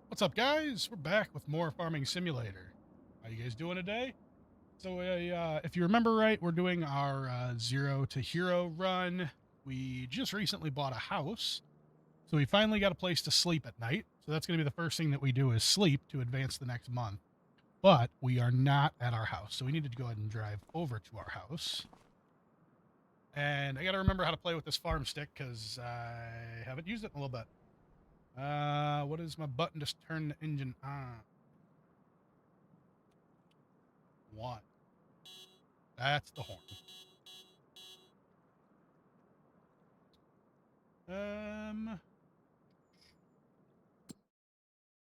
What's up, guys? We're back with more Farming Simulator. How you guys doing today? So, if you remember right, we're doing our Zero to Hero run. We just recently bought a house, so we finally got a place to sleep at night. So that's going to be the first thing that we do is sleep to advance the next month. But we are not at our house, so we need to go ahead and drive over to our house. And I got to remember how to play with this farm stick because I haven't used it in a little bit. What is my button to turn the engine on? One. That's the horn.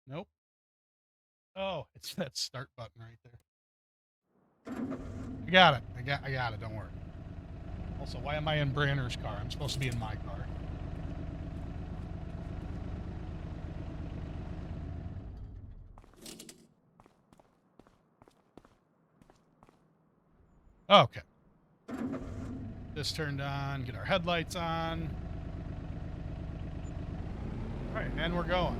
Nope. Oh, it's that start button right there. I got it. I got it. Don't worry. Also, why am I in Branner's car? I'm supposed to be in my car. Okay. This turned on. Get our headlights on. All right, and we're going.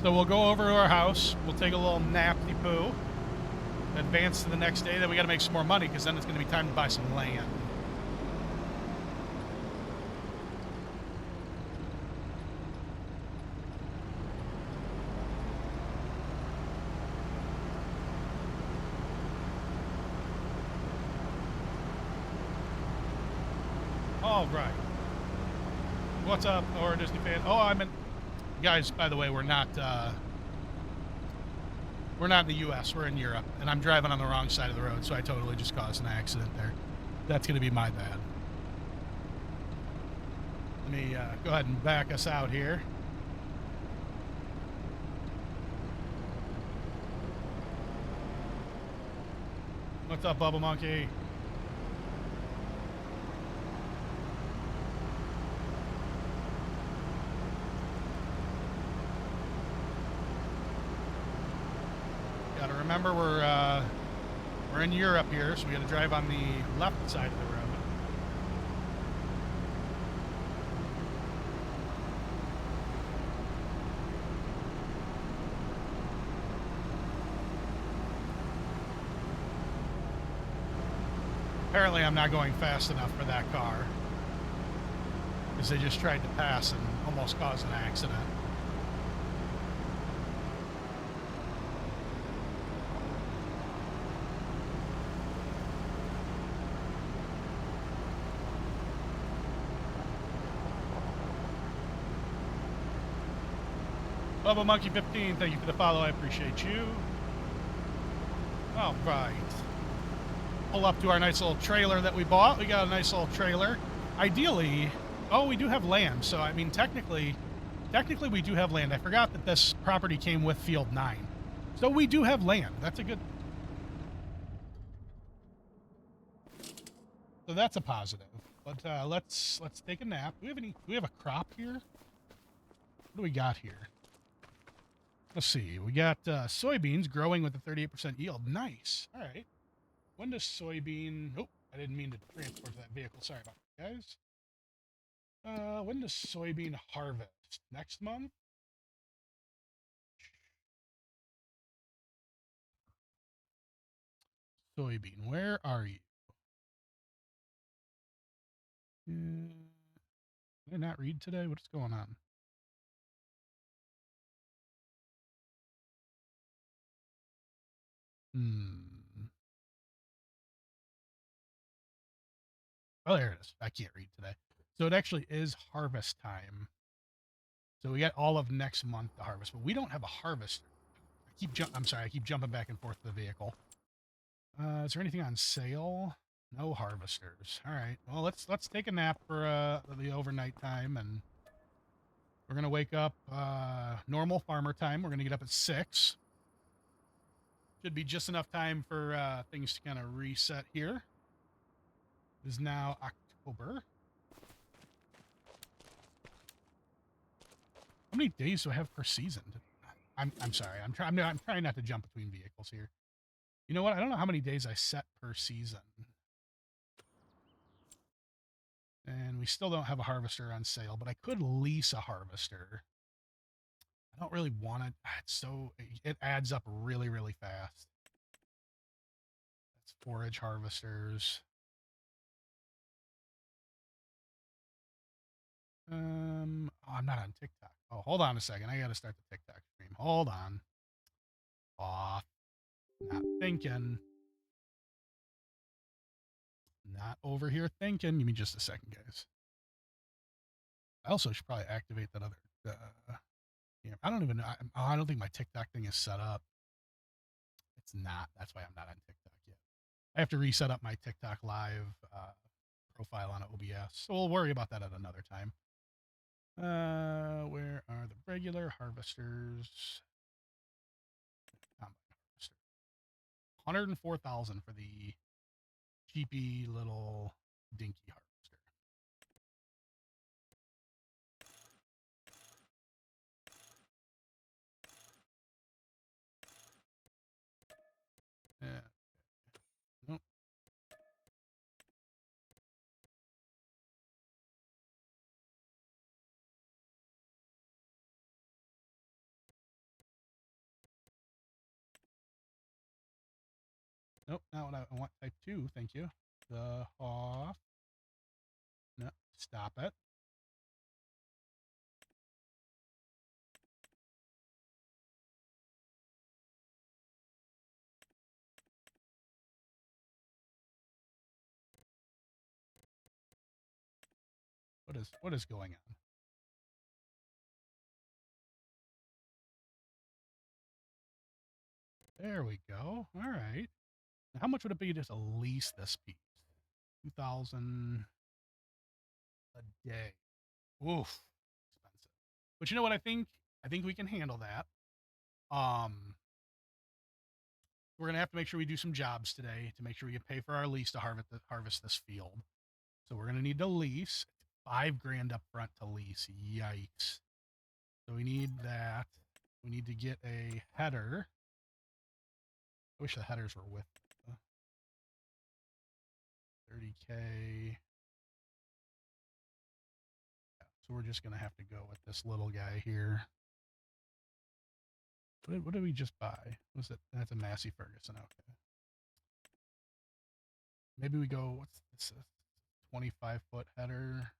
So we'll go over to our house. We'll take a little nappy poo. Advance to the next day. Then we got to make some more money because then it's going to be time to buy some land. All right. What's up, or Disney fan? Oh, I'm in. Guys, by the way, we're not in the U.S. We're in Europe, and I'm driving on the wrong side of the road, so I totally just caused an accident there. That's going to be my bad. Let me go ahead and back us out here. What's up, Bubble Monkey? Gotta remember we're in Europe here, so we gotta drive on the left side of the road. Apparently I'm not going fast enough for that car, because they just tried to pass and almost caused an accident. Bubble Monkey 15, thank you for the follow. I appreciate you. All right. Pull up to our nice little trailer that we bought. We got a nice little trailer. Ideally, oh, we do have land. So, I mean, technically we do have land. I forgot that this property came with Field 9. So we do have land. That's a good... So that's a positive. But let's take a nap. Do we have a crop here? What do we got here? Let's see. We got soybeans growing with a 38% yield. Nice. All right. When does soybean... Oh, I didn't mean to transport that vehicle. Sorry about that, guys. When does soybean harvest? Next month? Soybean, where are you? Did I not read today? What's going on? Oh, there it is. I can't read today. So it actually is harvest time. So we got all of next month to harvest, but we don't have a harvester. I'm sorry, I keep jumping back and forth to the vehicle. Is there anything on sale? No harvesters. All right. Well, let's take a nap for the overnight time, and we're gonna wake up normal farmer time. We're gonna get up at 6. Should be just enough time for things to kind of reset here. It is now October. How many days do I have per season? I'm sorry. I'm trying not to jump between vehicles here. You know what? I don't know how many days I set per season. And we still don't have a harvester on sale, but I could lease a harvester. I don't really want it. It's so it adds up really, really fast. That's forage harvesters. Oh, I'm not on TikTok. Oh, hold on a second. I gotta start the TikTok stream. Hold on. Off. Not thinking. Not over here thinking. Give me just a second, guys. I also should probably activate that other. Yeah, I don't even know. I don't think my TikTok thing is set up. It's not. That's why I'm not on TikTok yet. I have to reset up my TikTok live profile on OBS. So we'll worry about that at another time. Where are the regular harvesters? Combine harvester. 104,000 for the cheapy little dinky harvester. Yeah. Nope. Nope. Not what I want. Type 2. Thank you. The off. No. Stop it. What is going on? There we go. All right. How much would it be to just lease this piece? 2,000 a day. Oof, expensive. But you know what? I think we can handle that. We're gonna have to make sure we do some jobs today to make sure we can pay for our lease to harvest this field. So we're gonna need to lease $5,000 up front to lease. Yikes! So we need that. We need to get a header. I wish the headers were with 30K. Yeah, so we're just gonna have to go with this little guy here. What did we just buy? Was it? That's a Massey Ferguson. Okay. Maybe we go. What's this? 25-foot header.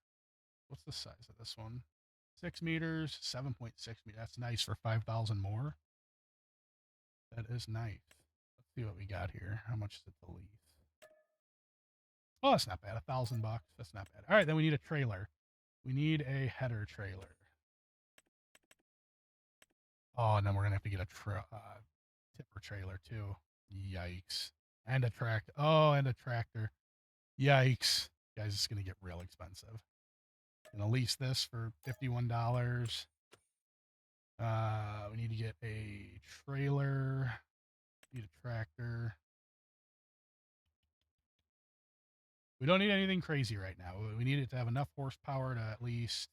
What's the size of this one? 6 meters, 7.6 meters. That's nice for 5,000 more. That is nice. Let's see what we got here. How much is it to lease? Oh, that's not bad. $1,000. That's not bad. All right, then we need a trailer. We need a header trailer. Oh, and then we're gonna have to get a tipper trailer too. Yikes! And a tractor. Oh, and a tractor. Yikes! Guys, it's gonna get real expensive. Gonna lease this for $51. We need to get a trailer. Need a tractor. We don't need anything crazy right now. We need it to have enough horsepower to at least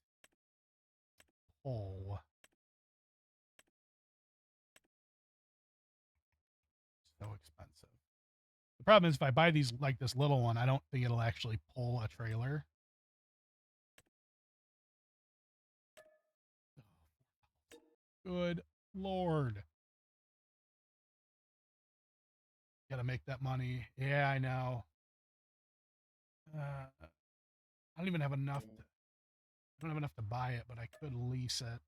pull. So expensive. The problem is if I buy these like this little one, I don't think it'll actually pull a trailer. Good Lord. Gotta make that money. Yeah, I know. I don't even have enough. I don't have enough to buy it, but I could lease it.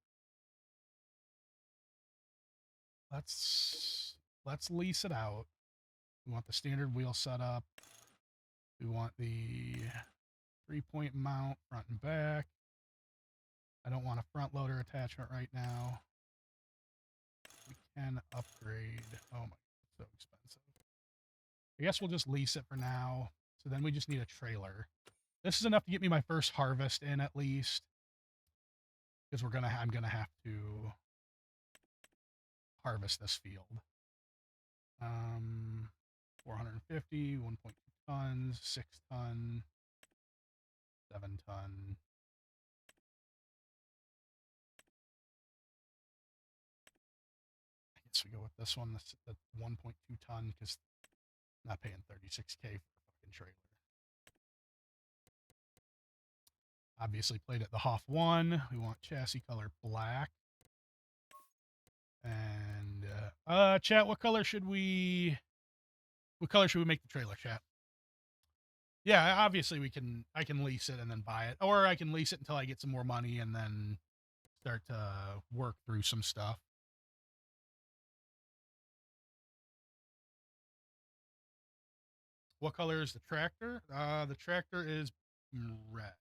Let's lease it out. We want the standard wheel setup. We want the 3-point mount front and back. I don't want a front loader attachment right now. We can upgrade. Oh my, so expensive. I guess we'll just lease it for now. So then we just need a trailer. This is enough to get me my first harvest in at least. Because I'm gonna have to harvest this field. 450, 1.2 tons, 6 ton, 7 ton. I guess we go with this one, the 1.2 ton, because I'm not paying 36K for a fucking trailer. obviously plate it the Hoff 1. We want chassis color black. And chat, what color should we make the trailer, chat? Yeah, obviously I can lease it and then buy it, or I can lease it until I get some more money and then start to work through some stuff. What color is the tractor? The tractor is red.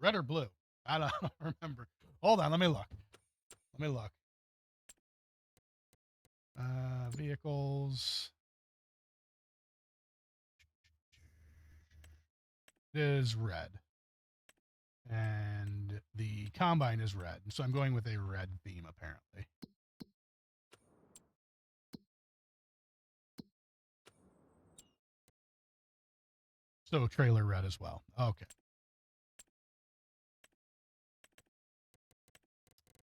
Red or blue? I don't remember. Hold on, let me look. Vehicles. It is red. And the combine is red. So I'm going with a red theme, apparently. So trailer red as well. Okay.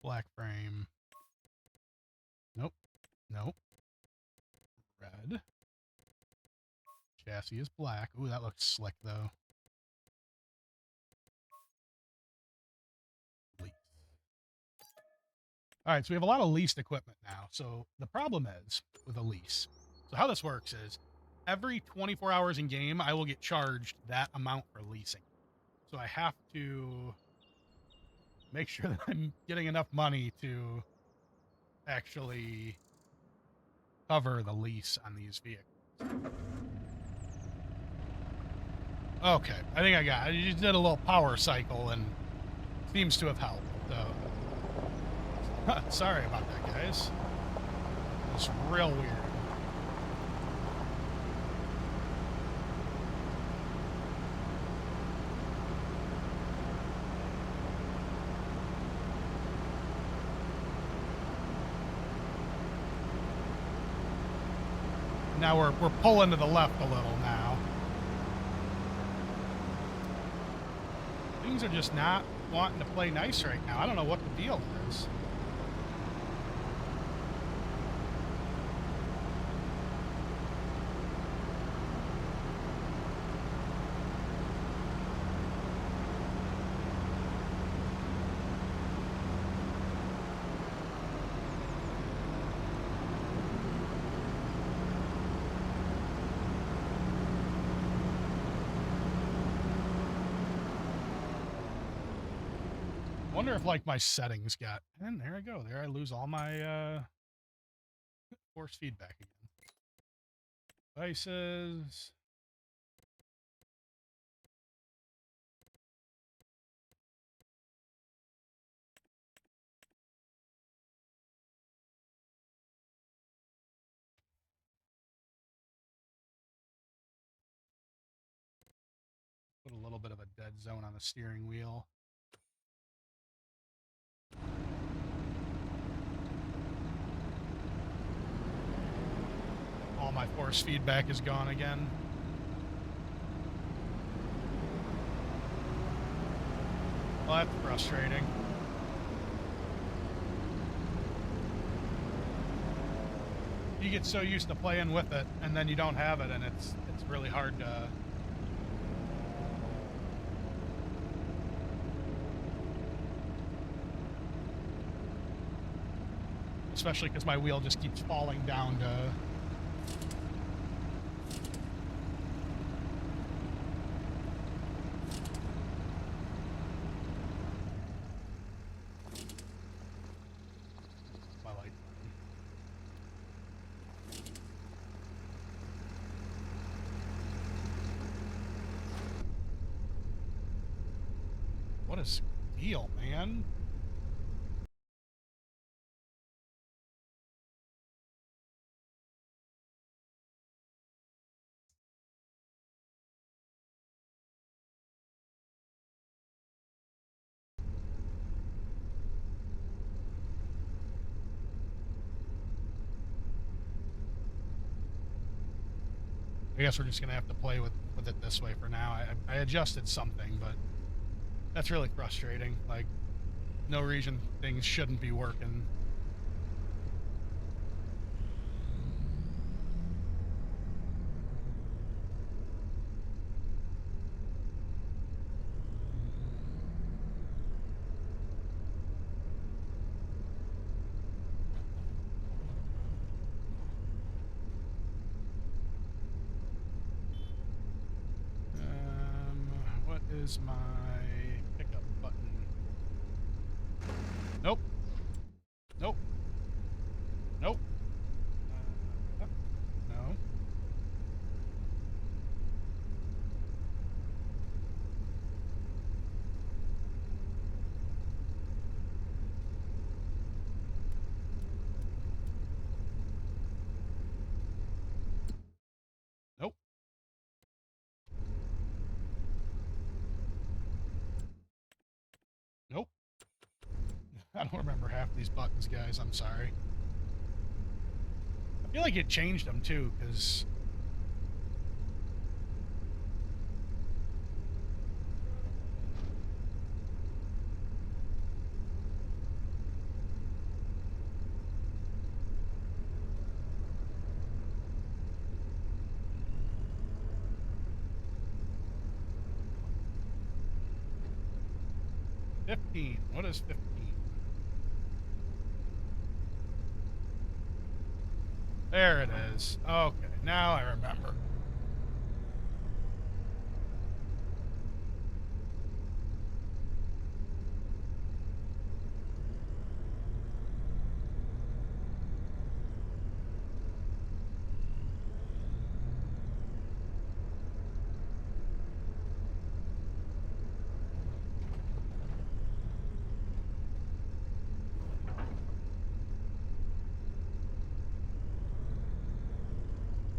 Black frame. Nope. Red. Chassis is black. Ooh, that looks slick, though. Lease. All right, so we have a lot of leased equipment now. So the problem is with a lease. So how this works is every 24 hours in game, I will get charged that amount for leasing. So I have to make sure that I'm getting enough money to actually cover the lease on these vehicles. Okay, I think I got it. You just did a little power cycle and seems to have helped. So, sorry about that, guys. It's real weird. Now we're pulling to the left a little now. Things are just not wanting to play nice right now. I don't know what the deal is. I wonder if like my settings got, and there I go. There I lose all my force feedback again. Devices. Put a little bit of a dead zone on the steering wheel. All my force feedback is gone again. Well, that's frustrating. You get so used to playing with it, and then you don't have it, and it's really hard to... Especially because my wheel just keeps falling down to... My light. What is the deal, man? I guess we're just going to have to play with it this way for now. I adjusted something, but that's really frustrating. Like, no reason things shouldn't be working. is my pickup button? Nope. Nope. Nope. No. Nope. Nope. I don't remember half these buttons, guys. I'm sorry. I feel like it changed them too, because $15. What is 15? There it is. Okay, now I remember.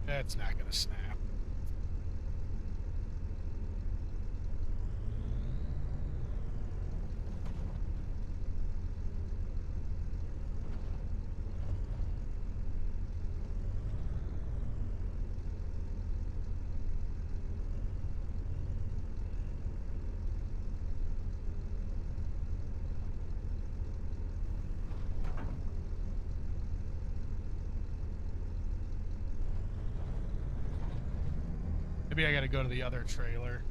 That's not going to snap. Maybe I got to go to the other trailer.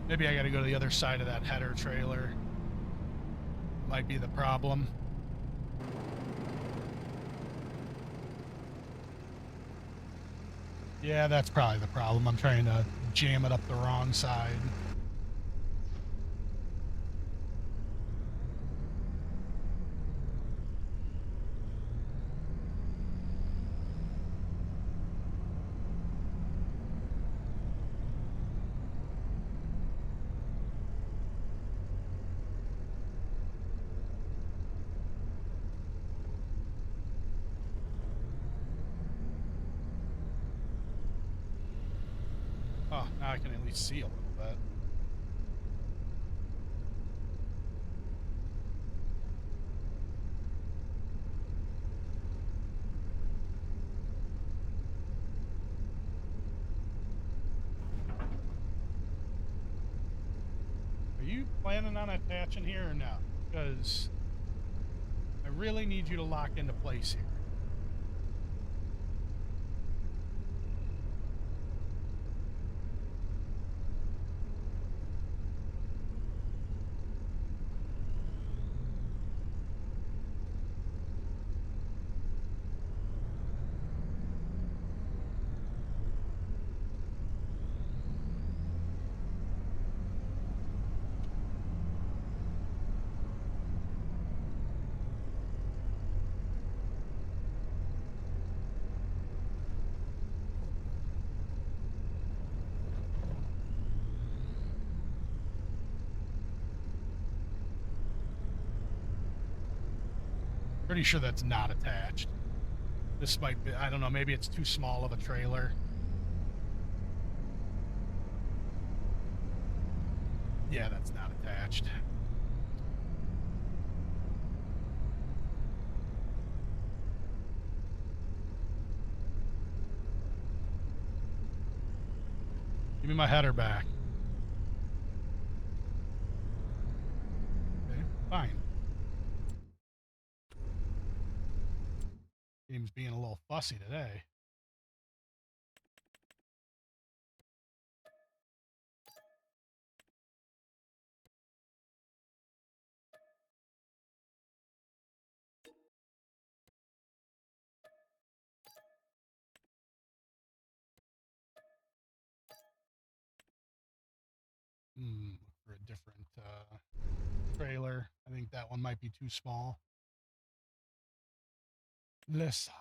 Maybe I got to go to the other side of that header trailer. Might be the problem. Yeah, that's probably the problem. I'm trying to jam it up the wrong side. Oh, now I can at least see a little bit. Are you planning on attaching here or no? Because I really need you to lock into place here. Pretty sure that's not attached. This might be, I don't know, maybe it's too small of a trailer. Yeah, that's not attached. me my header back. Okay, fine. Game's being a little fussy today. For a different trailer. I think that one might be too small. Let's. I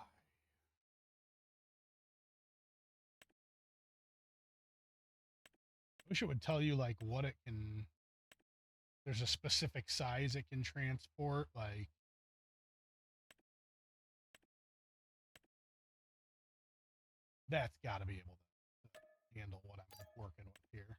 wish it would tell you like what it can. There's a specific size it can transport, like. That's got to be able to handle what I'm working with here.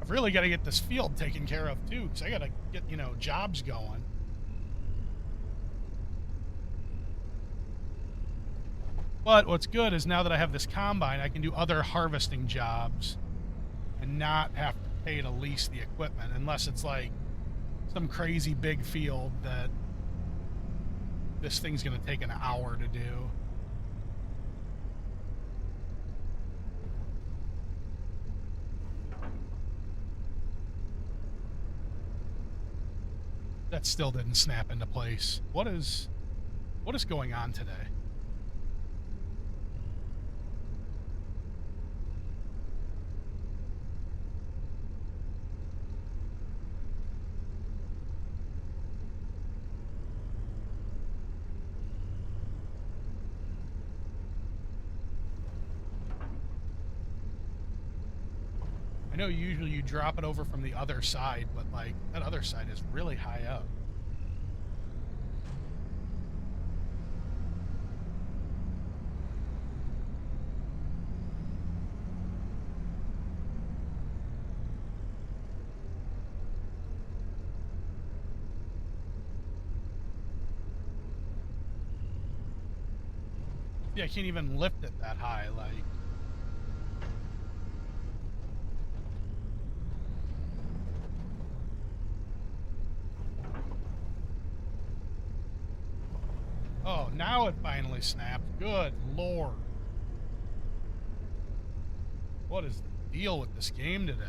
I've really got to get this field taken care of too, because I got to get, jobs going. But what's good is now that I have this combine, I can do other harvesting jobs and not have to pay to lease the equipment, unless it's like some crazy big field that this thing's going to take an hour to do. That still didn't snap into place. What is going on today? I know usually you drop it over from the other side, but like that other side is really high up. Yeah, I can't even lift it that high, like. Oh, now it finally snapped. Good Lord. What is the deal with this game today?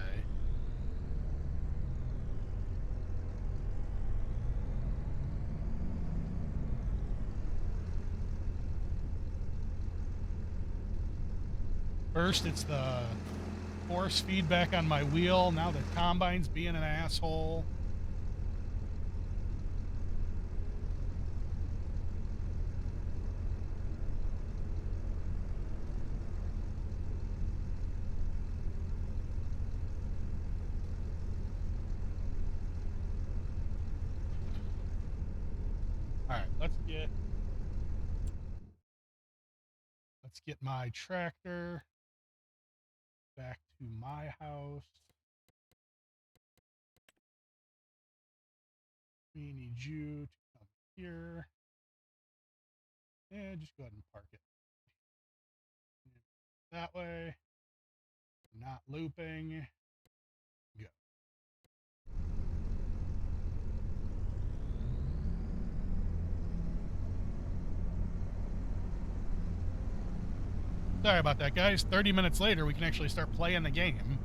First, it's the force feedback on my wheel. Now the combine's being an asshole. All right, let's get my tractor back to my house. We need you to come here. And just go ahead and park it that way. Not looping. Go. Sorry about that, guys. 30 minutes later, we can actually start playing the game.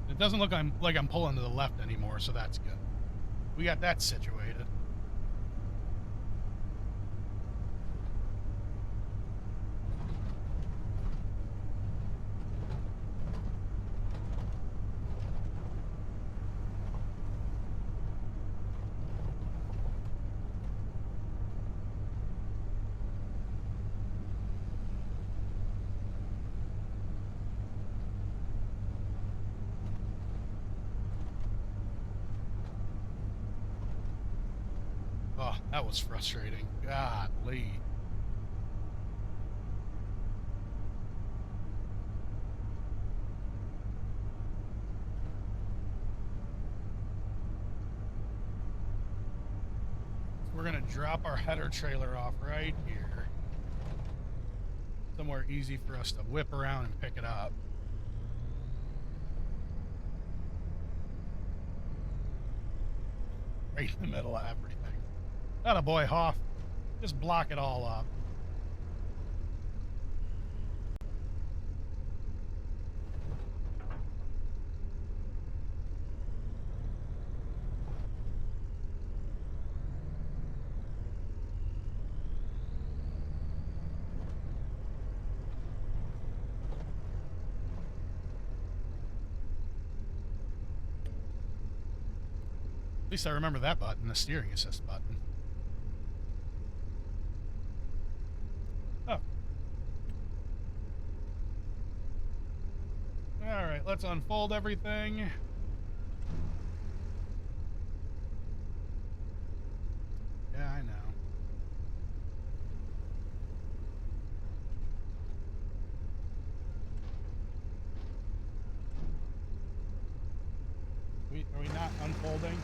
It doesn't look like I'm pulling to the left anymore, so that's good. We got that situated. That was frustrating. Godly. We're going to drop our header trailer off right here. Somewhere easy for us to whip around and pick it up. Right in the middle of everything. Atta boy, Hoff. Just block it all up. At least I remember that button, the steering assist button. Oh. Alright, let's unfold everything. Yeah, I know. Are we not unfolding?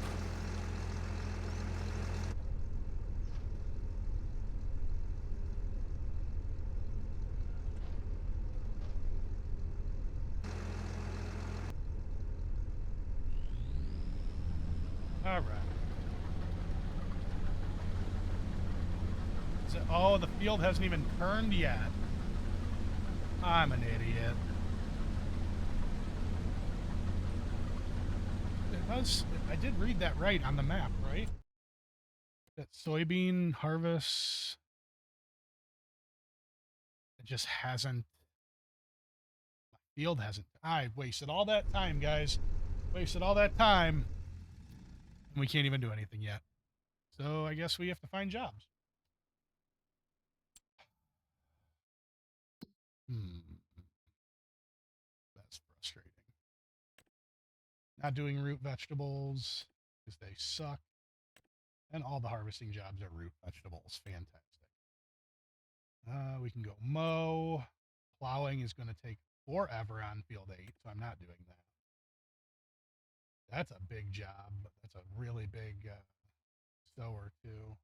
All right. Oh, the field hasn't even turned yet. I'm an idiot. I did read that right on the map, right? That soybean harvest. It just hasn't. My field hasn't. I wasted all that time, guys. Wasted all that time. And we can't even do anything yet. So I guess we have to find jobs. That's frustrating. Not doing root vegetables because they suck. And all the harvesting jobs are root vegetables. Fantastic. We can go mow. Plowing is going to take forever on field 8, so I'm not doing that. That's a big job. That's a really big sower, too.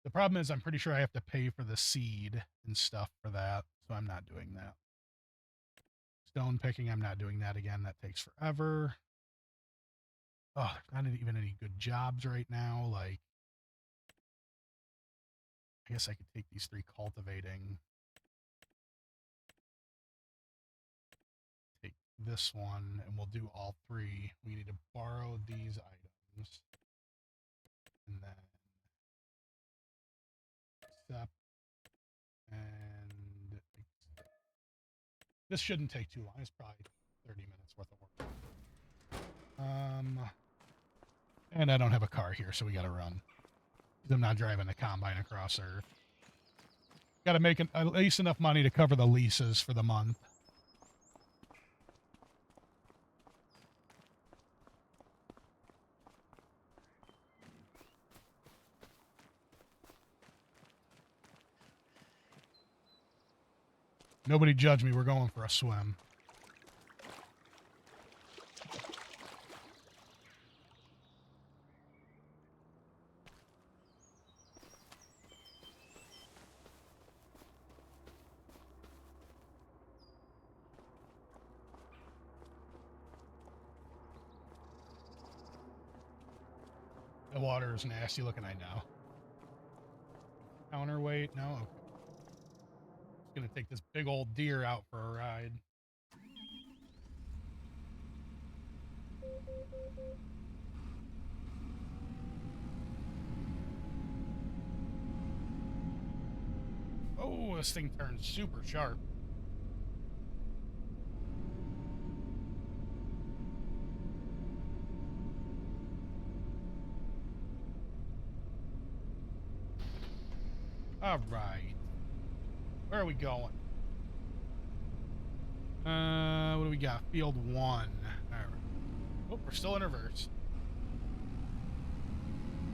The problem is I'm pretty sure I have to pay for the seed and stuff for that, so I'm not doing that. Stone picking, I'm not doing that again. That takes forever. Oh, there's not even any good jobs right now. Like, I guess I could take these 3 cultivating. Take this one, and we'll do all 3. We need to borrow these items. And then accept. And this shouldn't take too long. It's probably 30 minutes worth of work. And I don't have a car here, so we got to run. I'm not driving the combine across Earth. Got to make at least enough money to cover the leases for the month. Nobody judge me. We're going for a swim. The water is nasty looking, I know. Counterweight? No? Okay. Just gonna take this big old deer out for a ride. Oh, this thing turns super sharp. All right. Where are we going? What do we got? Field 1. All right. Oh, we're still in reverse.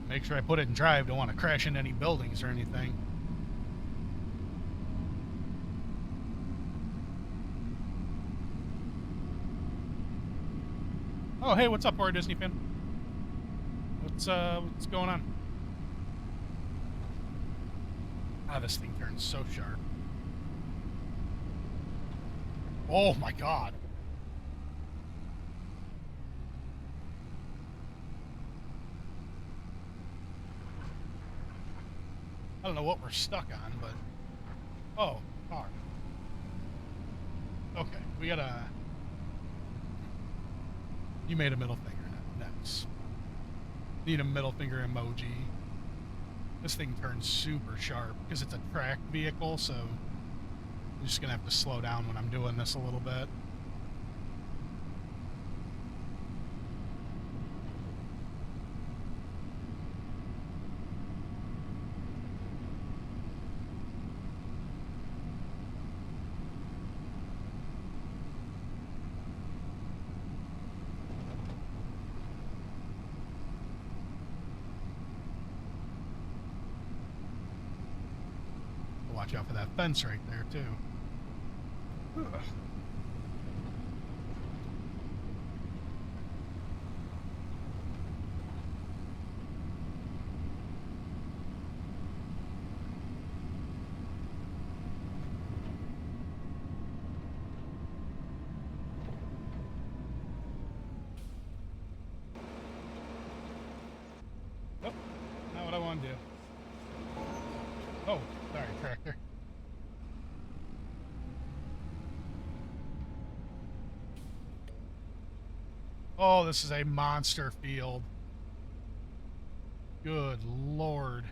Make sure I put it in drive. Don't want to crash into any buildings or anything. Oh, hey, what's up, Horror Disney fan? What's going on? Ah, this thing turns so sharp. Oh my god. I don't know what we're stuck on, but... Oh, car. Okay, we gotta... You made a middle finger. Nice. Need a middle finger emoji. This thing turns super sharp because it's a tracked vehicle, so I'm just gonna have to slow down when I'm doing this a little bit. Watch out for that fence right there, too. Ugh. Nope, not what I want to do. Oh, sorry, tractor. Oh, this is a monster field. Good lord.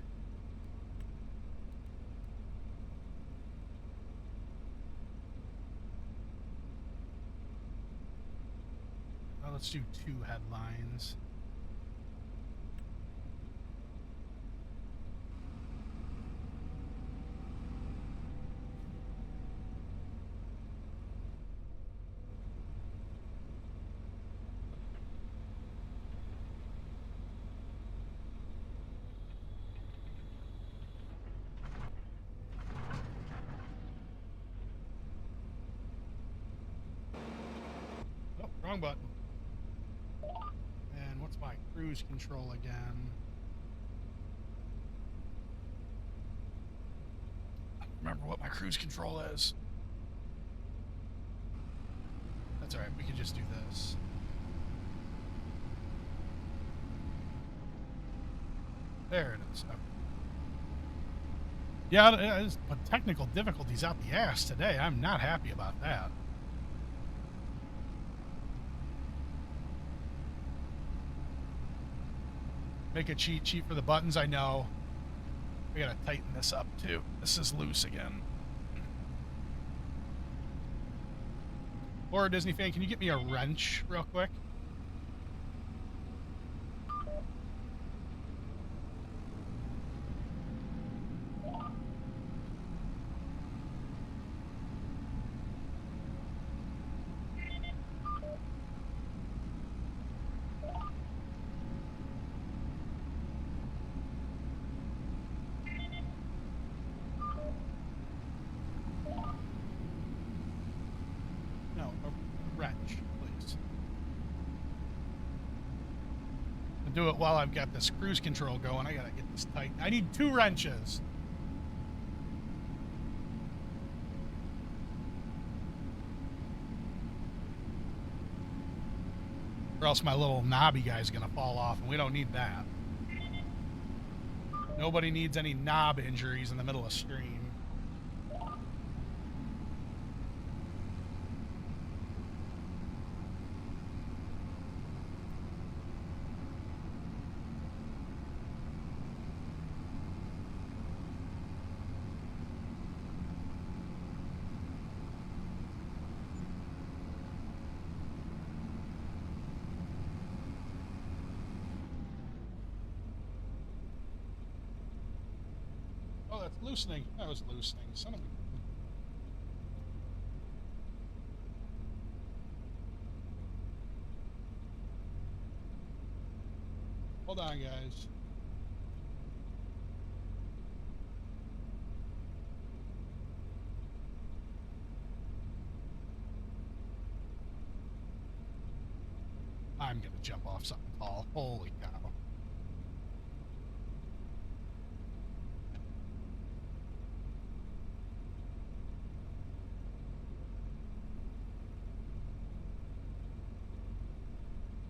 Well, let's do 2 headlines. Oh, wrong button. And what's my cruise control again? I don't remember what my cruise control is. That's alright, we could just do this. There it is. Okay. Yeah, there's technical difficulties out the ass today. I'm not happy about that. Make a cheat sheet for the buttons, I know. We gotta tighten this up, too. This is loose again. Or Disney fan, can you get me a wrench real quick? No, a wrench, please. I'll do it while I've got this cruise control going. I gotta get this tight. I need 2 wrenches. Or else my little knobby guy's gonna fall off, and we don't need that. Nobody needs any knob injuries in the middle of stream. Oh, that's loosening. That was loosening. Son of a... Hold on, guys. I'm gonna jump off something tall. Holy cow.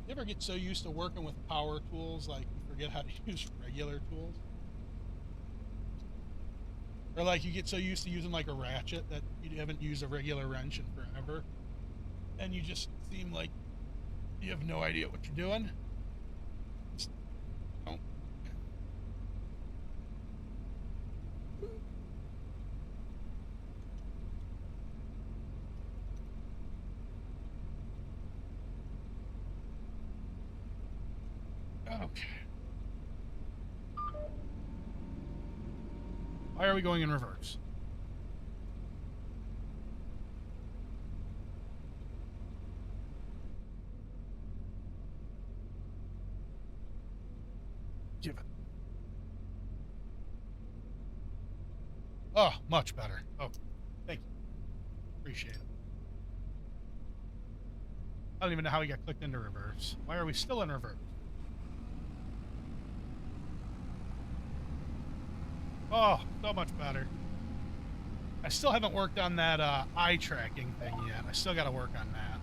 You ever get so used to working with power tools, like you forget how to use regular tools? Or like you get so used to using like a ratchet that you haven't used a regular wrench in forever, and you just seem like you have no idea what you're doing. Just don't. Okay. Why are we going in reverse? Give it. Oh, much better. Oh, thank you. Appreciate it. I don't even know how we got clicked into reverse. Why are we still in reverse? Oh, so much better. I still haven't worked on that eye tracking thing yet. I still got to work on that.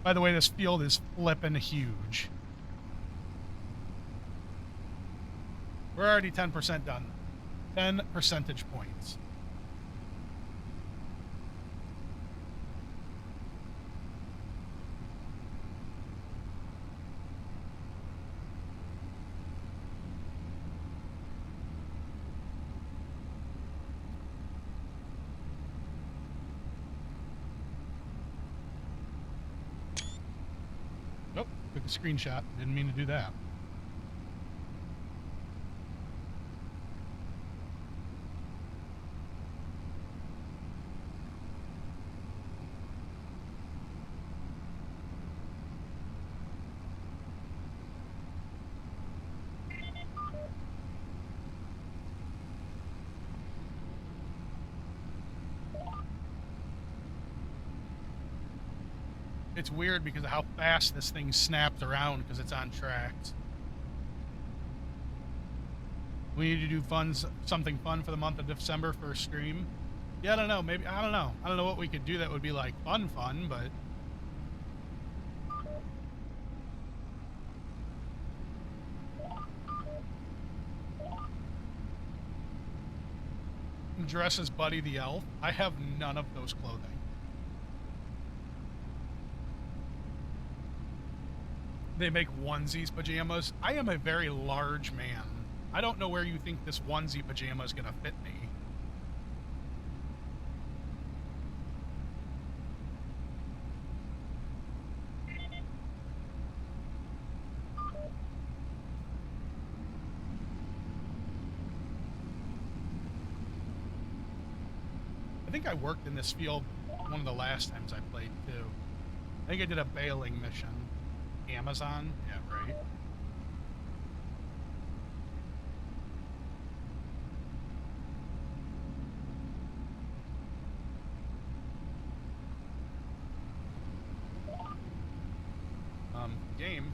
By the way, this field is flipping huge. We're already 10% done. 10 percentage points. Nope, took a screenshot. Didn't mean to do that. It's weird because of how fast this thing snaps around because it's on tracks. We need to do something fun for the month of December for a stream. Yeah, I don't know. Maybe I don't know. I don't know what we could do that would be like fun, but dress as Buddy the Elf. I have none of those clothing. They make onesies pajamas. I am a very large man. I don't know where you think this onesie pajama is going to fit me. I think I worked in this field one of the last times I played too. I think I did a baling mission. Amazon? Yeah, right. Game.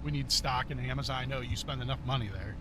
We need stock in Amazon. I know you spend enough money there.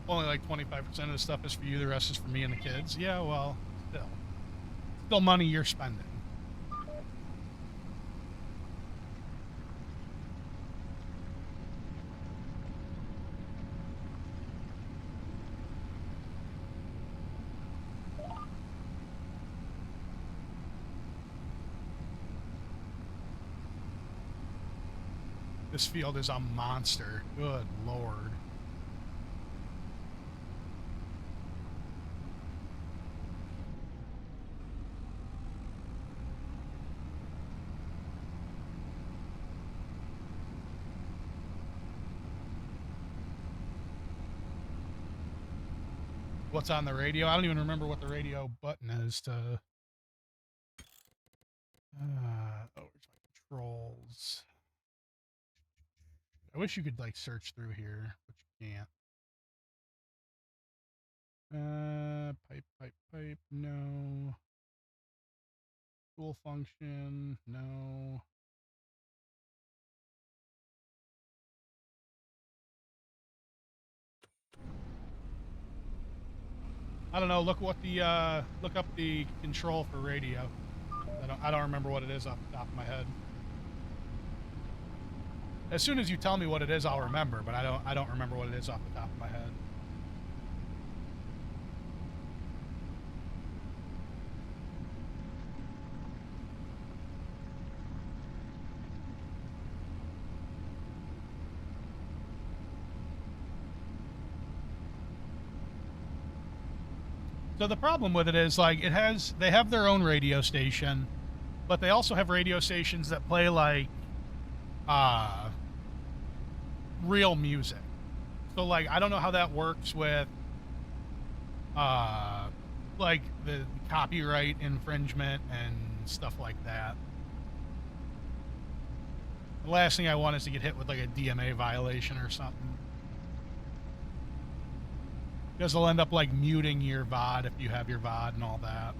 Only like 25% of the stuff is for you. The rest is for me and the kids. Yeah, well, still. still money you're spending. This field is a monster. Good Lord. What's on the radio? I don't even remember what the radio button is to... oh, where's my controls? I wish you could, like, search through here, but you can't. Pipe, no. Tool function, no. I don't know. Look up the control for radio. I don't remember what it is off the top of my head. As soon as you tell me what it is, I'll remember, but I don't remember what it is off the top of my head. So the problem with it is, like, they have their own radio station, but they also have radio stations that play, like, real music. So, like, I don't know how that works with, like, the copyright infringement and stuff like that. The last thing I want is to get hit with, like, a DMA violation or something. Because they'll end up, like, muting your VOD if you have your VOD and all that.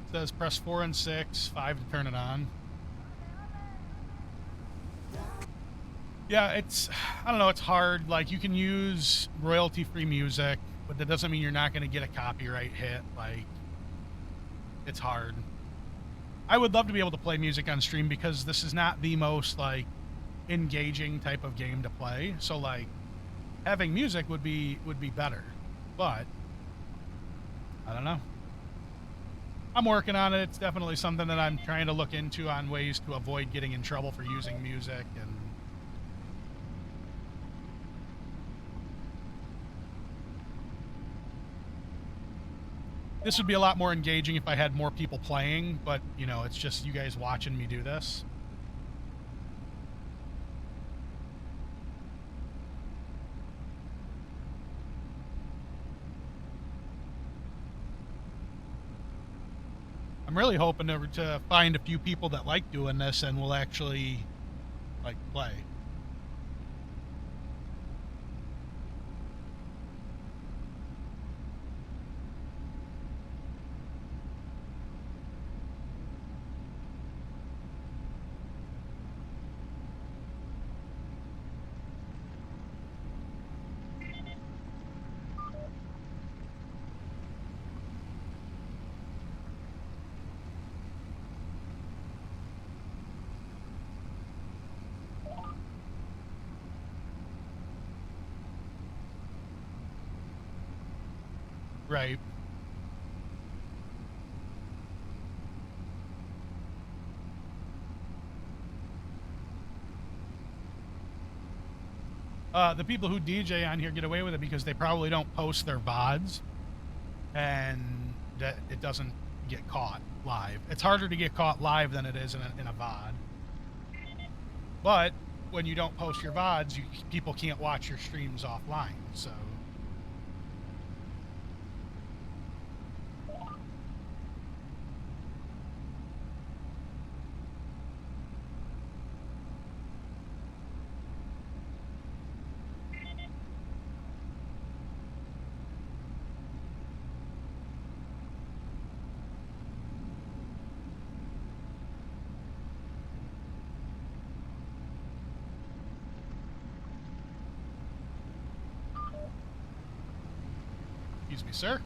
It says press 4 and 6, 5 to turn it on. Yeah, I don't know, it's hard. Like, you can use royalty-free music, but that doesn't mean you're not going to get a copyright hit. Like, it's hard. I would love to be able to play music on stream because this is not the most, like, engaging type of game to play. So, like, having music would be better. But I don't know. I'm working on it. It's definitely something that I'm trying to look into on ways to avoid getting in trouble for using music. And this would be a lot more engaging if I had more people playing, but, you know, it's just you guys watching me do this. I'm really hoping to find a few people that like doing this and will actually, like, play. Right. The people who DJ on here get away with it because they probably don't post their VODs, and that it doesn't get caught live. It's harder to get caught live than it is in a VOD. But when you don't post your VODs, people can't watch your streams offline, so... Excuse me, sir.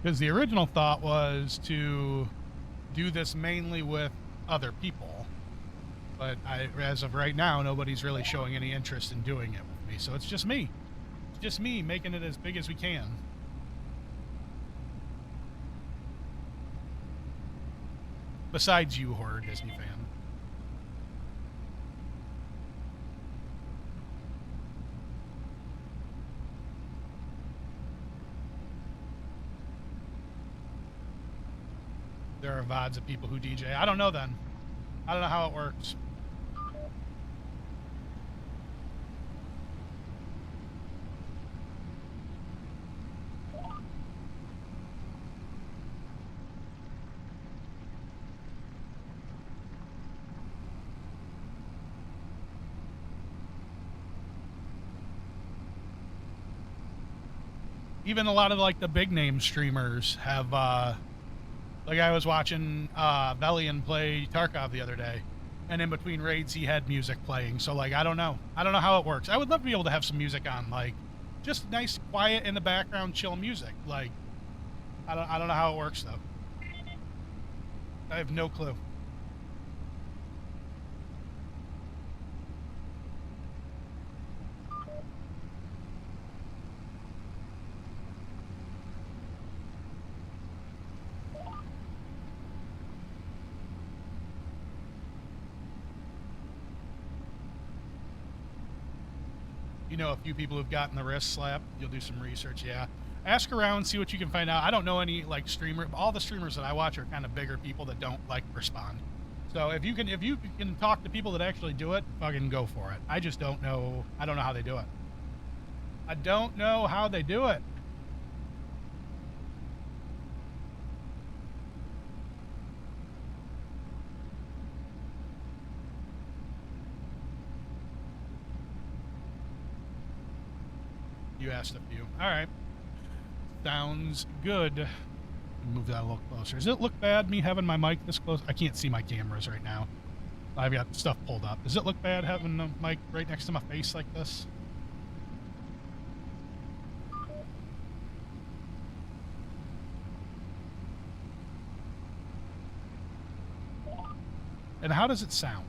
Because the original thought was to do this mainly with other people, but as of right now, nobody's really showing any interest in doing it with me. So it's just me. It's just me making it as big as we can. Besides you, horror Disney fan. There are VODs of people who DJ. I don't know then. I don't know how it works. Even a lot of like the big name streamers have like I was watching Velian play Tarkov the other day, and in between raids he had music playing. So like I don't know how it works. I would love to be able to have some music on, like just nice quiet in the background chill music. Like I don't know how it works though. I have no clue. You know a few people who've gotten the wrist slap. You'll do some research. Yeah, ask around, see what you can find out. I don't know any like streamer. All the streamers that I watch are kind of bigger people that don't like respond. So if you can talk to people that actually do it, fucking go for it. I just don't know. I don't know how they do it. I don't know how they do it. You asked a few. All right. Sounds good. Move that a little closer. Does it look bad, me having my mic this close? I can't see my cameras right now. I've got stuff pulled up. Does it look bad having the mic right next to my face like this? And how does it sound?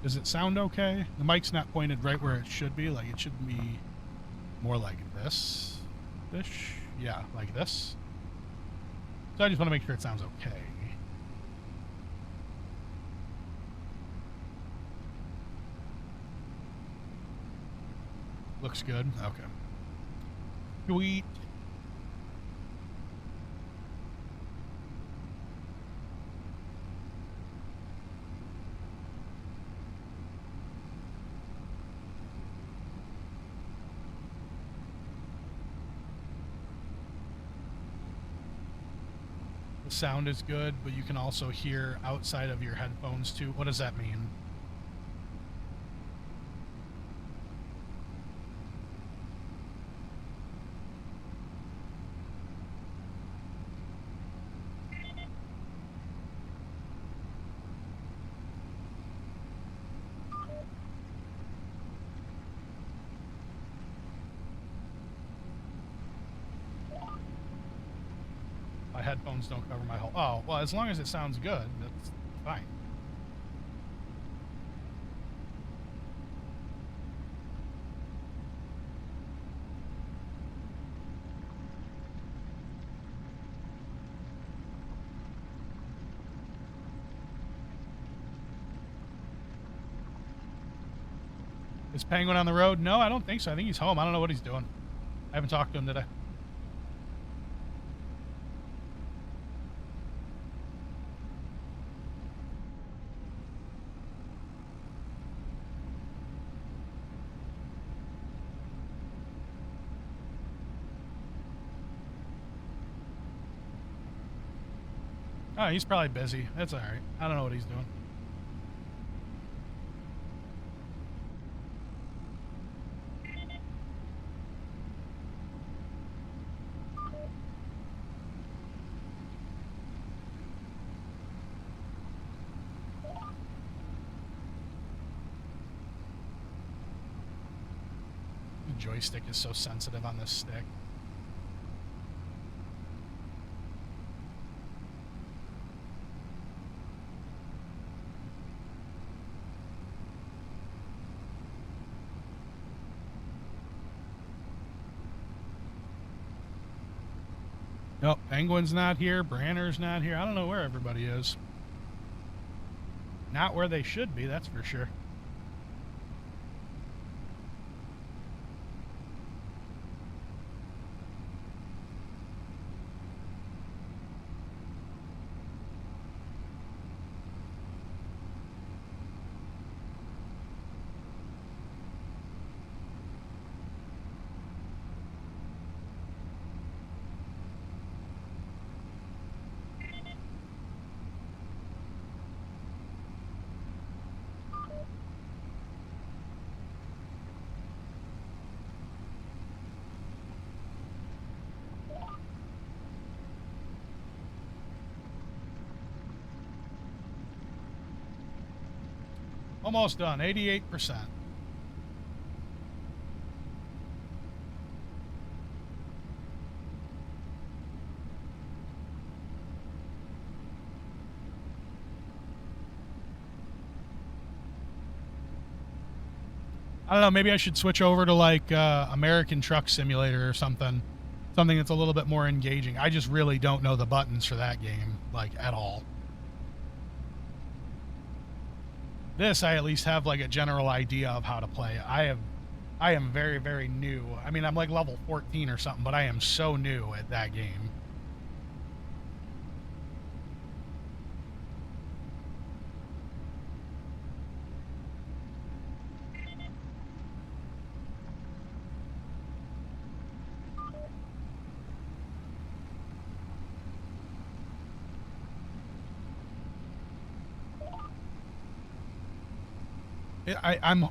Does it sound okay? The mic's not pointed right where it should be. Like, it should be more like this-ish. Yeah, like this. So I just want to make sure it sounds okay. Looks good. Okay. Sweet. The sound is good, but you can also hear outside of your headphones too. What does that mean? My headphones don't cover my whole... Oh, well, as long as it sounds good, that's fine. Is Penguin on the road? No, I don't think so. I think he's home. I don't know what he's doing. I haven't talked to him today. Oh, he's probably busy. That's all right. I don't know what he's doing. The joystick is so sensitive on this stick. Nope, Penguin's not here. Branner's not here. I don't know where everybody is. Not where they should be, that's for sure. Almost done, 88%. I don't know, maybe I should switch over to like American Truck Simulator or something. Something that's a little bit more engaging. I just really don't know the buttons for that game, like, at all. This, I at least have like a general idea of how to play. I am very, very new. I mean, I'm like level 14 or something, but I am so new at that game.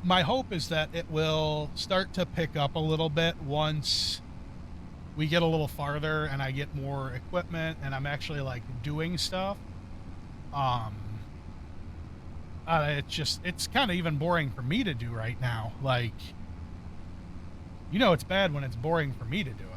My hope is that it will start to pick up a little bit once we get a little farther and I get more equipment and I'm actually like doing stuff. Um, it's kind of even boring for me to do right now. Like, it's bad when it's boring for me to do it.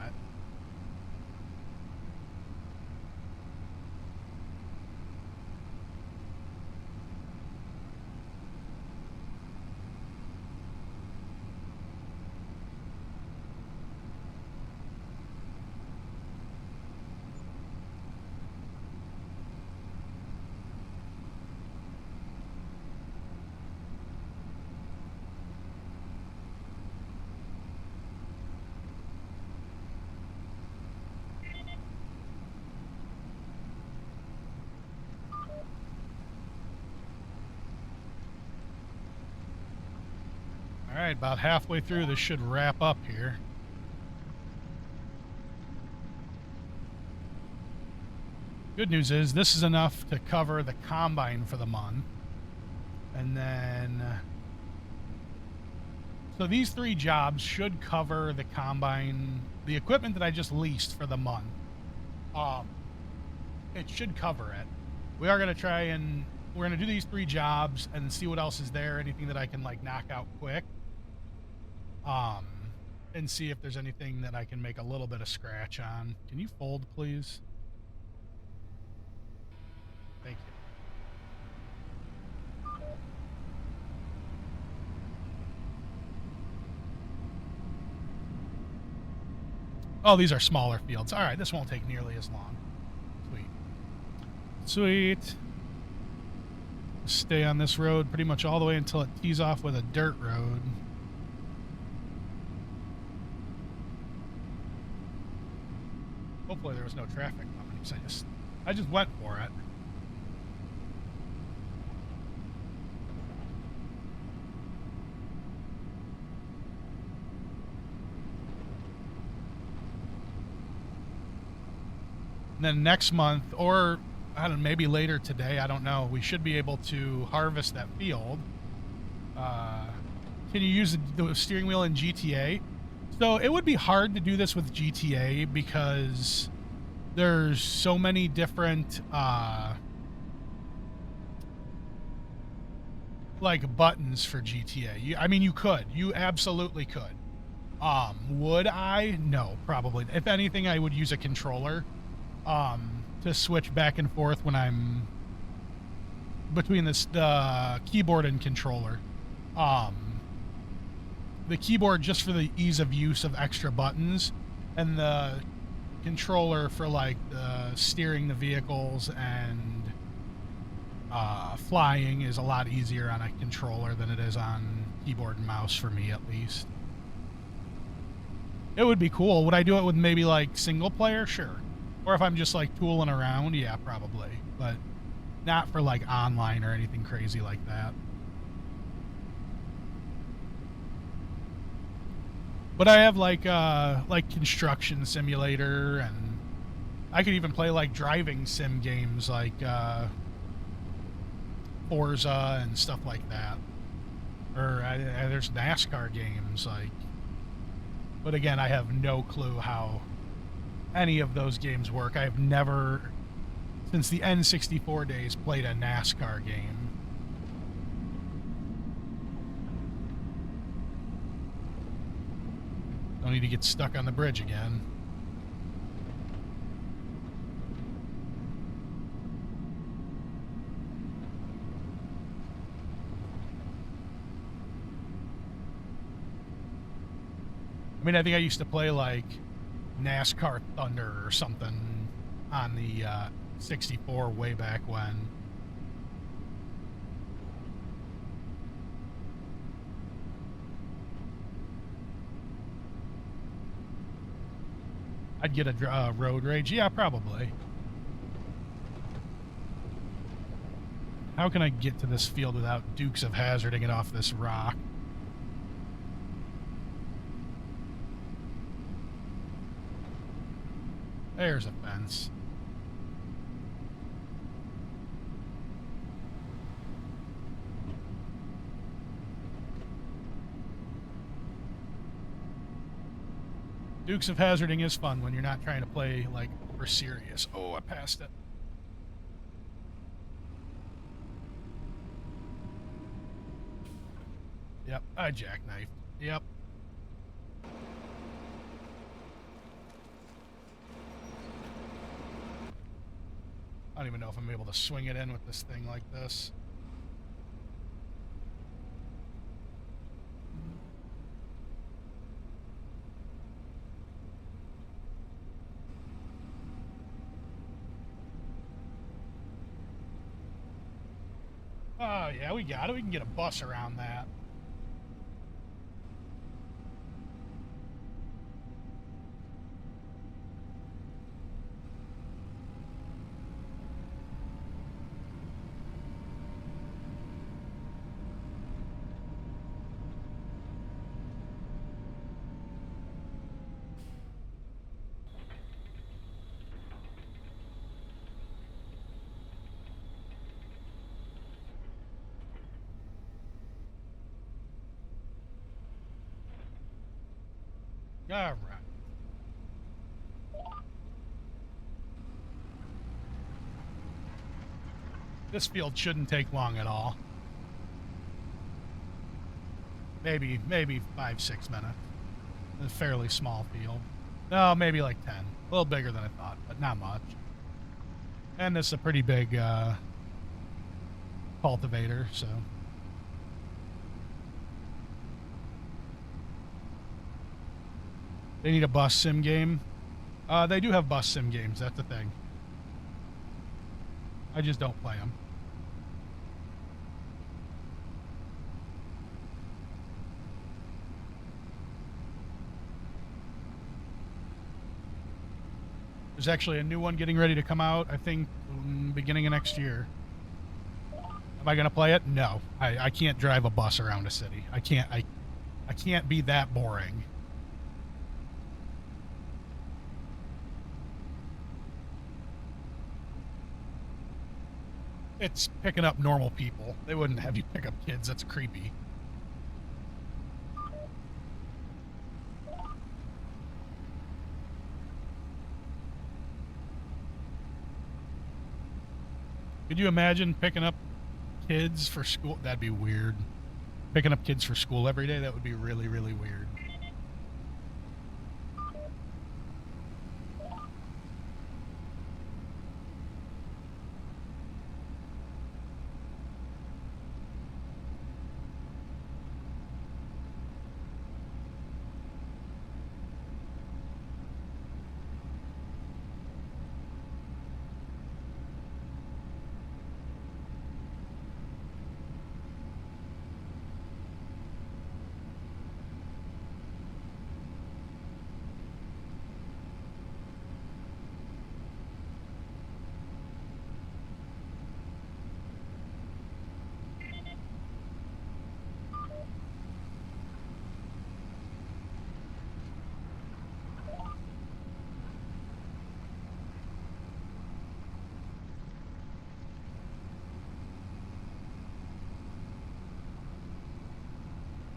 All right, about halfway through, this should wrap up here. Good news is this is enough to cover the combine for the month. And then, so these 3 jobs should cover the combine, the equipment that I just leased for the month. It should cover it. We are going to try and we're going to do these 3 jobs and see what else is there, anything that I can like knock out quick. And see if there's anything that I can make a little bit of scratch on. Can you fold, please? Thank you. Oh, these are smaller fields. All right, this won't take nearly as long. Sweet. Stay on this road pretty much all the way until it tees off with a dirt road. Hopefully there was no traffic coming, because I just went for it. And then next month, or I don't know, maybe later today, I don't know, we should be able to harvest that field. Can you use the steering wheel in GTA? So it would be hard to do this with GTA because there's so many different like buttons for GTA. I mean, you could. You absolutely could. Would I? No, probably. If anything, I would use a controller to switch back and forth when I'm between the keyboard and controller. The keyboard just for the ease of use of extra buttons, and the controller for like steering the vehicles and flying is a lot easier on a controller than it is on keyboard and mouse, for me at least. It would be cool. Would I do it with maybe like single player? Sure. Or if I'm just like tooling around, yeah, probably. But not for like online or anything crazy like that. But I have like construction simulator, and I could even play like driving sim games like Forza and stuff like that. Or there's NASCAR games like. But again, I have no clue how any of those games work. I have never, since the N64 days, played a NASCAR game. Don't need to get stuck on the bridge again. I mean, I think I used to play like NASCAR Thunder or something on the 64 way back when. I'd get a road rage. Yeah, probably. How can I get to this field without Dukes of Hazzarding it off this rock? There's a fence. Dukes of Hazzarding is fun when you're not trying to play like over serious. Oh, I passed it. Yep, I jackknifed. Yep. I don't even know if I'm able to swing it in with this thing like this. Oh, yeah, we got it. We can get a bus around that. All right. This field shouldn't take long at all. Maybe 5-6 minutes. A fairly small field. No, maybe like 10. A little bigger than I thought, but not much. And this is a pretty big cultivator, so. They need a bus sim game. They do have bus sim games, that's the thing. I just don't play them. There's actually a new one getting ready to come out, I think, beginning of next year. Am I going to play it? No. I can't drive a bus around a city. I can't be that boring. It's picking up normal people. They wouldn't have you pick up kids. That's creepy. Could you imagine picking up kids for school? That'd be weird. Picking up kids for school every day, that would be really, really weird.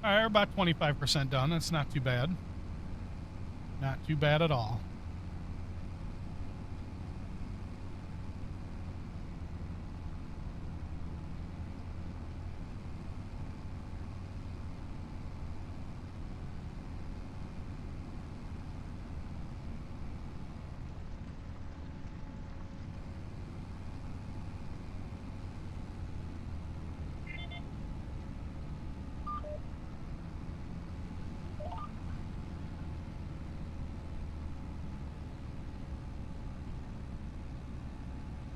All right, we're about 25% done. That's not too bad. Not too bad at all.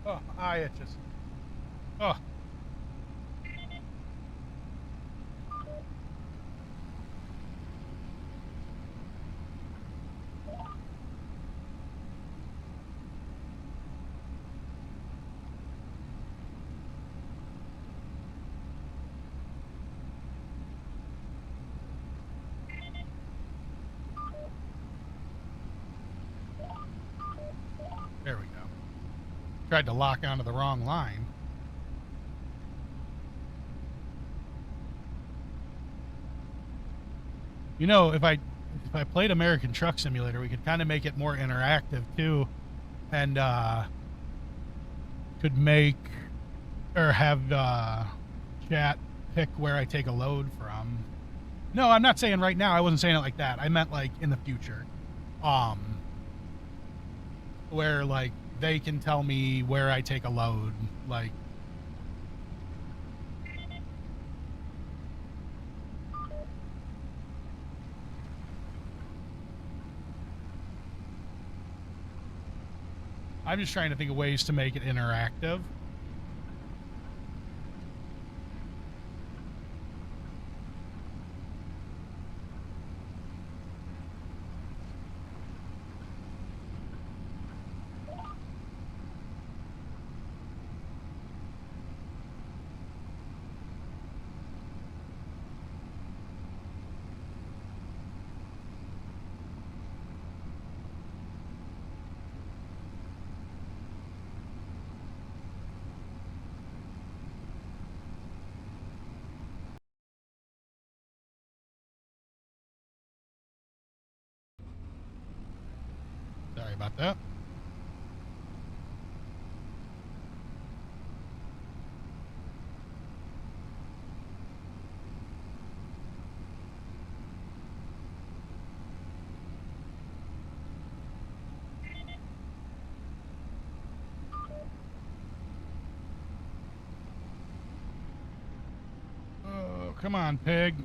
Oh, eye itches. Oh. There we go. Tried to lock onto the wrong line. You know, if I played American Truck Simulator, we could kind of make it more interactive too, and could make or have chat pick where I take a load from. No, I'm not saying right now. I wasn't saying it like that. I meant like in the future, where like they can tell me where I take a load, like. I'm just trying to think of ways to make it interactive. Sorry about that. Oh, come on, pig.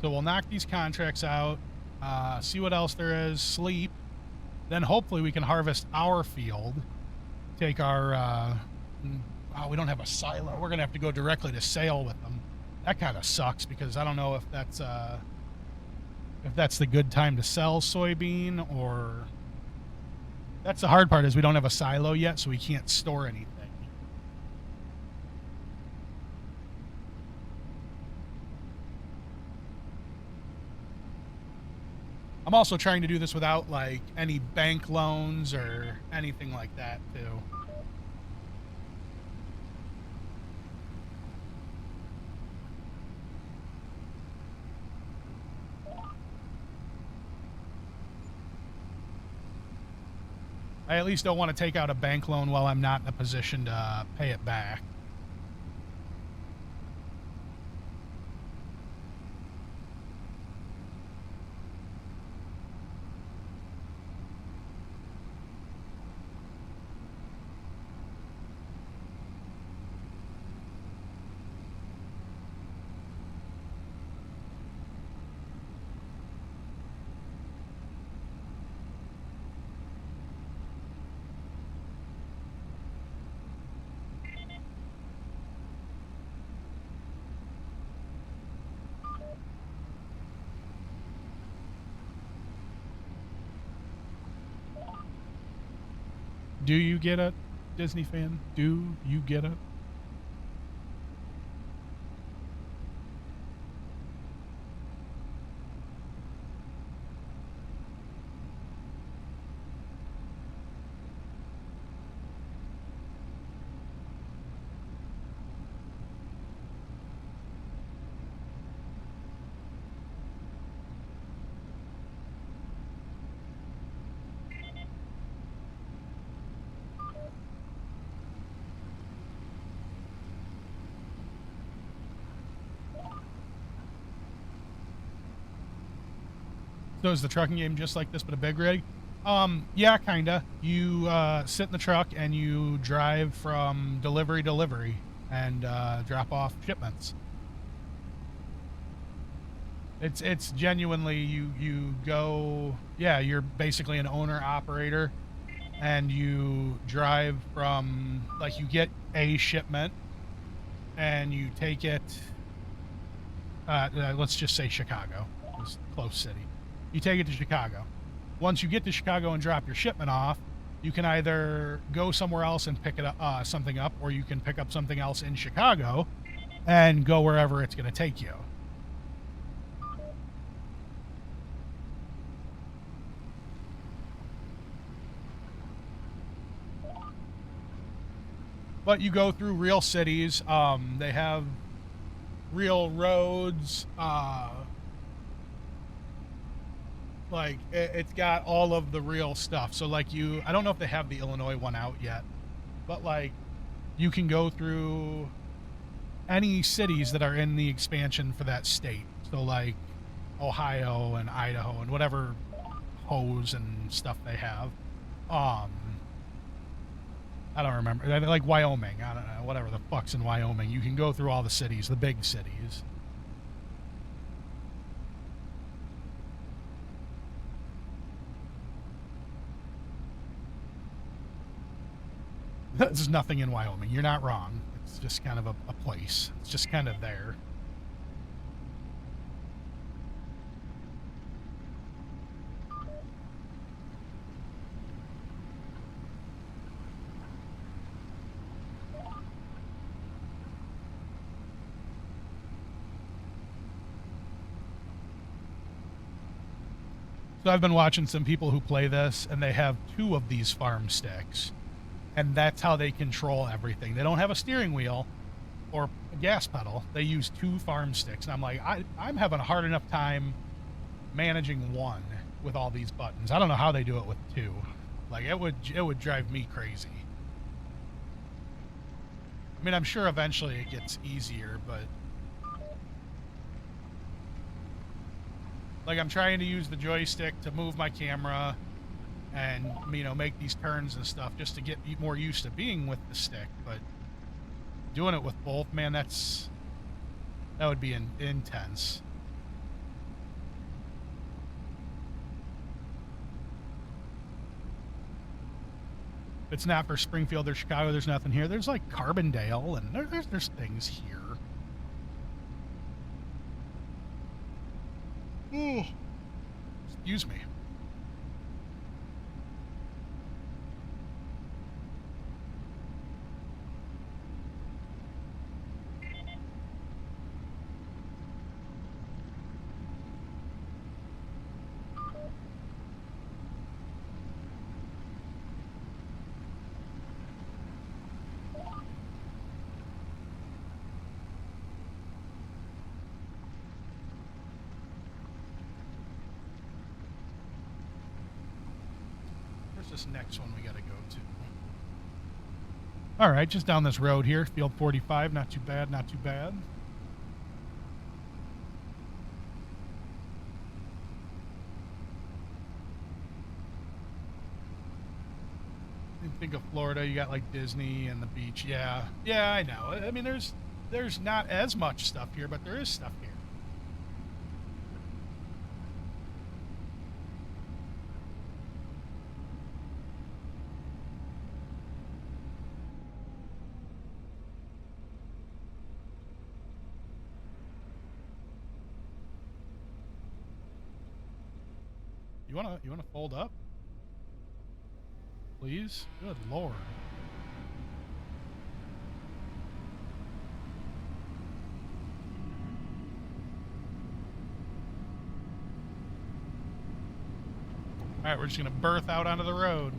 So we'll knock these contracts out, see what else there is, sleep. Then hopefully we can harvest our field, take our, oh, we don't have a silo. We're going to have to go directly to sale with them. That kind of sucks because I don't know if that's if that's the good time to sell soybean, or that's the hard part, is we don't have a silo yet, so we can't store anything. I'm also trying to do this without like any bank loans or anything like that too. I at least don't want to take out a bank loan while I'm not in a position to pay it back. Do you get it, Disney fan? Do you get it? So is the trucking game just like this, but a big rig? Yeah, kinda. You sit in the truck and you drive from delivery to delivery and drop off shipments. It's genuinely you go, yeah, you're basically an owner operator, and you drive from, like, you get a shipment and you take it, let's just say Chicago, it's a close city. You take it to Chicago. Once you get to Chicago and drop your shipment off, you can either go somewhere else and pick it up, something up, or you can pick up something else in Chicago and go wherever it's going to take you. But you go through real cities. They have real roads. Like it's got all of the real stuff. So like I don't know if they have the Illinois one out yet, but like you can go through any cities that are in the expansion for that state. So like Ohio and Idaho and whatever hose and stuff they have. I don't remember. Like Wyoming. I don't know. Whatever the fuck's in Wyoming. You can go through all the cities, the big cities. There's nothing in Wyoming. You're not wrong. It's just kind of a place. It's just kind of there. So I've been watching some people who play this, and they have 2 of these farm sticks, and that's how they control everything. They don't have a steering wheel or a gas pedal. They use 2 farm sticks, and I'm like, I'm having a hard enough time managing one with all these buttons. I don't know how they do it with 2. Like it would drive me crazy. I mean, I'm sure eventually it gets easier, but like I'm trying to use the joystick to move my camera and, you know, make these turns and stuff just to get more used to being with the stick. But doing it with both, man, that would be intense. If it's not for Springfield or Chicago, there's nothing here. There's like Carbondale, and there's things here. Ooh. Excuse me. Where's this next one we got to go to? All right, just down this road here, Field 45. Not too bad, not too bad. You think of Florida, you got like Disney and the beach. Yeah, yeah, I know. I mean, there's not as much stuff here, but there is stuff here. You wanna fold up? Please? Good lord. Alright, we're just gonna berth out onto the road.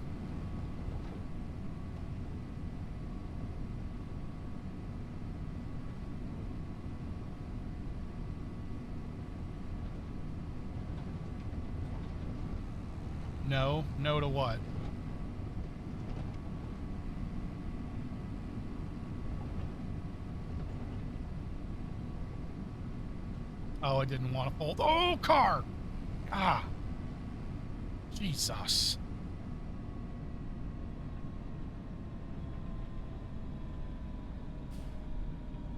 No. No to what? Oh, I didn't want to fold. Oh, car! Ah. Jesus.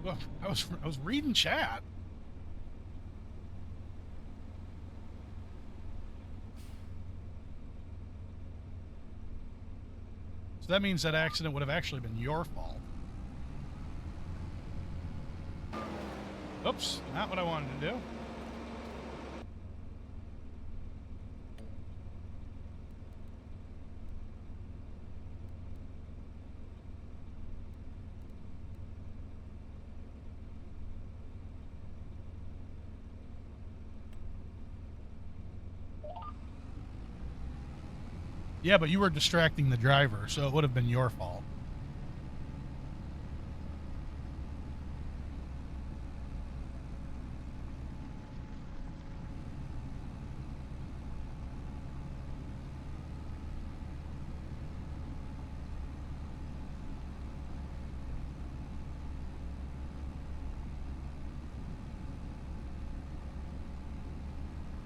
Look, I was reading chat. So that means that accident would have actually been your fault. Oops, not what I wanted to do. Yeah, but you were distracting the driver, so it would have been your fault.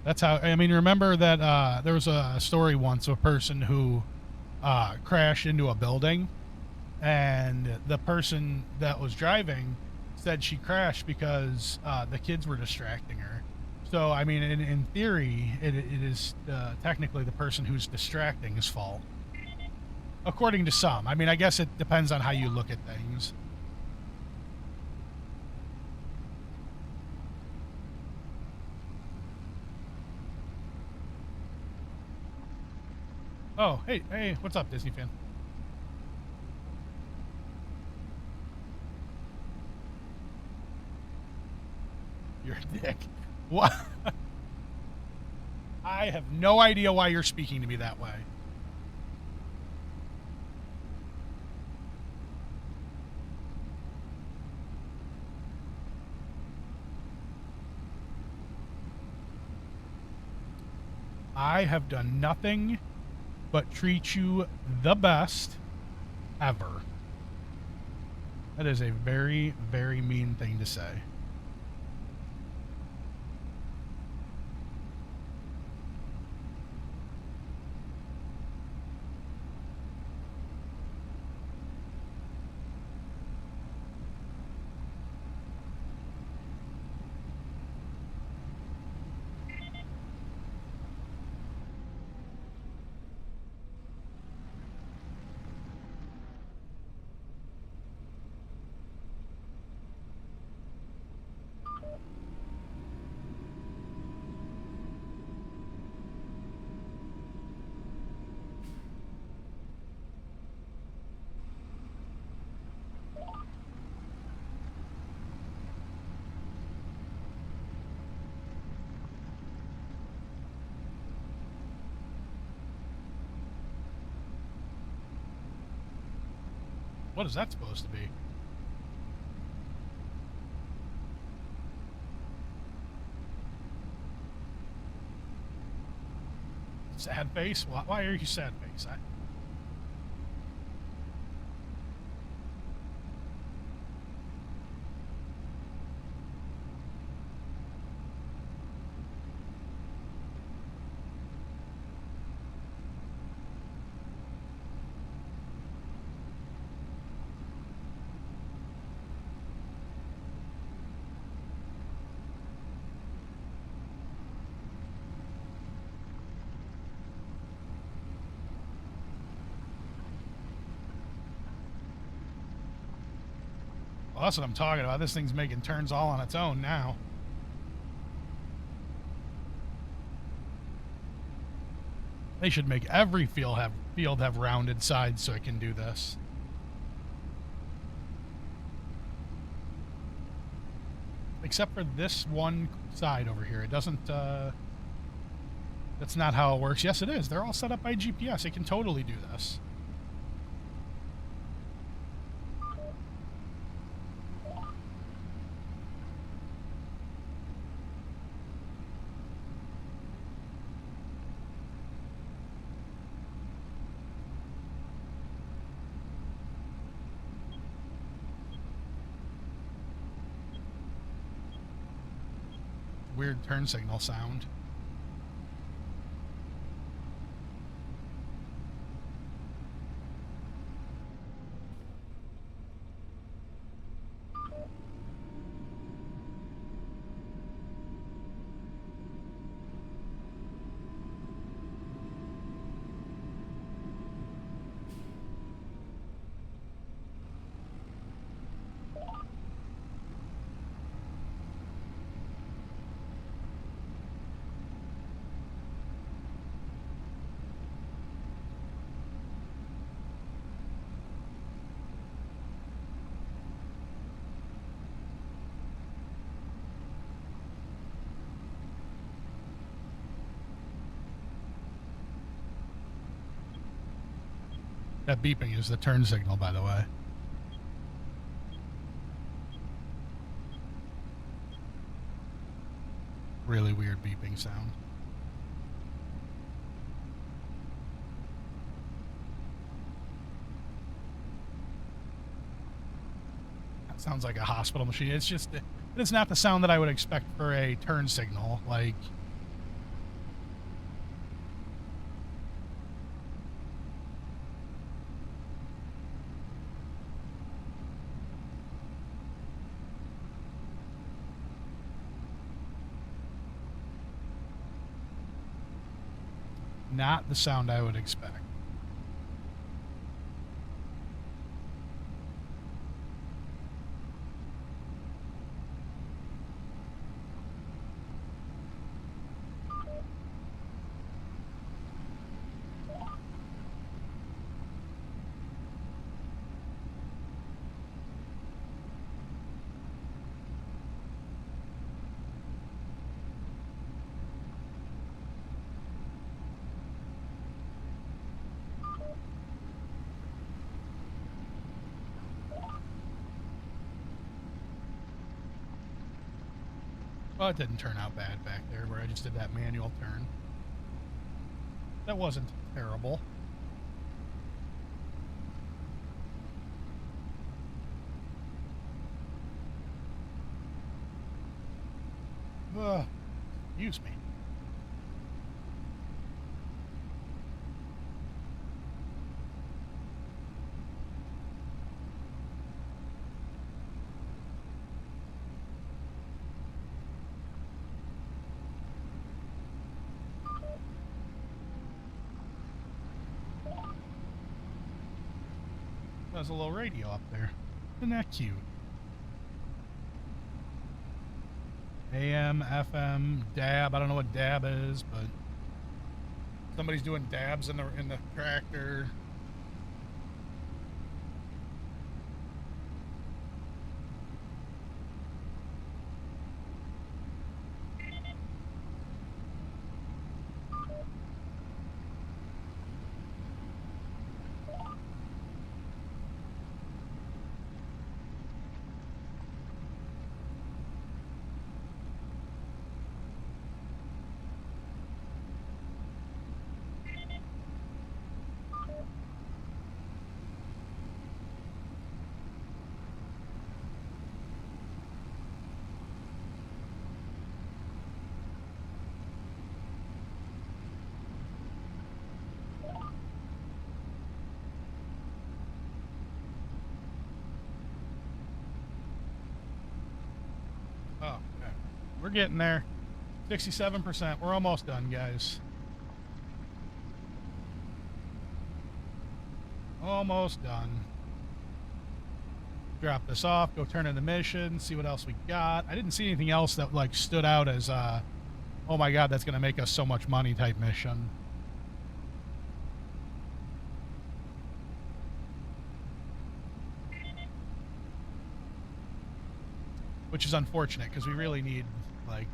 That's how, I mean, remember that there was a story once of a person who crashed into a building, and the person that was driving said she crashed because the kids were distracting her. So, I mean, in theory, it is technically the person who's distracting is fault. According to some. I mean, I guess it depends on how you look at things. Oh, hey, what's up, Disney fan? You're a dick. What? I have no idea why you're speaking to me that way. I have done nothing but treat you the best ever. That is a very, very mean thing to say. What is that supposed to be? Sad face? Why are you sad face? Well, that's what I'm talking about. This thing's making turns all on its own now. They should make every field have rounded sides so it can do this. Except for this one side over here. It doesn't, that's not how it works. Yes, it is. They're all set up by GPS. It can totally do this. Weird turn signal sound. That beeping is the turn signal, by the way. Really weird beeping sound. That sounds like a hospital machine. It's just, it's not the sound that I would expect for a turn signal. Like, not the sound I would expect. Well, it didn't turn out bad back there where I just did that manual turn. That wasn't terrible. Excuse me. There's a little radio up there. Isn't that cute? AM, FM, DAB. I don't know what DAB is, but somebody's doing dabs in the tractor. We're getting there. 67%. We're almost done, guys. Almost done. Drop this off, go turn in the mission, see what else we got. I didn't see anything else that like stood out as oh my god, that's gonna make us so much money type mission. Which is unfortunate because we really need like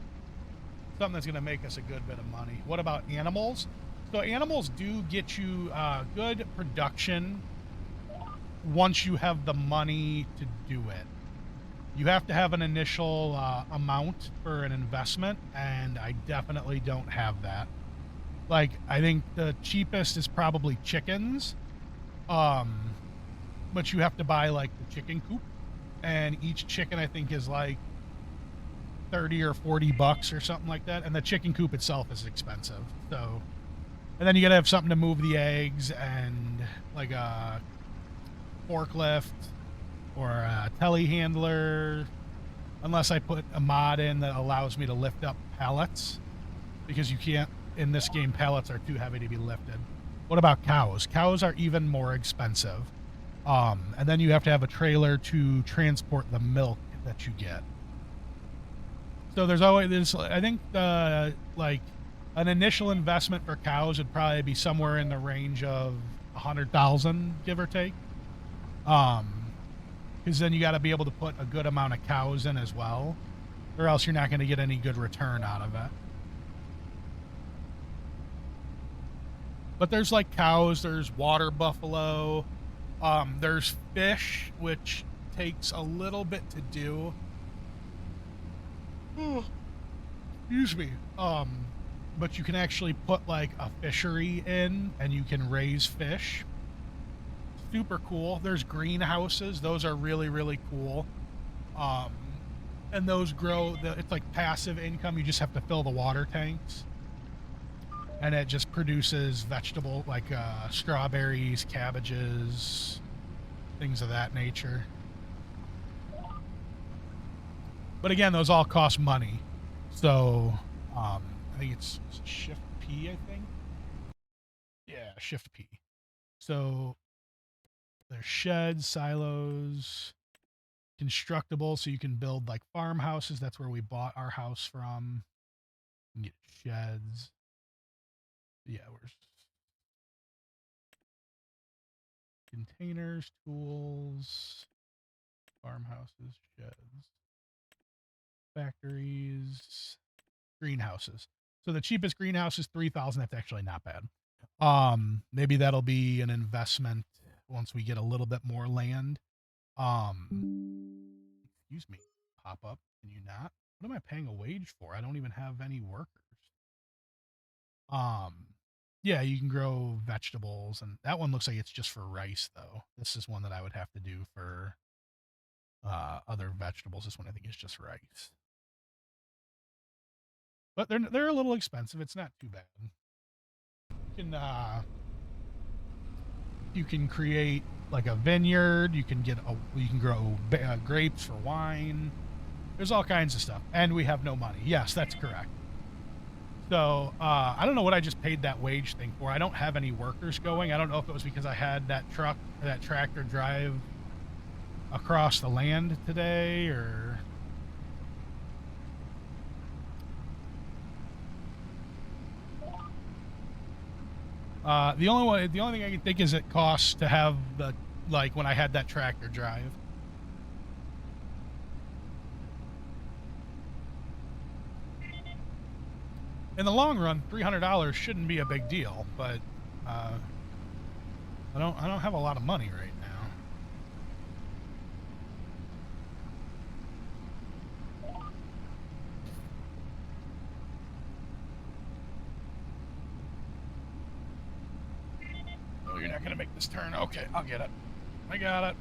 something that's gonna make us a good bit of money. What about animals? So animals do get you good production once you have the money to do it. You have to have an initial amount for an investment, and I definitely don't have that. Like, I think the cheapest is probably chickens, but you have to buy like the chicken coop, and each chicken I think is like 30 or 40 bucks or something like that, and the chicken coop itself is expensive. So, and then you gotta have something to move the eggs and like a forklift or a telehandler, unless I put a mod in that allows me to lift up pallets, because you can't in this game. Pallets are too heavy to be lifted. What about cows? Cows are even more expensive, and then you have to have a trailer to transport the milk that you get. So there's always this. I think like an initial investment for cows would probably be somewhere in the range of 100,000, give or take. Because then you got to be able to put a good amount of cows in as well, or else you're not going to get any good return out of it. But there's like cows, there's water buffalo, there's fish, which takes a little bit to do. Excuse me. But you can actually put like a fishery in and you can raise fish. Super cool. There's greenhouses. Those are really, really cool. And those grow, it's like passive income. You just have to fill the water tanks. And it just produces vegetable like strawberries, cabbages, things of that nature. But again, those all cost money. So I think it's Shift P, I think. Yeah, Shift P. So there's sheds, silos, constructible, so you can build like farmhouses. That's where we bought our house from. You can get sheds. Yeah, where's containers, tools, farmhouses, sheds, factories, greenhouses. So the cheapest greenhouse is 3,000. That's actually not bad. Maybe that'll be an investment once we get a little bit more land. Excuse me, pop up. Can you not? What am I paying a wage for? I don't even have any workers. Um, yeah, you can grow vegetables, and that one looks like it's just for rice, though. This is one that I would have to do for other vegetables. This one I think is just rice, but they're a little expensive. It's not too bad. You can create like a vineyard. You can grow grapes for wine. There's all kinds of stuff, and we have no money. Yes, that's correct. So I don't know what I just paid that wage thing for. I don't have any workers going. I don't know if it was because I had that tractor drive across the land today, or the only thing I can think is it costs to have the, like when I had that tractor drive. In the long run, $300 shouldn't be a big deal, but I don't have a lot of money right now. Oh, you're not gonna make this turn. Okay, I'll get it. I got it.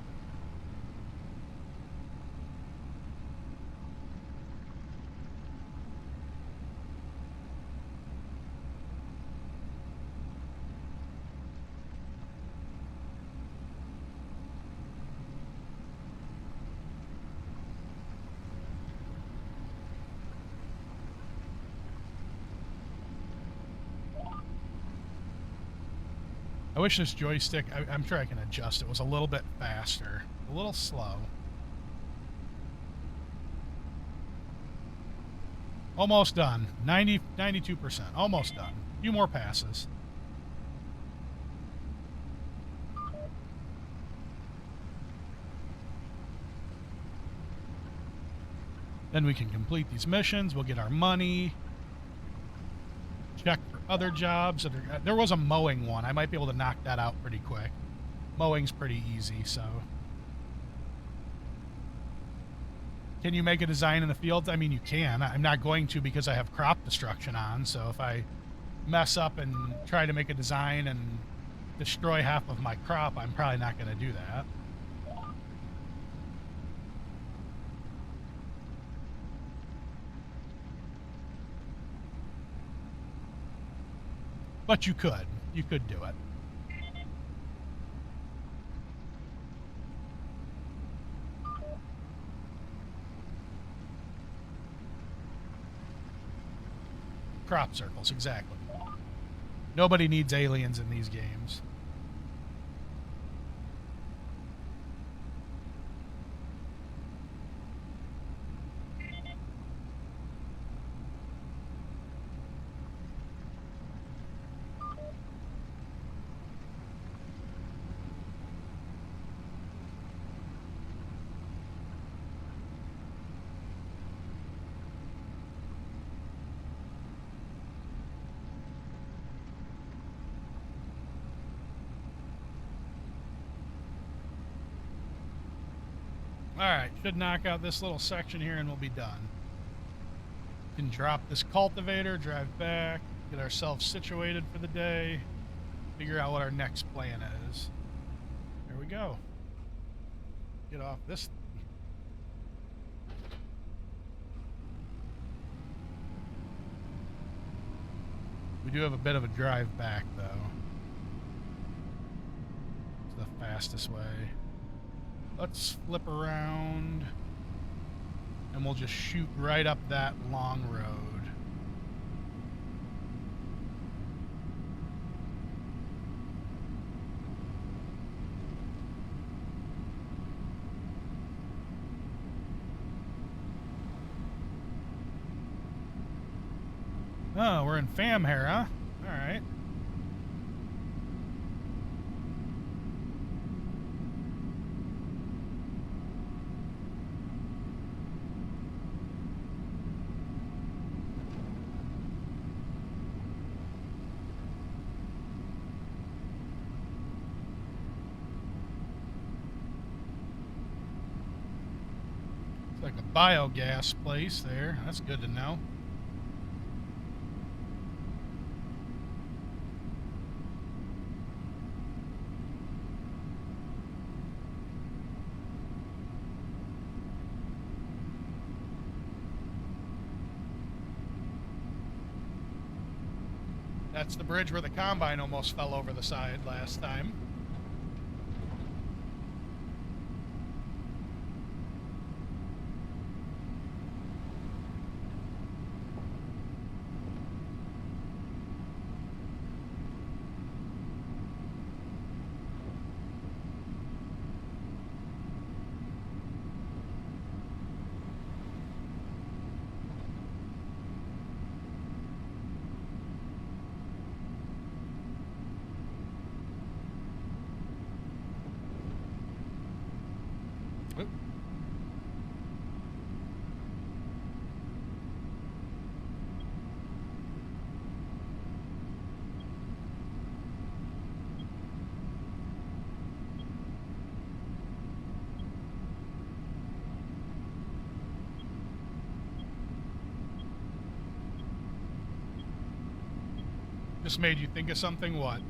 I wish this joystick, I'm sure I can adjust it, was a little bit faster. A little slow. Almost done. 92%. Almost done. A few more passes. Then we can complete these missions. We'll get our money. Check for other jobs. There was a mowing one. I might be able to knock that out pretty quick. Mowing's pretty easy, so. Can you make a design in the fields? I mean, you can. I'm not going to because I have crop destruction on, so if I mess up and try to make a design and destroy half of my crop, I'm probably not going to do that. But you could. You could do it. Crop circles, exactly. Nobody needs aliens in these games. Alright, should knock out this little section here and we'll be done. Can drop this cultivator, drive back, get ourselves situated for the day, figure out what our next plan is. There we go. Get off this. We do have a bit of a drive back, though. It's the fastest way. Let's flip around, and we'll just shoot right up that long road. Oh, we're in Famhair, huh? All right. It's like a biogas place there. That's good to know. That's the bridge where the combine almost fell over the side last time. Oop. Just made you think of something? What?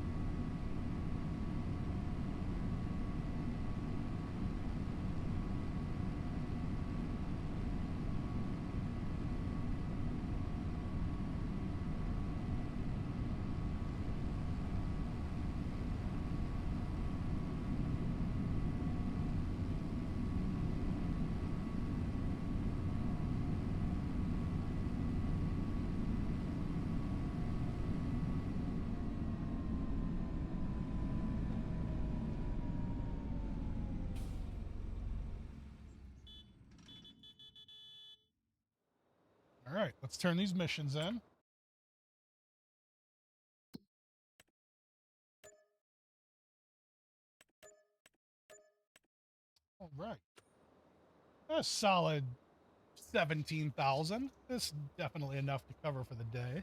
right, let's turn these missions in. All right. A solid 17,000. This is definitely enough to cover for the day.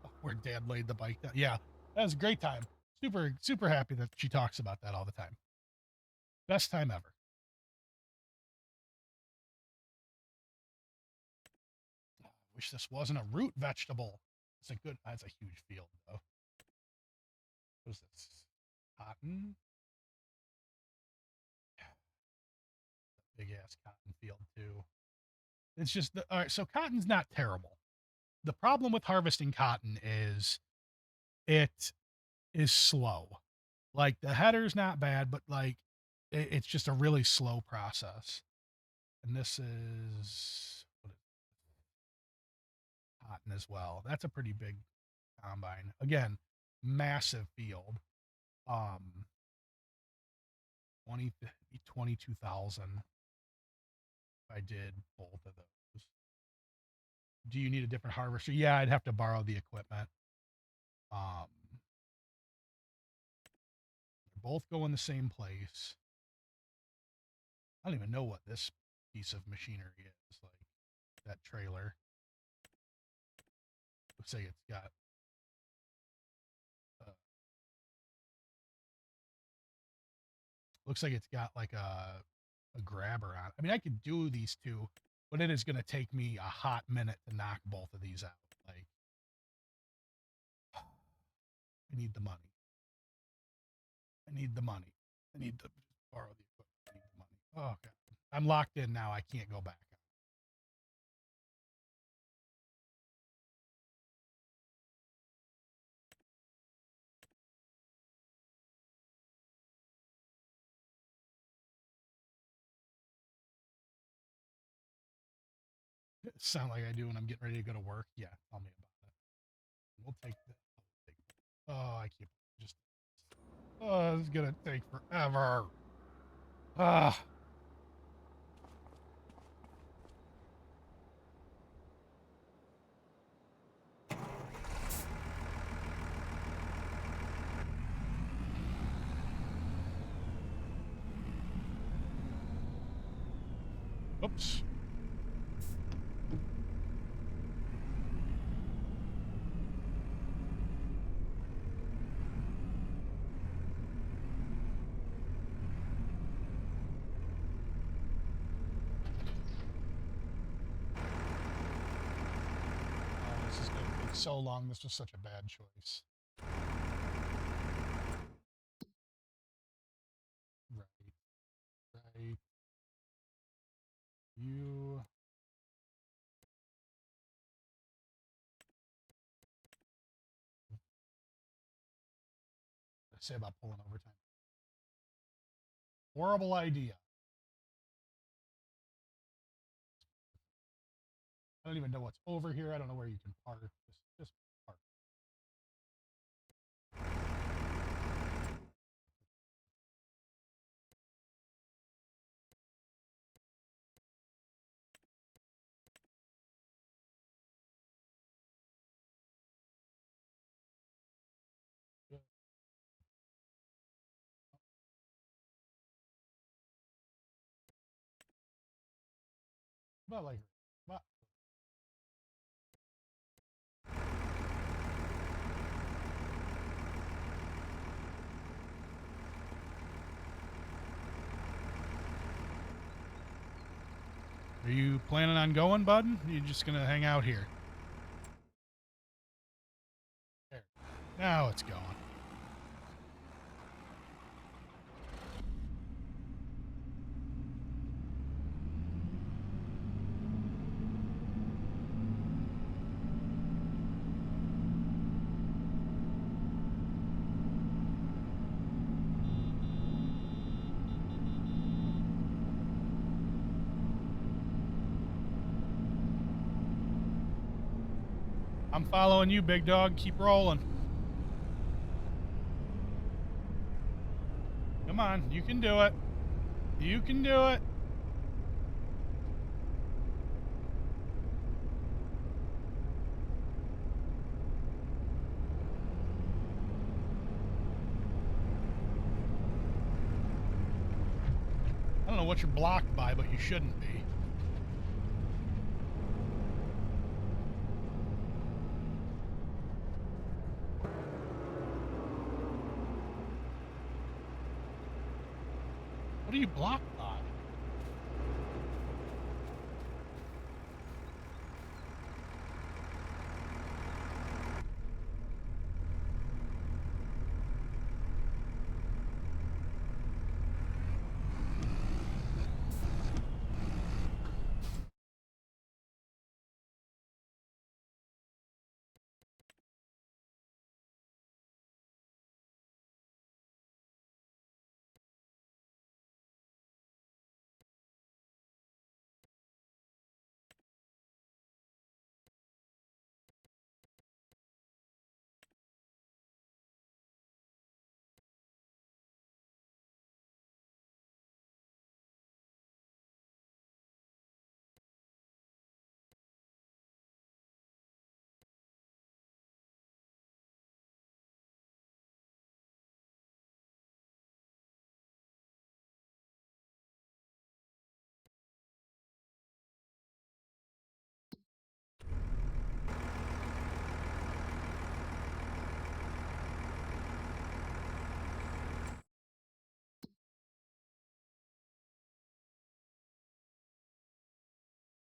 Oh, where Dad laid the bike down. Yeah, that was a great time. Super, super happy that she talks about that all the time. Best time ever. Wish this wasn't a root vegetable. It's a good. That's a huge field though. What is this? Cotton. Big ass cotton field too. It's just all right. So cotton's not terrible. The problem with harvesting cotton is it is slow. Like the header's not bad, but like it's just a really slow process. And this is cotton as well. That's a pretty big combine. Again, massive field. 22,000. If I did both of those. Do you need a different harvester? Yeah, I'd have to borrow the equipment. They both go in the same place. I don't even know what this piece of machinery is, like that trailer. Looks like it's got like a grabber on it. I mean, I could do these two, but it is going to take me a hot minute to knock both of these out. Like, I need the money. I need the money. I need to borrow the equipment. I need the money. Oh, God. I'm locked in now. I can't go back. Sound like I do when I'm getting ready to go to work. Yeah, tell me about it. We'll take that. Oh, I can't just. Oh, this is gonna take forever. Ah. Oops. This is going to take so long. This was such a bad choice. Right. You. I say about pulling overtime. Horrible idea. I don't even know what's over here. I don't know where you can park. Just park. About like. About, are you planning on going, bud? Are you just gonna hang out here? There. Now it's going. I'm following you, big dog. Keep rolling. Come on, you can do it. You can do it. what you're blocked by, but you shouldn't be. What are you blocked by?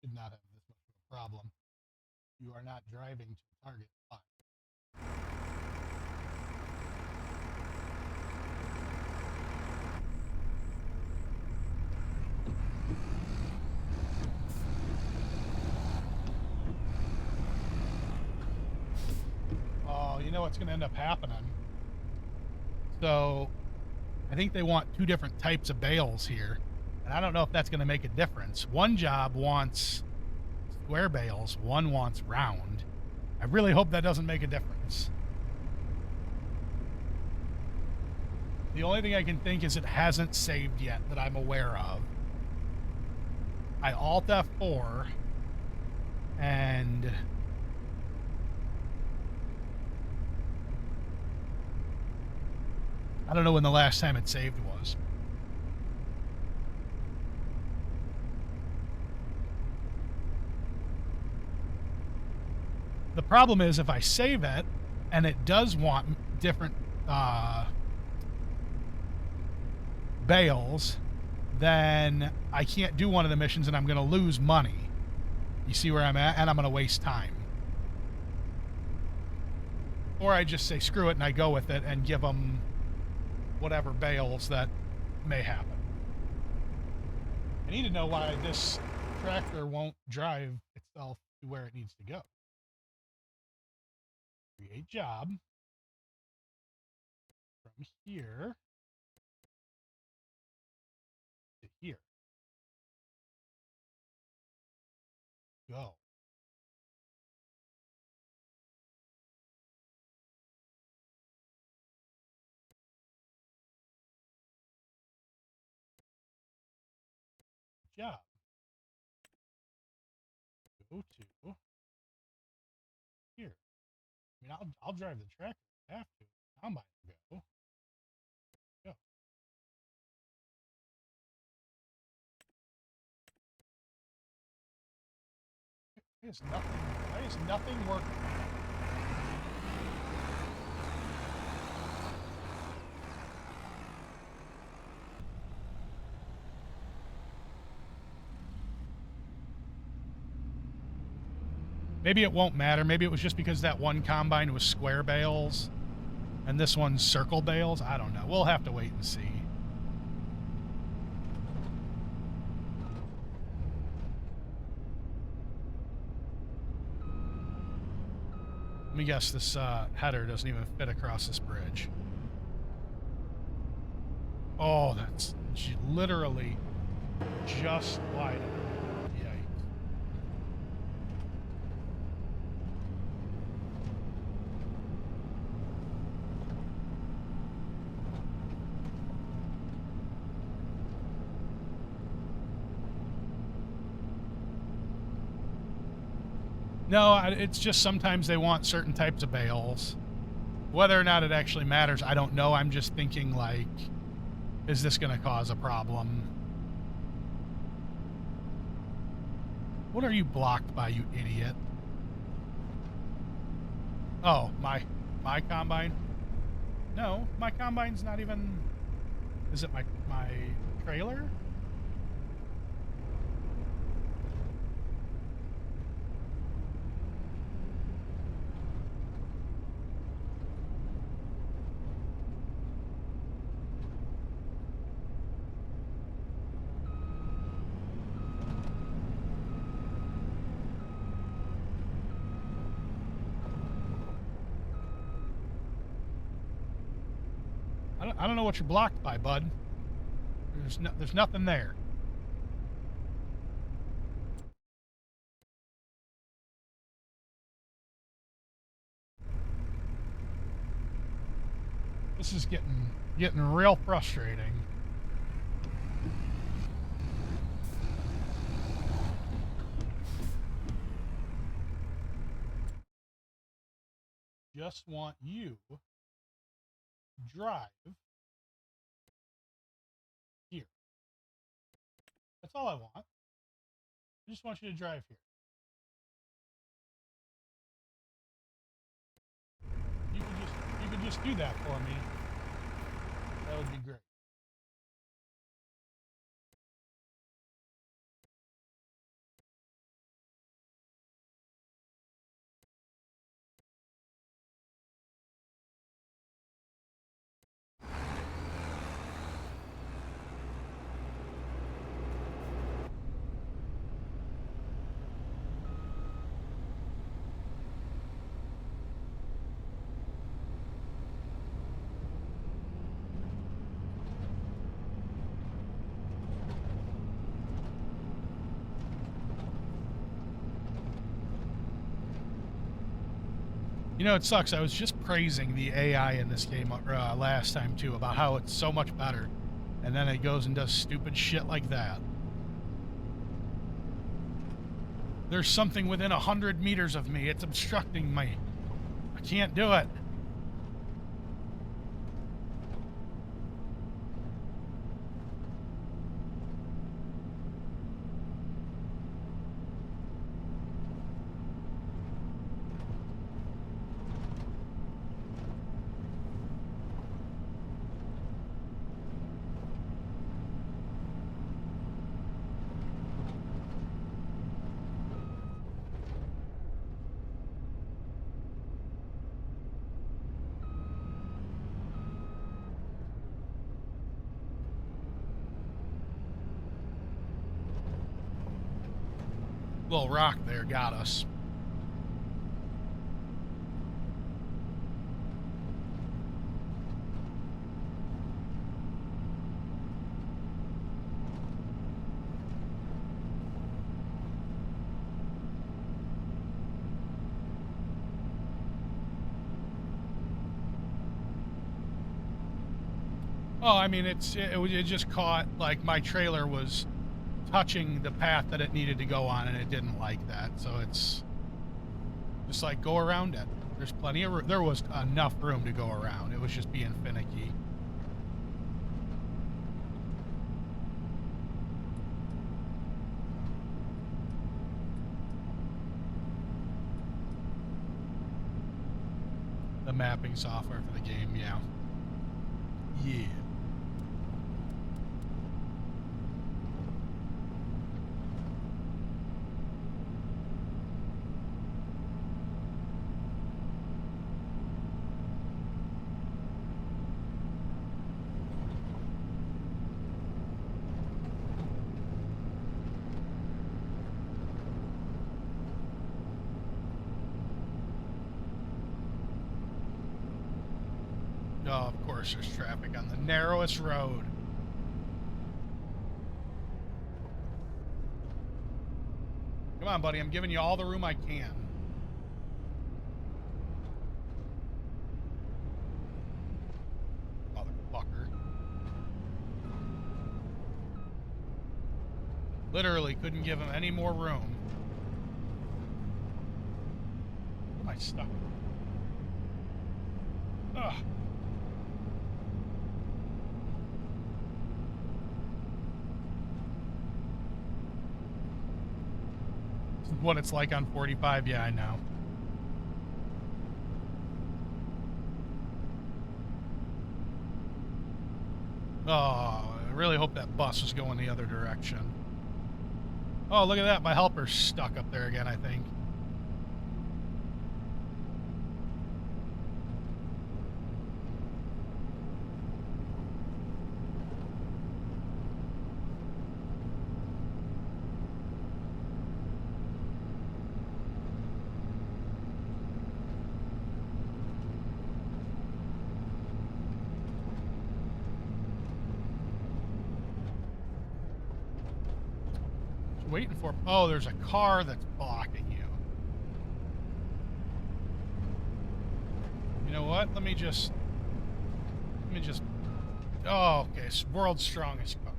Did not have this much of a problem. You are not driving to target spot. Oh, you know what's going to end up happening? So, I think they want two different types of bales here. And I don't know if that's going to make a difference. One job wants square bales, one wants round. I really hope that doesn't make a difference. The only thing I can think is it hasn't saved yet that I'm aware of. I Alt F4 and I don't know when the last time it saved was. The problem is if I save it and it does want different bales, then I can't do one of the missions and I'm going to lose money. You see where I'm at? And I'm going to waste time. Or I just say screw it and I go with it and give them whatever bales that may happen. I need to know why this tractor won't drive itself to where it needs to go. Create job. From here to here. Go. Job. Go to here. I mean, I'll drive the tractor if I have to. Combine go. Go. Why is nothing working? Maybe it won't matter. Maybe it was just because that one combine was square bales and this one's circle bales. I don't know. We'll have to wait and see. Let me guess this header doesn't even fit across this bridge. Oh, that's literally just wide enough. No, it's just sometimes they want certain types of bales. Whether or not it actually matters, I don't know. I'm just thinking, like, is this going to cause a problem? What are you blocked by, you idiot? Oh, my combine? No, my combine's not even... Is it my trailer? I don't know what you're blocked by, bud. There's nothing there. This is getting real frustrating. Just want you to drive here. That's all I want. I just want you to drive here. You could just do that for me. That would be great. You know, it sucks. I was just praising the AI in this game last time, too, about how it's so much better. And then it goes and does stupid shit like that. There's something within 100 meters of me. It's obstructing me. I can't do it. Little rock there got us. Oh, I mean, it just caught, like, my trailer was touching the path that it needed to go on, and it didn't like that. So it's just like, go around it. There's plenty of room. There was enough room to go around. It was just being finicky. The mapping software for the game, yeah. Yeah. Oh, of course there's traffic on the narrowest road. Come on, buddy. I'm giving you all the room I can. Motherfucker. Literally couldn't give him any more room. Where am I stuck? Ugh. what it's like on 45. Yeah, I know. Oh, I really hope that bus is going the other direction. Oh, look at that. My helper's stuck up there again, I think. Waiting for. Oh, there's a car that's blocking you. You know what? Let me just. Oh, okay. It's world's strongest car.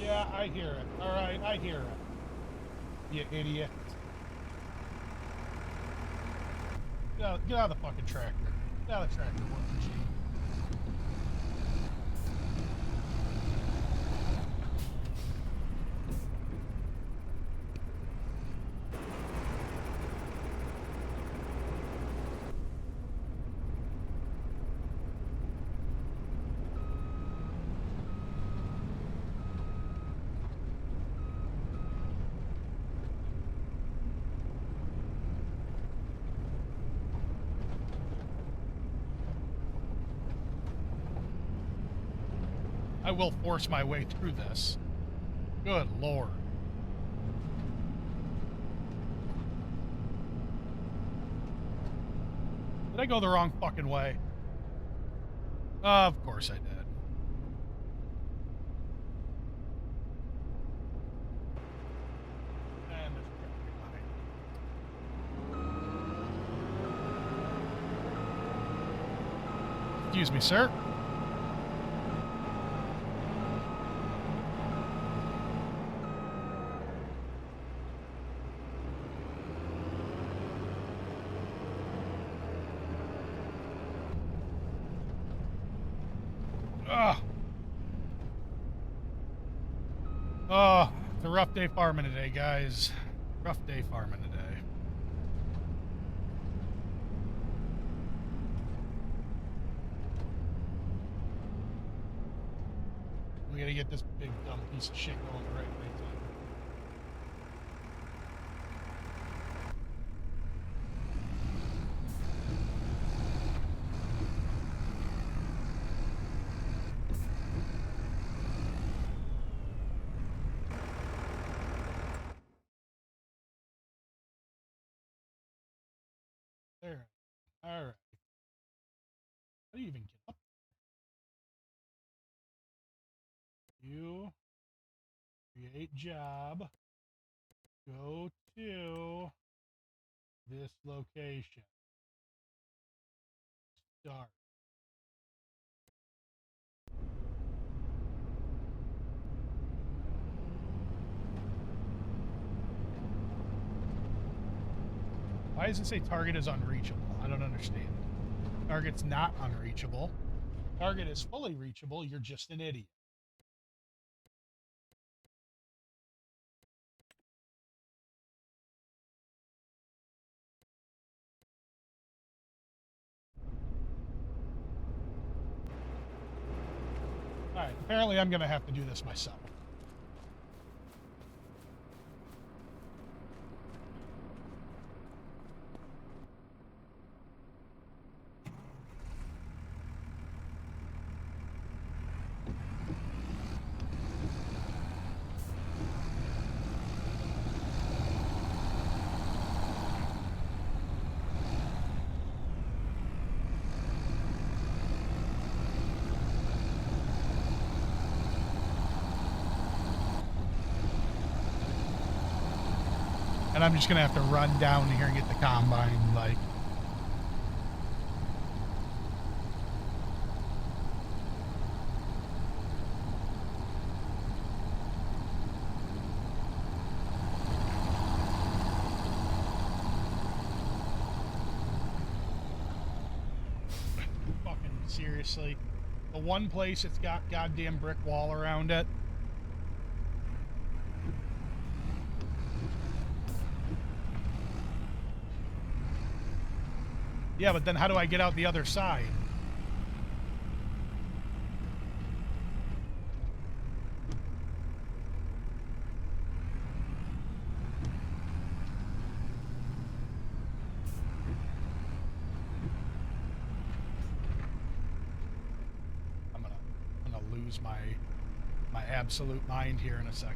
Yeah, I hear it. All right, I hear it. You idiot. Get out of the fucking tractor. Get out of the tractor, G. I will force my way through this. Good Lord. Did I go the wrong fucking way? Of course I did. And there's a traffic light. Excuse me, sir. Oh, it's a rough day farming today, guys. Rough day farming today. We gotta get this big dumb piece of shit going the right way. There. All right. How do you even get up? You create job. Go to this location. Start. Why does it say target is unreachable? I don't understand. Target's not unreachable. Target is fully reachable. You're just an idiot. All right. Apparently, I'm going to have to do this myself. And I'm just going to have to run down here and get the combine, like. seriously. The one place it's got goddamn brick wall around it. Yeah, but then how do I get out the other side? I'm gonna lose my absolute mind here in a second.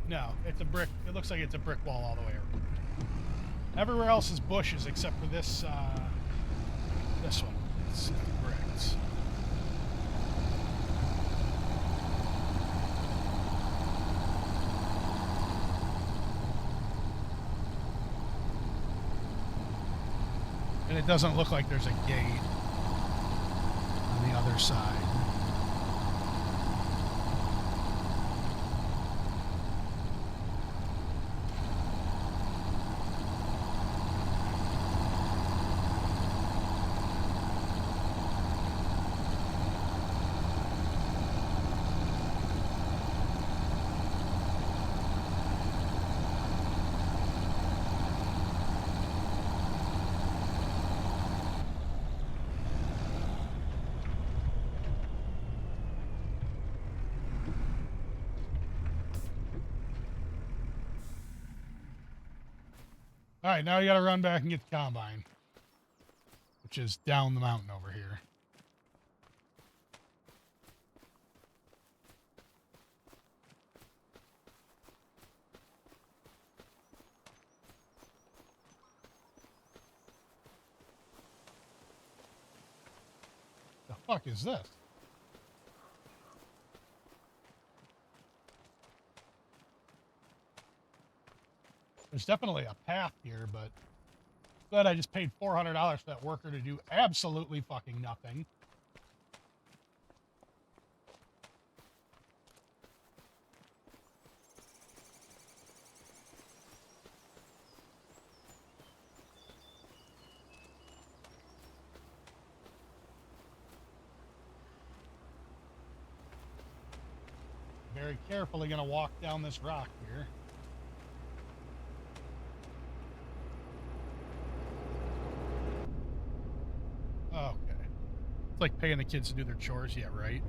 No, it's a brick. It looks like it's a brick wall all the way around. Everywhere else is bushes except for this this one. It's bricks. And it doesn't look like there's a gate on the other side. All right, now you got to run back and get the combine, which is down the mountain over here. The fuck is this? There's definitely a path here, but glad I just paid $400 for that worker to do absolutely fucking nothing. Very carefully gonna walk down this rock here. Okay. It's like paying the kids to do their chores, yeah, right?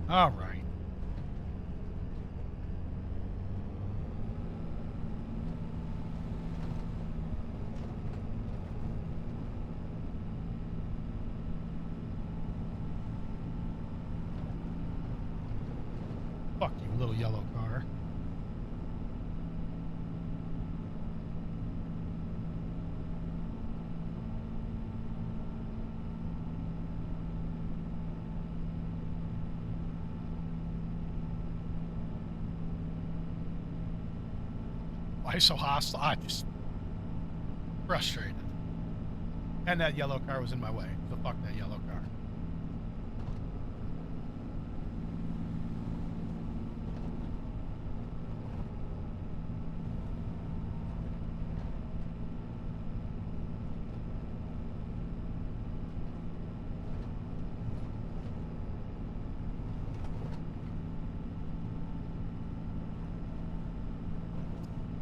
All right. Fuck you, little yellow car. Why so hostile? I just frustrated. And that yellow car was in my way. So fuck that yellow car.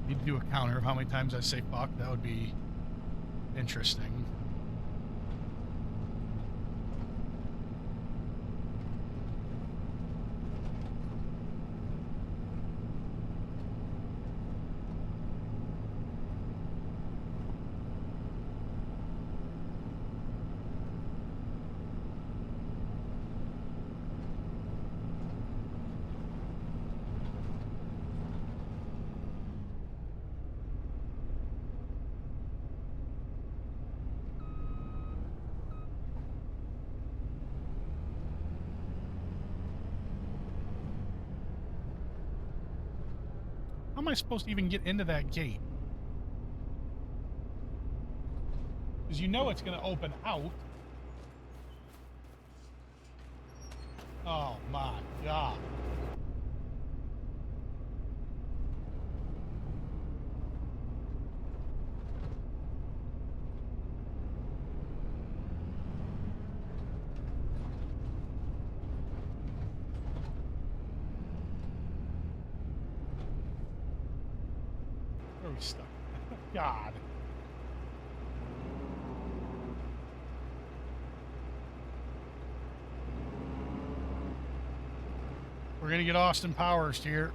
Need to do a counter of how many times I say fuck. That would be interesting. am I supposed to even get into that gate? Because you know it's going to open out. Oh my God. Where are we stuck? God. We're going to get Austin Powers here.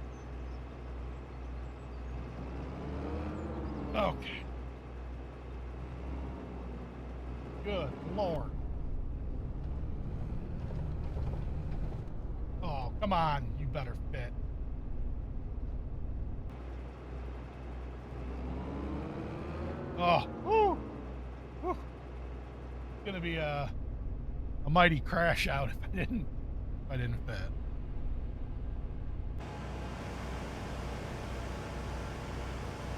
Okay. Good Lord. Oh, come on. You better fit. Oh, woo, woo. It's going to be a mighty crash out if I didn't fit.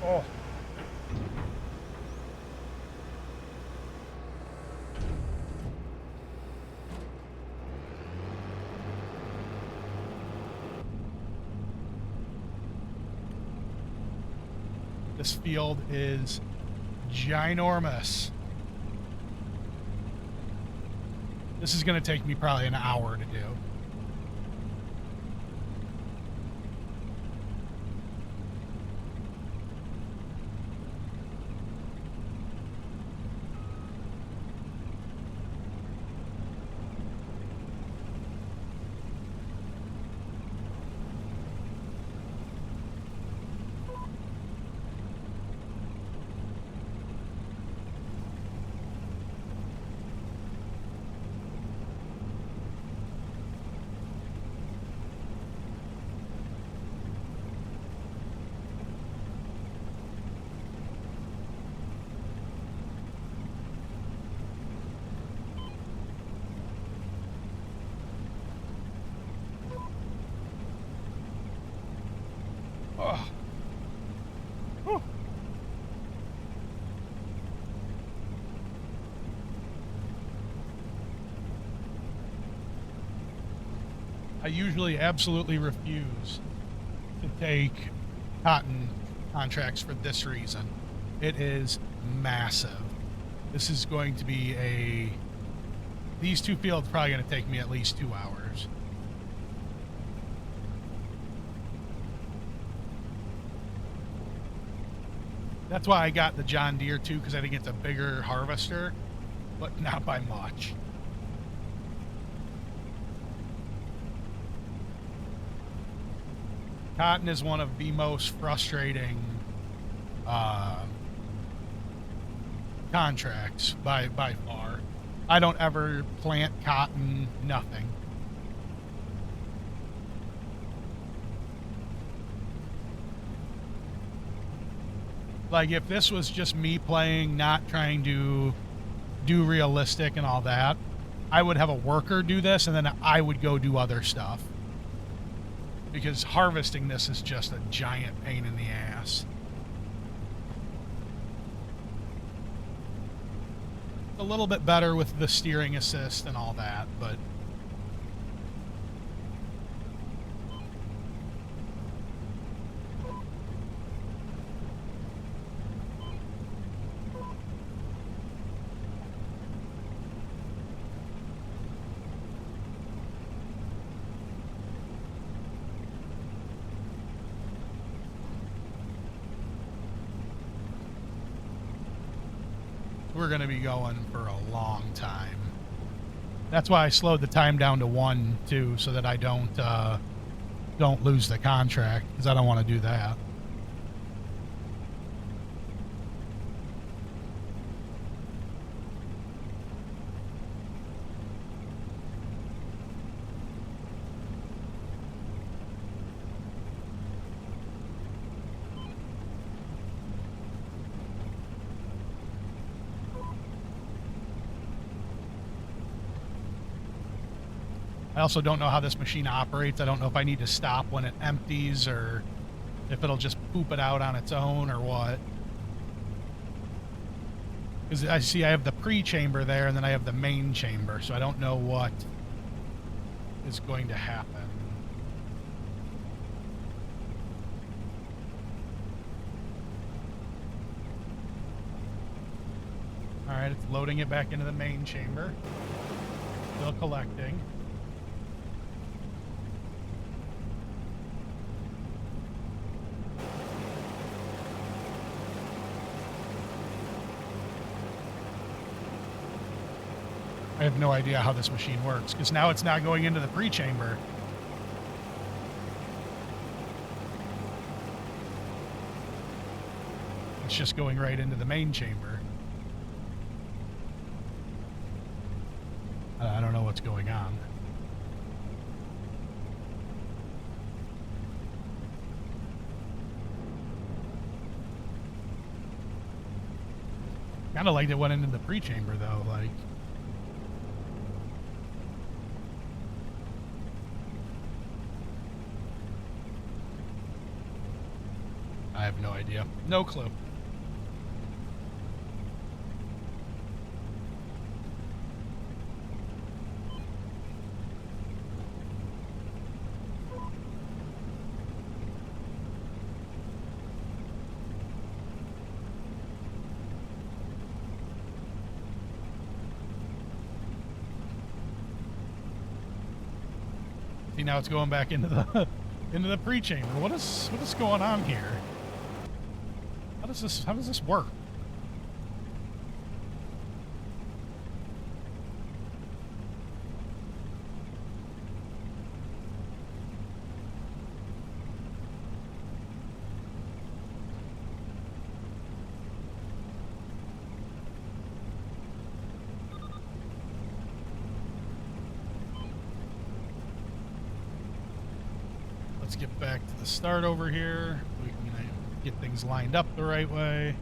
Oh. This field is ginormous. This is going to take me probably an hour to do. Oh. Whew. I usually absolutely refuse to take cotton contracts for this reason. It is massive. This is going to be these two fields are probably going to take me at least 2 hours. That's why I got the John Deere too, because I think it's a bigger harvester, but not by much. Cotton is one of the most frustrating contracts by far. I don't ever plant cotton, nothing. Like, if this was just me playing, not trying to do realistic and all that, I would have a worker do this, and then I would go do other stuff. Because harvesting this is just a giant pain in the ass. A little bit better with the steering assist and all that, but we're going to be going for a long time. That's why I slowed the time down to 1 too, so that I don't lose the contract, because I don't want to do that. I also don't know how this machine operates. I don't know if I need to stop when it empties or If it'll just poop it out on its own or what. Because I see I have the pre-chamber there, and then I have the main chamber, so I don't know what is going to happen. All right, it's loading it back into the main chamber. Still collecting. I have no idea how this machine works, because now it's not going into the pre-chamber. It's just going right into the main chamber. I don't know what's going on. Kind of like it went into the pre-chamber, though, like... I have no idea. No clue. See, now it's going back into the into the pre-chamber. What is going on here? How does this work? Let's get back to the start over here. We can get things lined up the right way.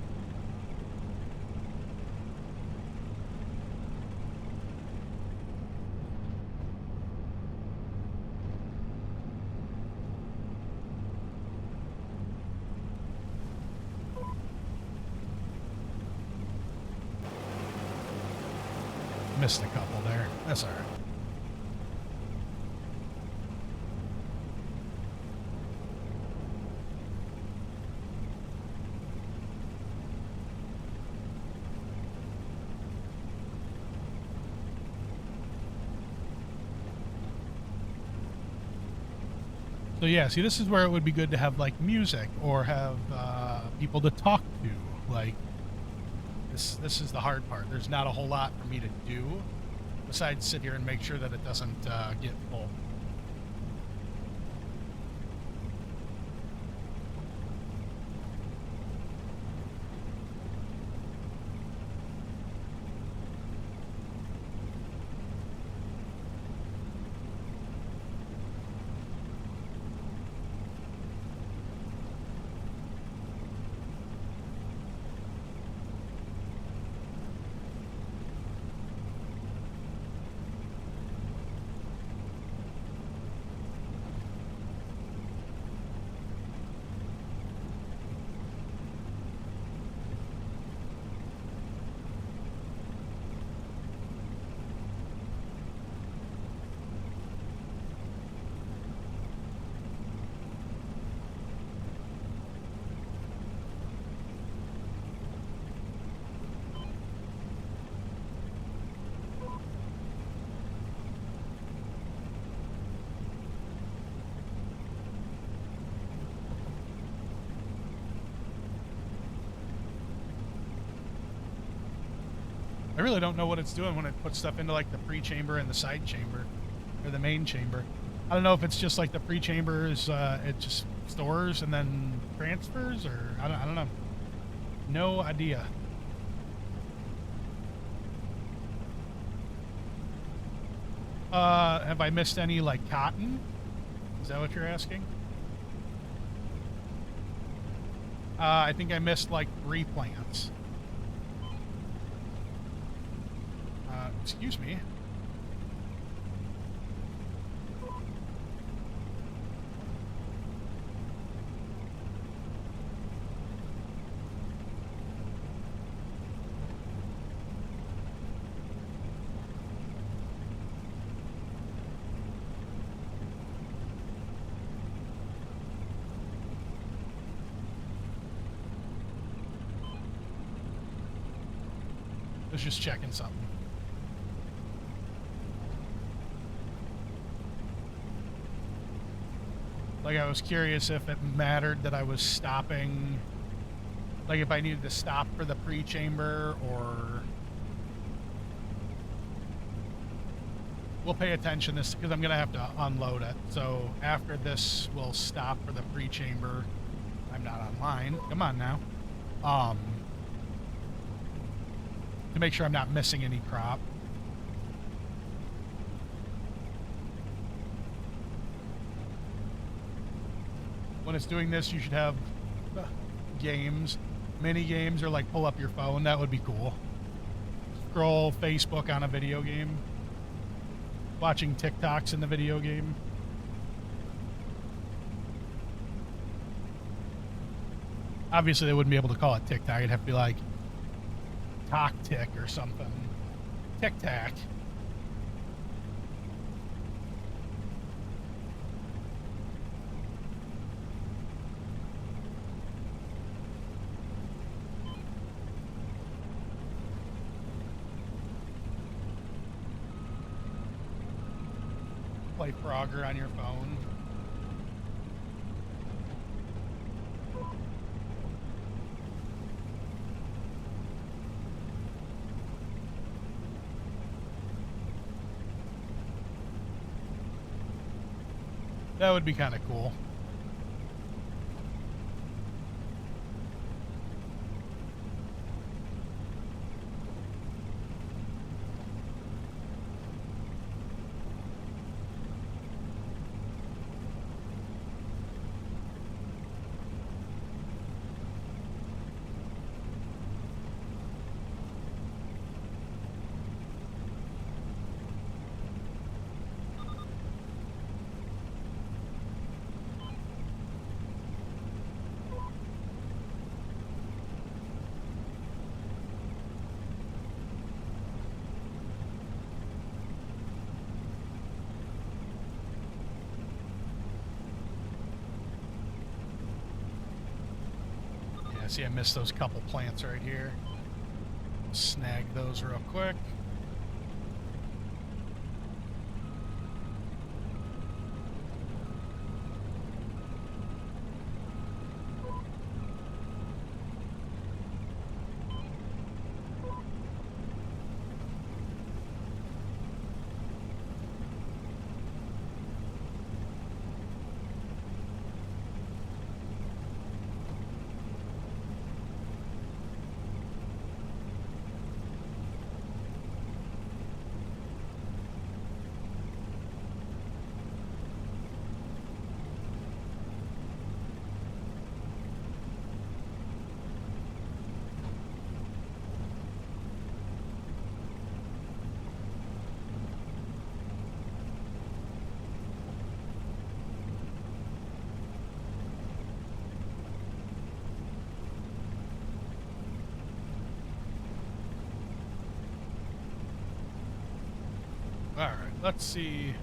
Missed a couple there. That's all right. So yeah, see, this is where it would be good to have like music or have people to talk to. Like this is the hard part. There's not a whole lot for me to do besides sit here and make sure that it doesn't get full. I really don't know what it's doing when it puts stuff into like the pre-chamber and the side chamber or the main chamber. I don't know if it's just like the pre-chambers, it just stores and then transfers, or I don't know. No idea. Have I missed any like cotton? Is that what you're asking? I think I missed like 3 plants. Excuse me. was just checking something. Like, I was curious if it mattered that I was stopping, like if I needed to stop for the pre-chamber, or... We'll pay attention this, because I'm going to have to unload it. So after this, we'll stop for the pre-chamber. I'm not online. Come on now. To make sure I'm not missing any crop. When it's doing this, you should have games, mini games, or like pull up your phone. That would be cool. Scroll Facebook on a video game. Watching TikToks in the video game. Obviously, they wouldn't be able to call it TikTok. It'd have to be like Talk Tick or something. Tic Tac. Play Frogger on your phone. That would be kind of cool. See, I missed those couple plants right here. Snag those real quick. Alright, let's see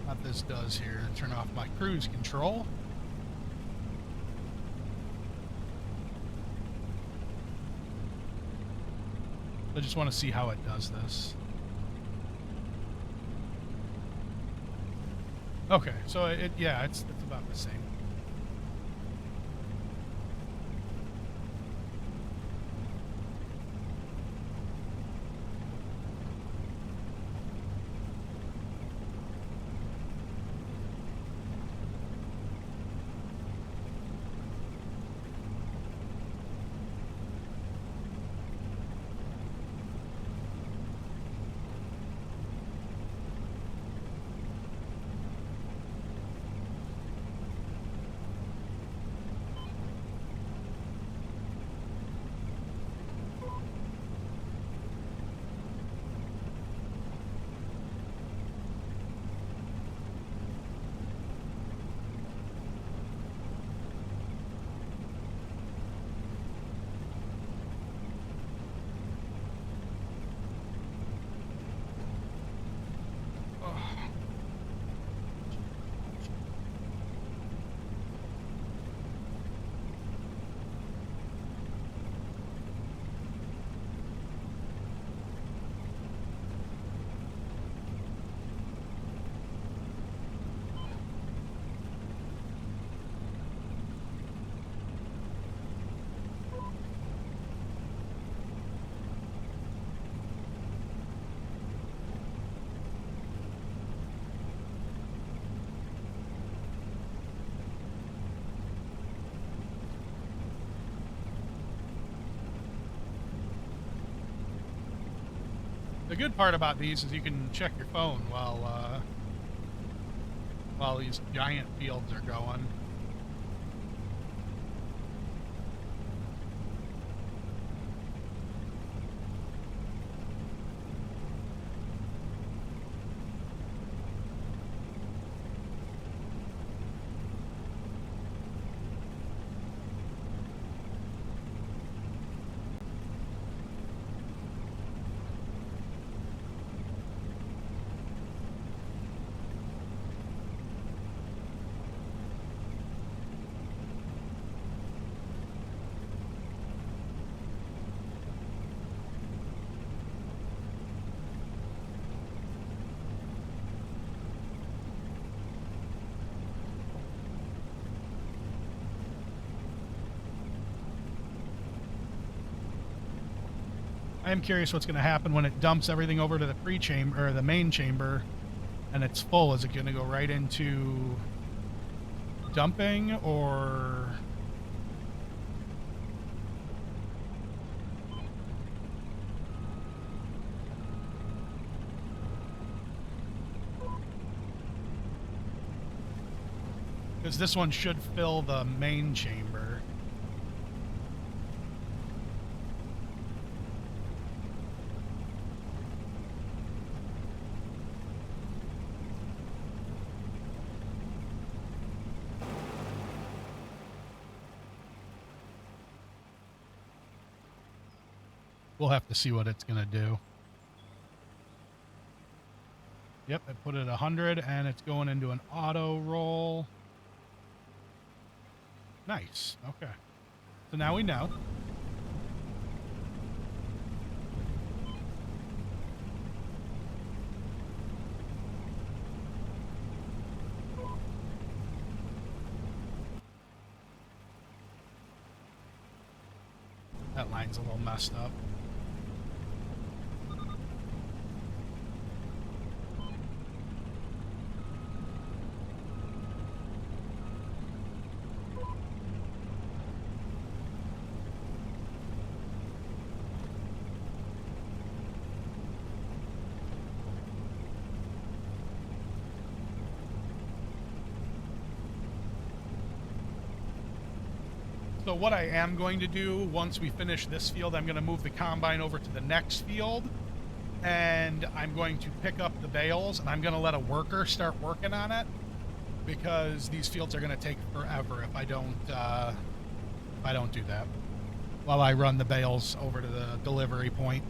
what this does here. Turn off my cruise control. I just want to see how it does this. Okay, so yeah, it's about the same. The good part about these is you can check your phone while these giant fields are going. I am curious what's going to happen when it dumps everything over to the pre-chamber or the main chamber and it's full. Is it going to go right into dumping or... Because this one should fill the main chamber. We'll have to see what it's going to do. Yep, I put it at 100 and it's going into an auto roll. Nice. Okay. So now we know. That line's a little messed up. So what I am going to do once we finish this field, I'm going to move the combine over to the next field and I'm going to pick up the bales and I'm going to let a worker start working on it because these fields are going to take forever if I don't do that while I run the bales over to the delivery point.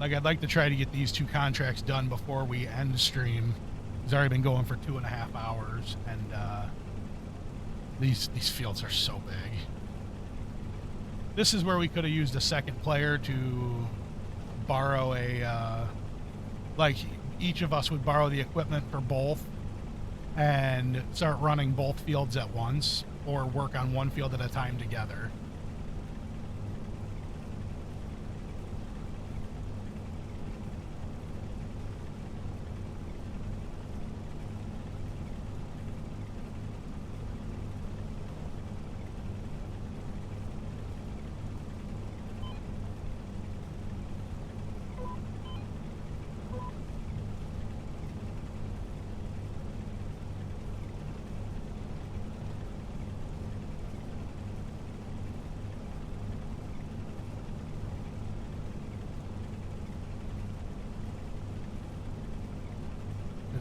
Like, I'd like to try to get these 2 contracts done before we end stream. It's already been going for 2.5 hours, and these fields are so big. This is where we could have used a second player to borrow a, like, each of us would borrow the equipment for both and start running both fields at once, or work on one field at a time together.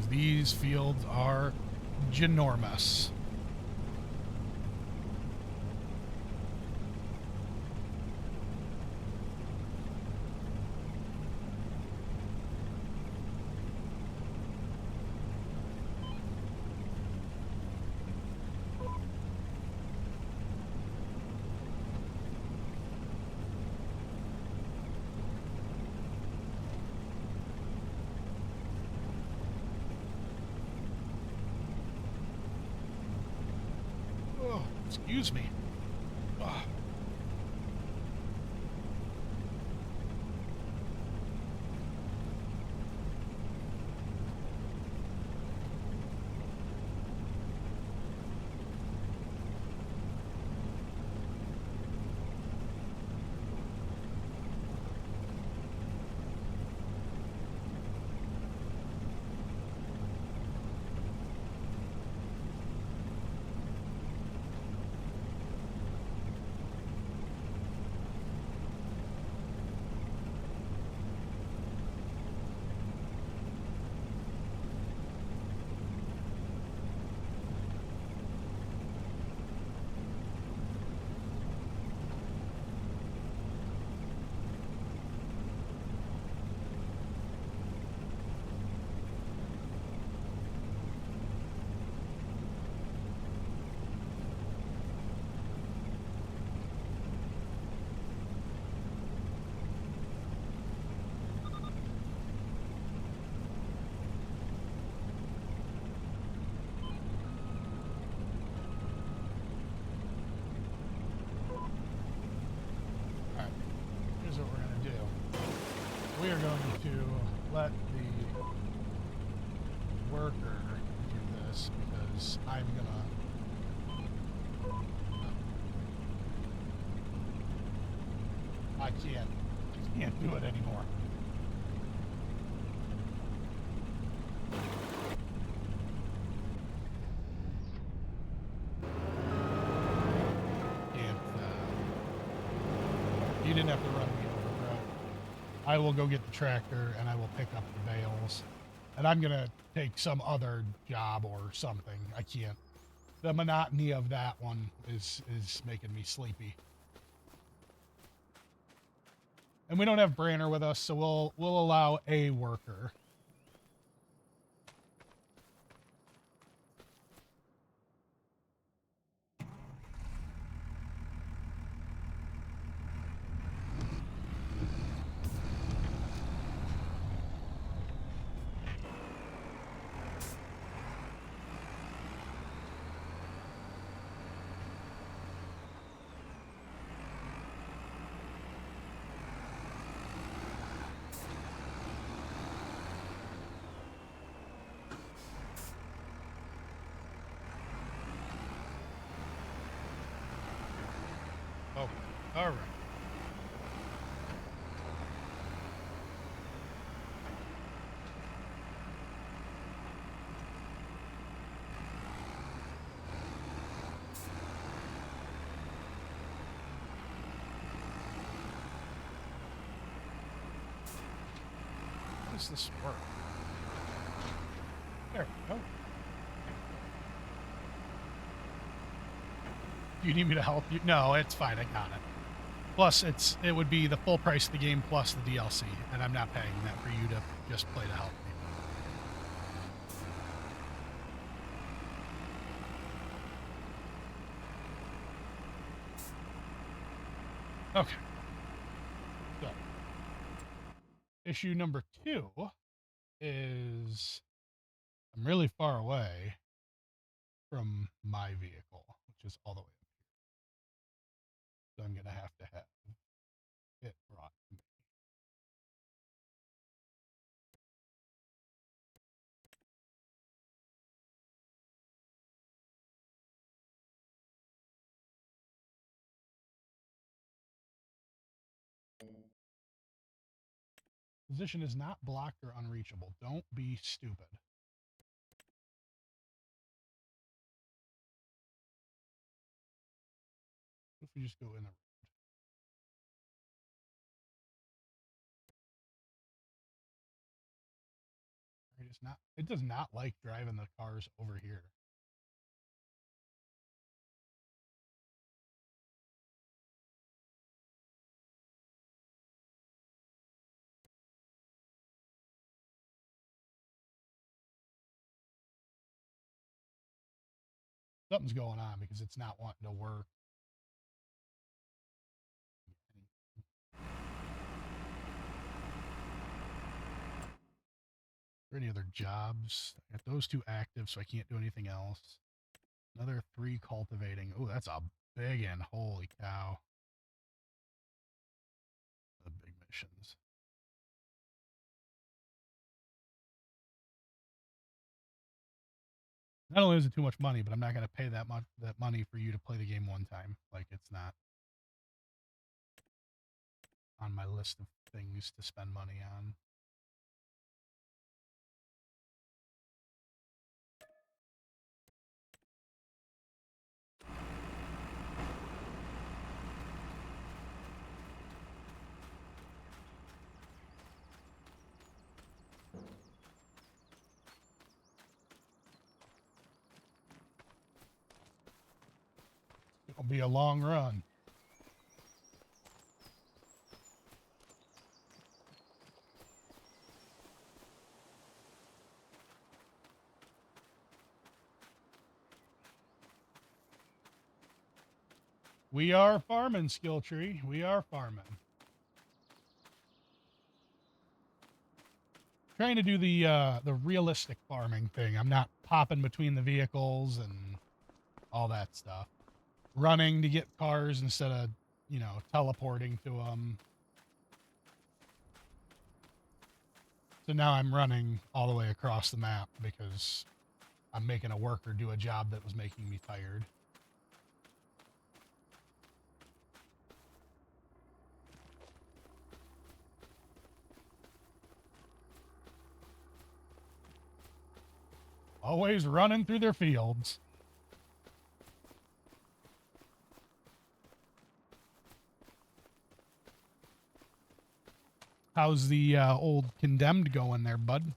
These fields are ginormous. Excuse me. Ugh. let the worker do this because I'm gonna. I can't do it anymore. You didn't have to run me over, bro. I will go get the tractor and I will pick up the bales. And I'm gonna take some other job or something. I can't. The monotony of that one is making me sleepy. And we don't have Branner with us, so we'll allow a worker. Oh, all right. How does this work? There we go. Do you need me to help you? No, it's fine. I got it. Plus, it would be the full price of the game plus the DLC, and I'm not paying that for you to just play to help me. Okay. So, issue number 2 is I'm really far away from my vehicle, which is all the way up here. So I'm going to have it brought to me. Position is not blocked or unreachable. Don't be stupid. What if we just go in the road? It does not like driving the cars over here. Something's going on because it's not wanting to work. Any other jobs? I got those 2 active, so I can't do anything else. Another 3 cultivating. Oh, that's a big one. Holy cow. The big missions. Not only is it too much money, but I'm not going to pay that money for you to play the game one time. Like, it's not on my list of things to spend money on. It'll be a long run. We are farming, Skill Tree. We are farming. Trying to do the realistic farming thing. I'm not popping between the vehicles and all that stuff. Running to get cars instead of, teleporting to them. So now I'm running all the way across the map because I'm making a worker do a job that was making me tired. Always running through their fields. How's the old Condemned going there, bud?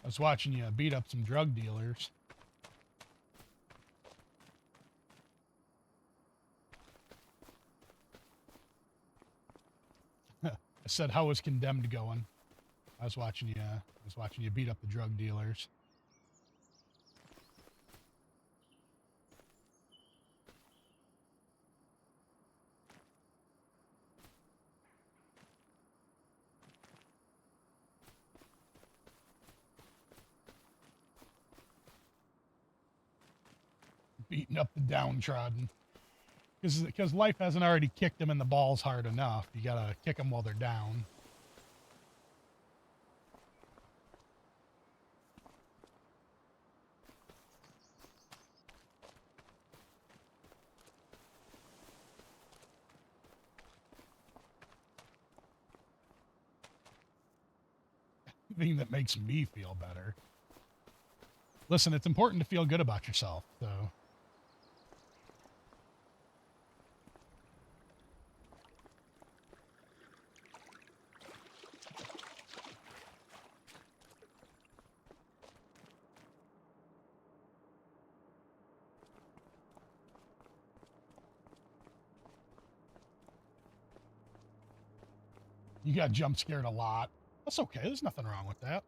I was watching you beat up some drug dealers. I said, how was Condemned going? I was watching you beat up the drug dealers. Beating up the downtrodden. Because life hasn't already kicked them in the balls hard enough. You gotta kick them while they're down. Thing that makes me feel better. Listen, it's important to feel good about yourself, so you got jump scared a lot. That's okay. There's nothing wrong with that.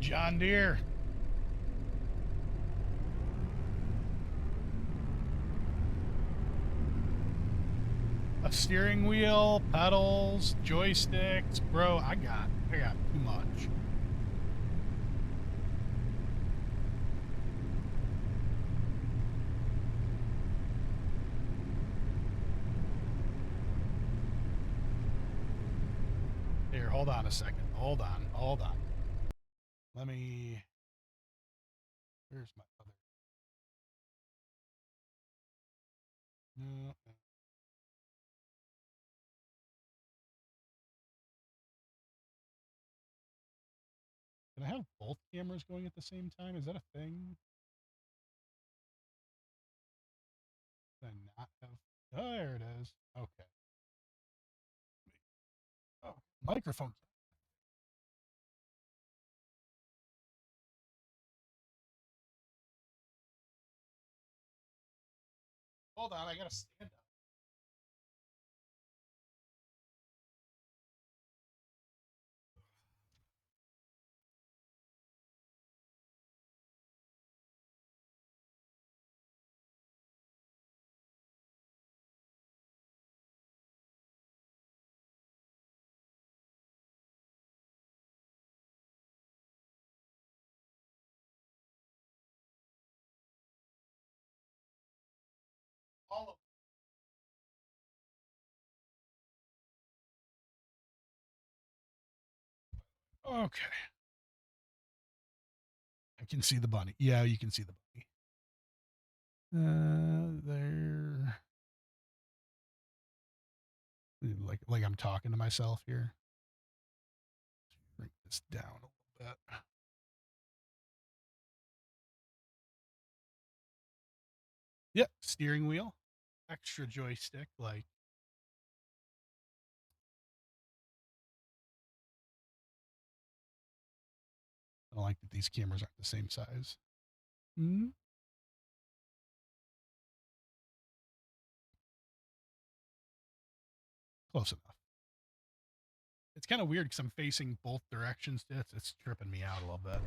John Deere. A steering wheel, pedals, joysticks. Bro, I got too much. Here, hold on a second. Hold on. Let me. Where's my other? No. Can I have both cameras going at the same time? Is that a thing? Can I not have? Oh, there it is. Okay. Oh, microphone. Hold on, I gotta stand up. All of Okay. I can see the bunny. Yeah, you can see the bunny. There. Like I'm talking to myself here. Bring this down a little bit. Yep, steering wheel, extra joystick. Like I don't like that these cameras aren't the same size. Hmm? Close enough. It's kind of weird because I'm facing both directions. It's tripping me out a little bit.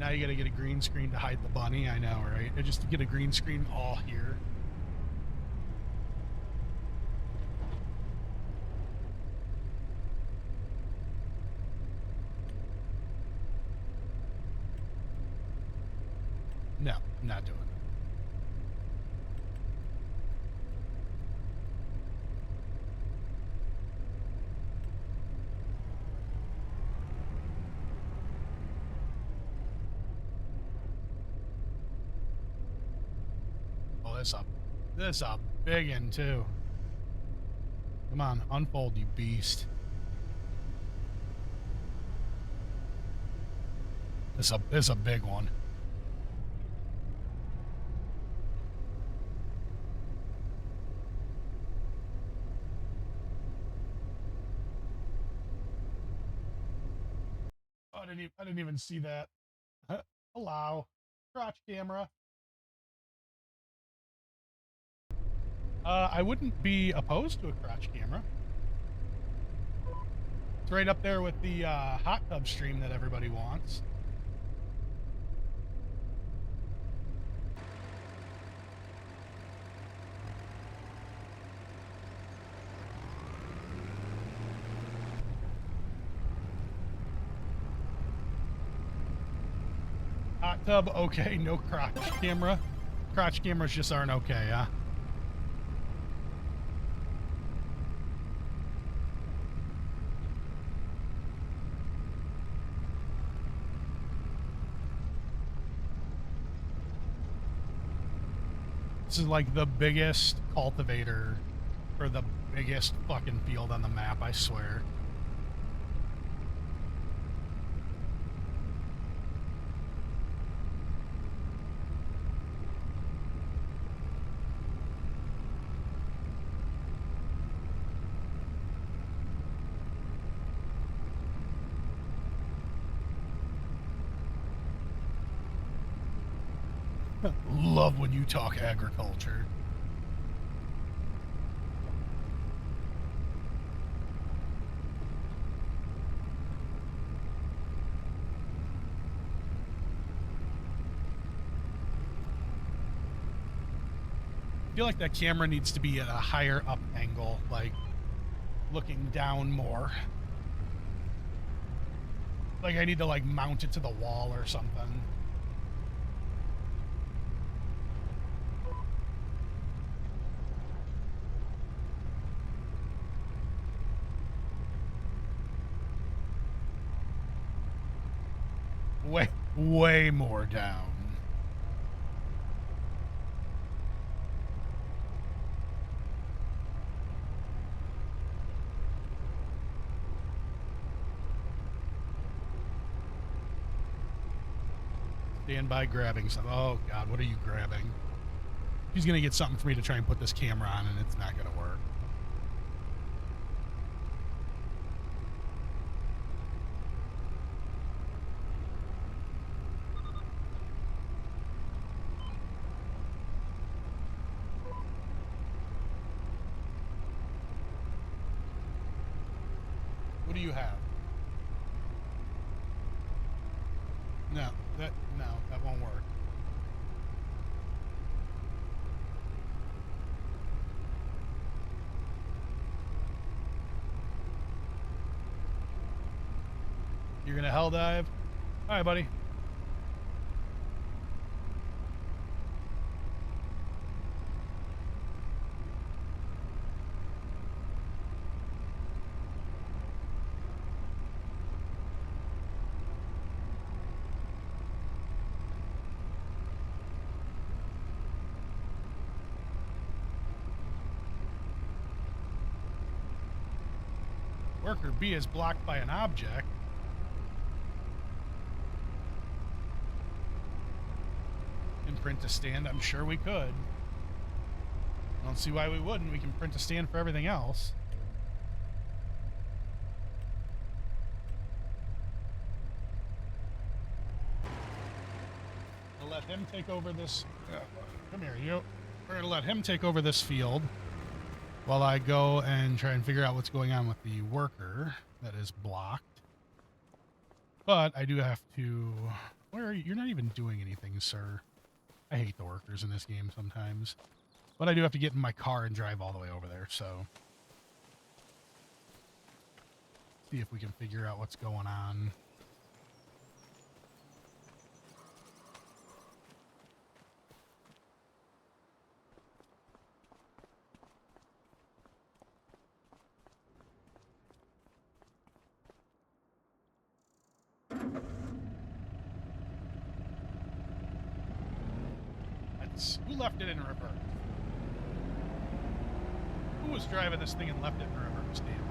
Now you got to get a green screen to hide the bunny. I know, right? Just to get a green screen all here. No, I'm not doing it. Oh, this a big one too. Come on, unfold, you beast. This a big one. Oh, I didn't even see that. Allow crotch camera. I wouldn't be opposed to a crotch camera. It's right up there with the hot tub stream that everybody wants. Hot tub, okay, no crotch camera. Crotch cameras just aren't okay, huh? This is like the biggest cultivator for the biggest fucking field on the map, I swear. Love when you talk agriculture. I feel like that camera needs to be at a higher up angle, like looking down more. Like I need to like mount it to the wall or something. Way more down. Stand by grabbing some. Oh God, what are you grabbing? She's gonna get something for me to try and put this camera on, and it's not gonna work. What do you have? No, that won't work. You're gonna hell dive? All right, buddy. Worker B is blocked by an object. Can print a stand? I'm sure we could. I don't see why we wouldn't. We can print a stand for everything else. him take over this. Come here, you. We're gonna let him take over this field while I go and try and figure out what's going on with the worker that is blocked. But I do have to. Where are you? You're not even doing anything, sir. I hate the workers in this game sometimes. But I do have to get in my car and drive all the way over there, so. See if we can figure out what's going on. Who left it in reverse? Who was driving this thing and left it in reverse? Damn.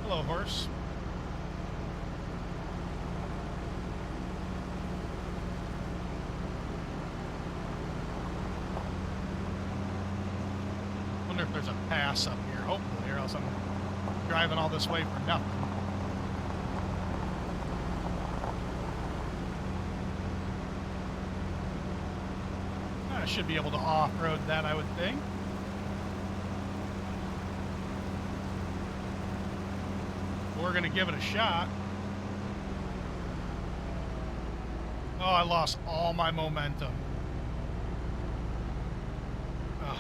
Hello, horse. Wonder if there's a pass up here, hopefully, or else I'm driving all this way for nothing. I should be able to off-road that, I would think. We're going to give it a shot. Oh, I lost all my momentum. Ugh.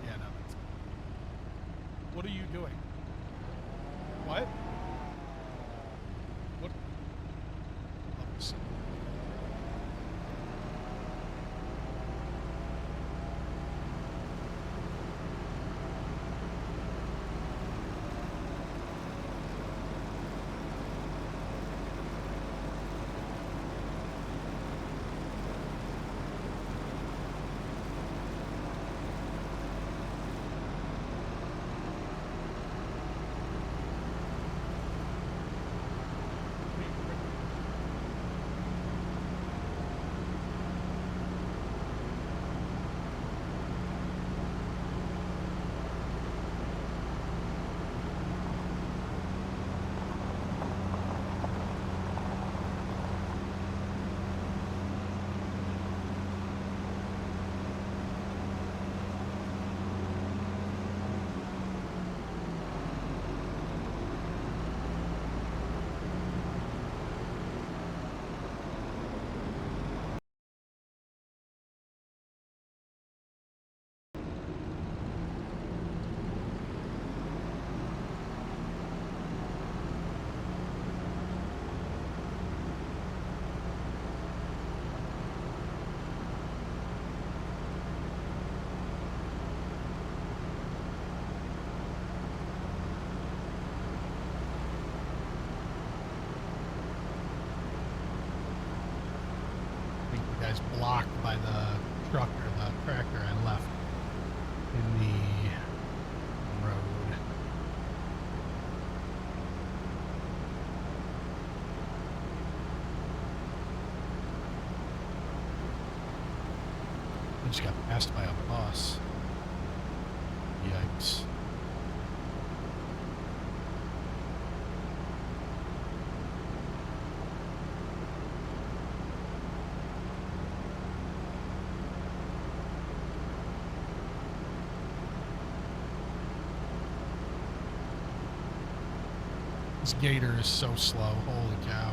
Yeah, no, that's... What are you doing? What? What? Oops. Blocked by the truck or the tractor I left in the road. just got passed by a bus. Yikes. This gator is so slow. Holy cow.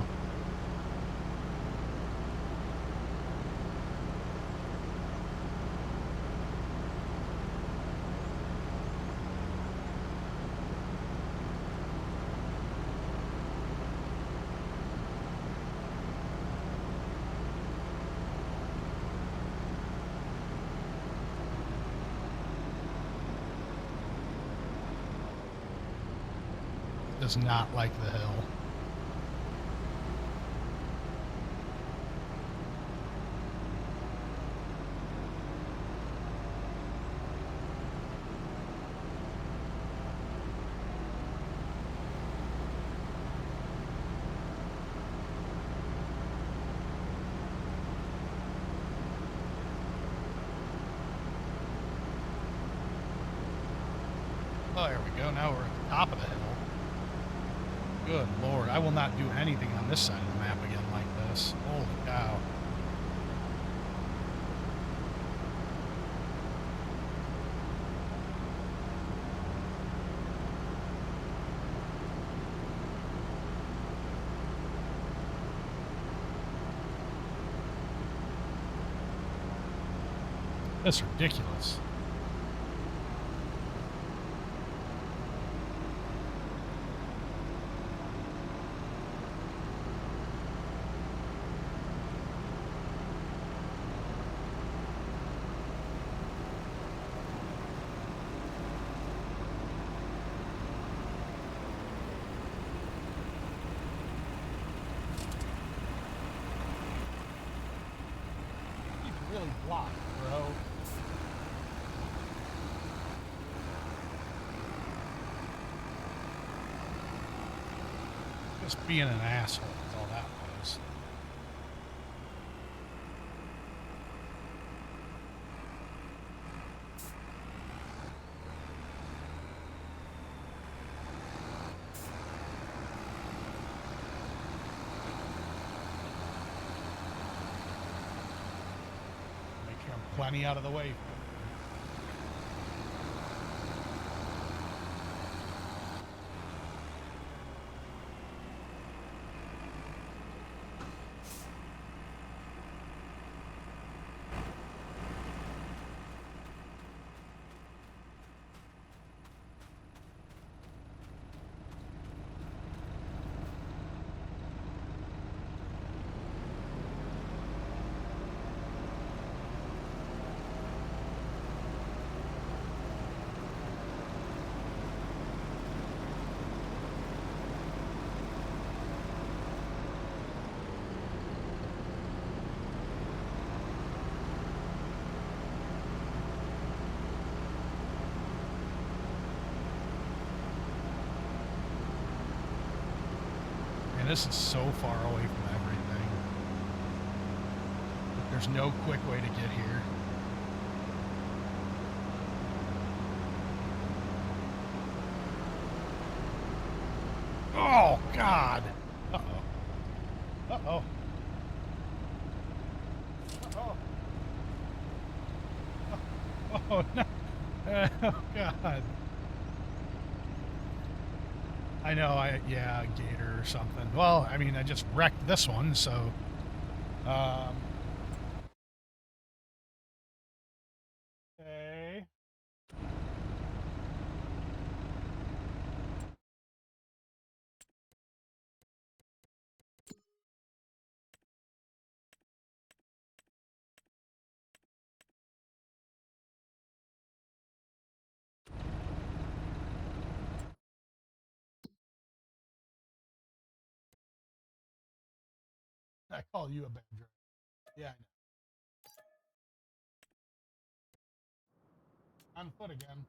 Does not like the hill. Oh, there we go. Now we're at the top of the hill. Good Lord, I will not do anything on this side of the map again like this. Holy cow. That's ridiculous. Really blocked, bro. Just being an asshole is all that was. Plenty out of the way. And this is so far away from everything. There's no quick way to get here. Oh, God. Uh-oh. Uh-oh. Uh-oh. Oh, no. Oh, God. I know, yeah, gator or something. Well, I mean, I just wrecked this one, so... Okay. I call you a bad driver. Yeah, I know. On foot again.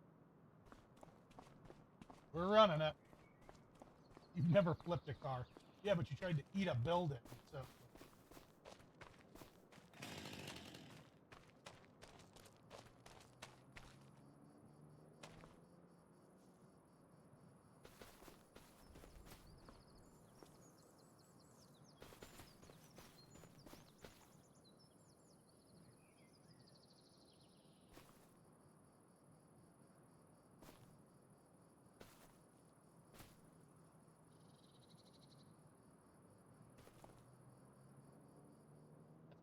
We're running it. You've never flipped a car. Yeah, but you tried to eat a building, so...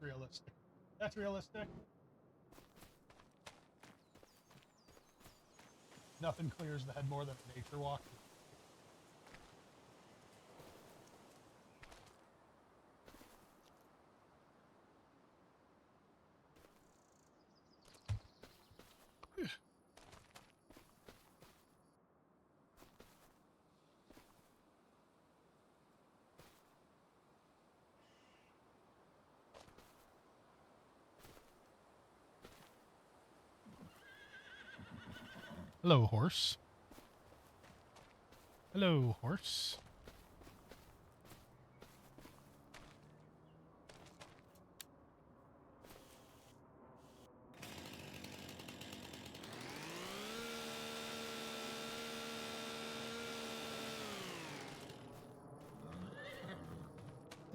Realistic. That's realistic. Nothing clears the head more than a nature walk. Hello, horse. Hello, horse.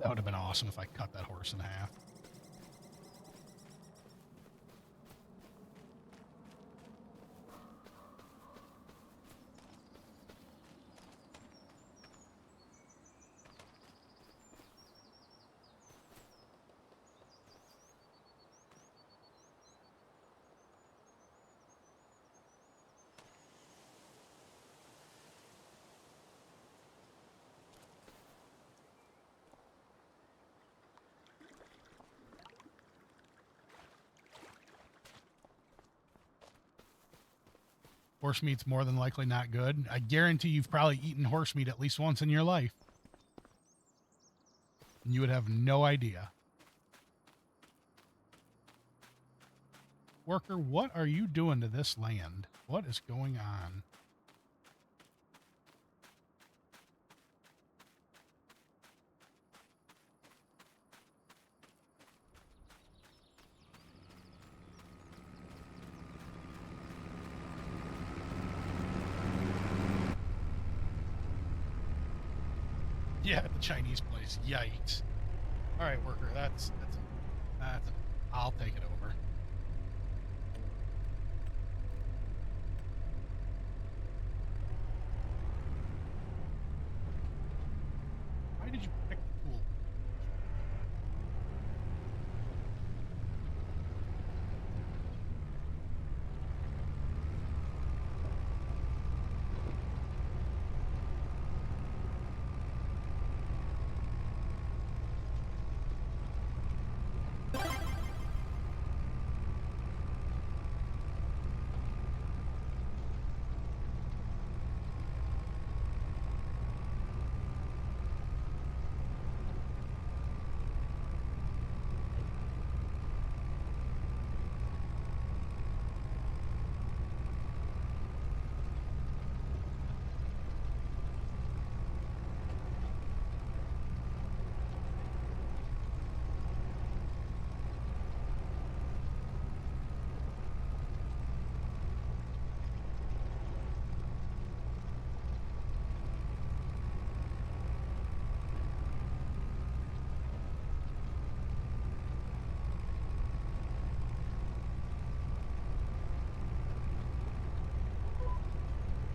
That would have been awesome if I cut that horse in half. Horse meat's more than likely not good. I guarantee you've probably eaten horse meat at least once in your life. And you would have no idea. Worker, what are you doing to this land? What is going on? Yeah, the Chinese place. Yikes. All right, worker, that's I'll take it over. Why did you pick the tool?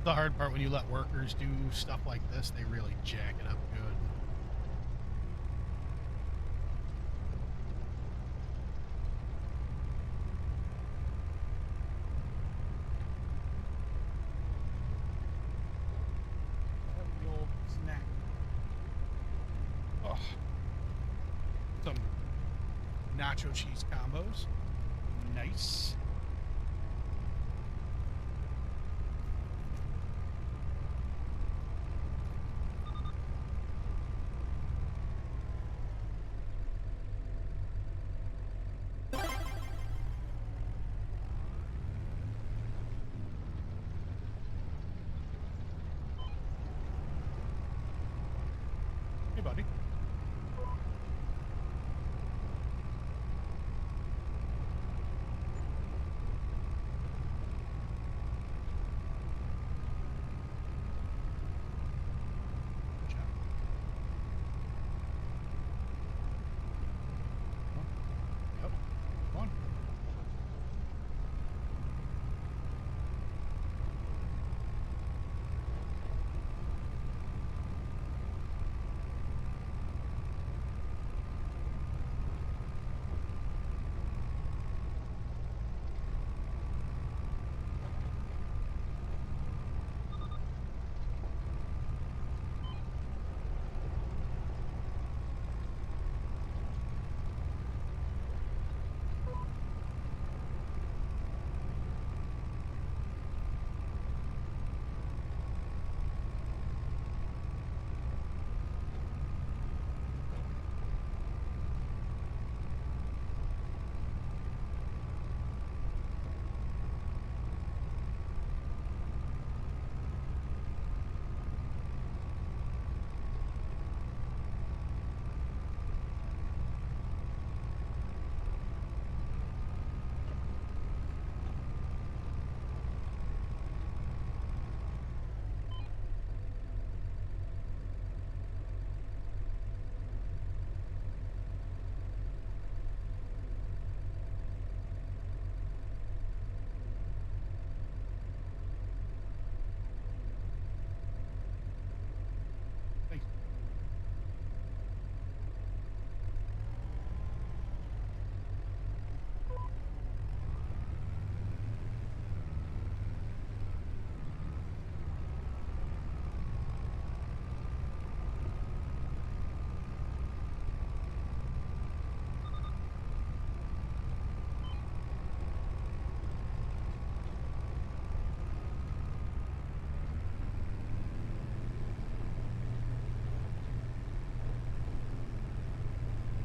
The hard part when you let workers do stuff like this, they really jack it up good. Have the old snack. Oh, some nacho cheese combos. Nice. Hey, buddy.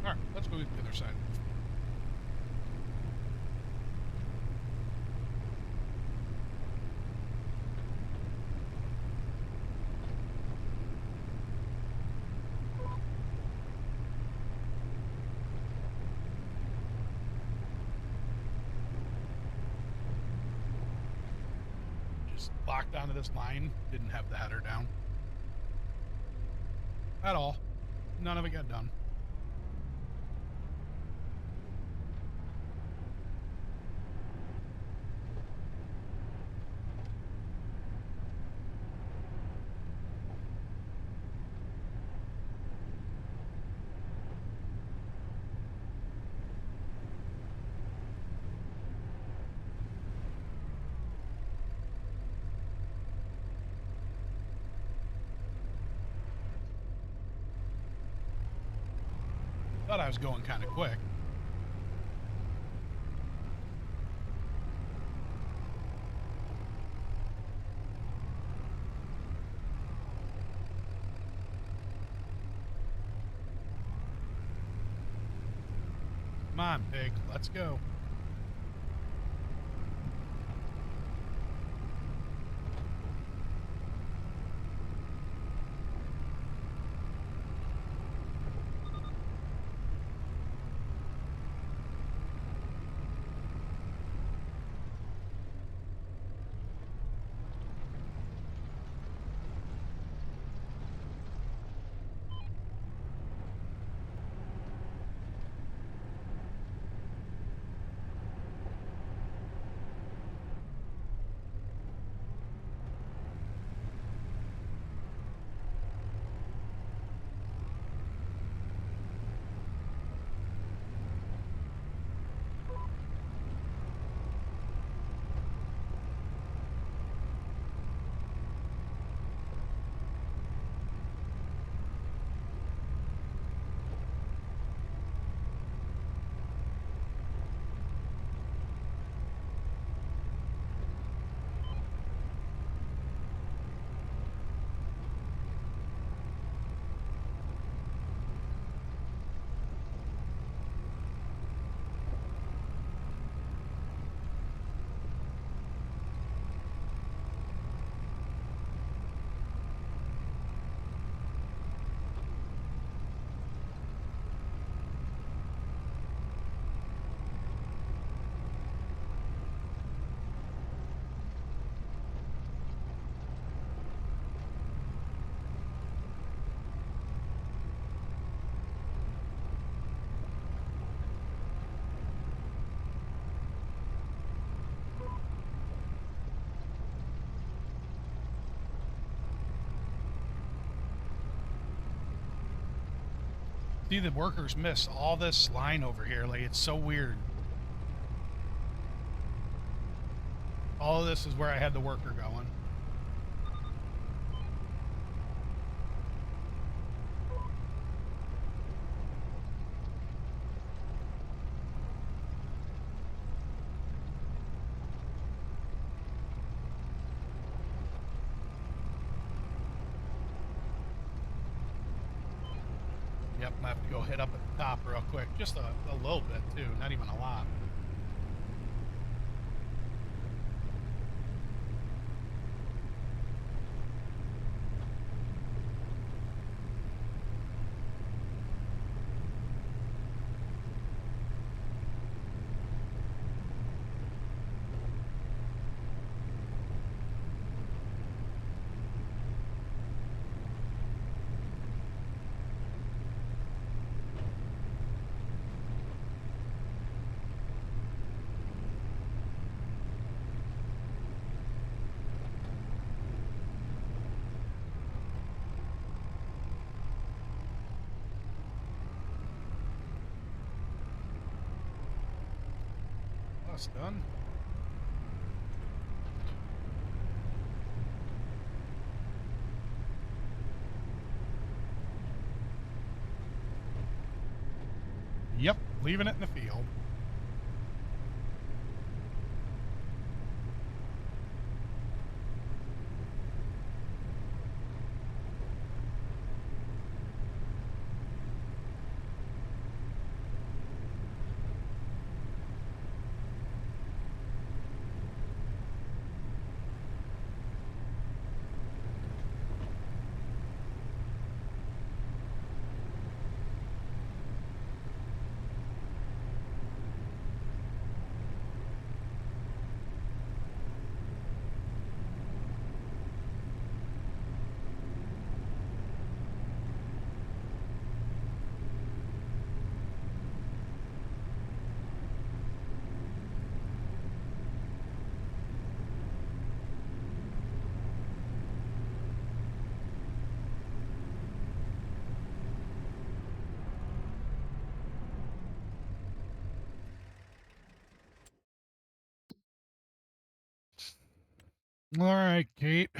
All right, let's go to the other side. Just locked onto this line, didn't have the header down at all. None of it got done. Thought I was going kind of quick. Come on, pig, let's go. See, the workers miss all this line over here. Like, it's so weird. All of this is where I had the worker going. Yep, I have to go hit up at the top real quick. Just a little bit, too. Not even a lot. That's done. Yep, leaving it in the field. All right, Kate.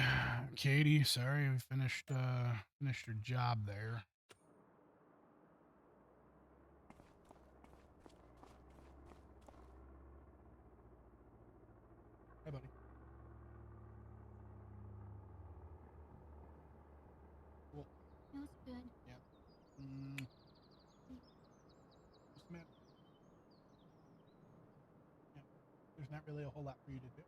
Katie, sorry, we finished your job there. Hi, buddy. Cool. It was good. Yeah. What's the matter? Yeah. There's not really a whole lot for you to do.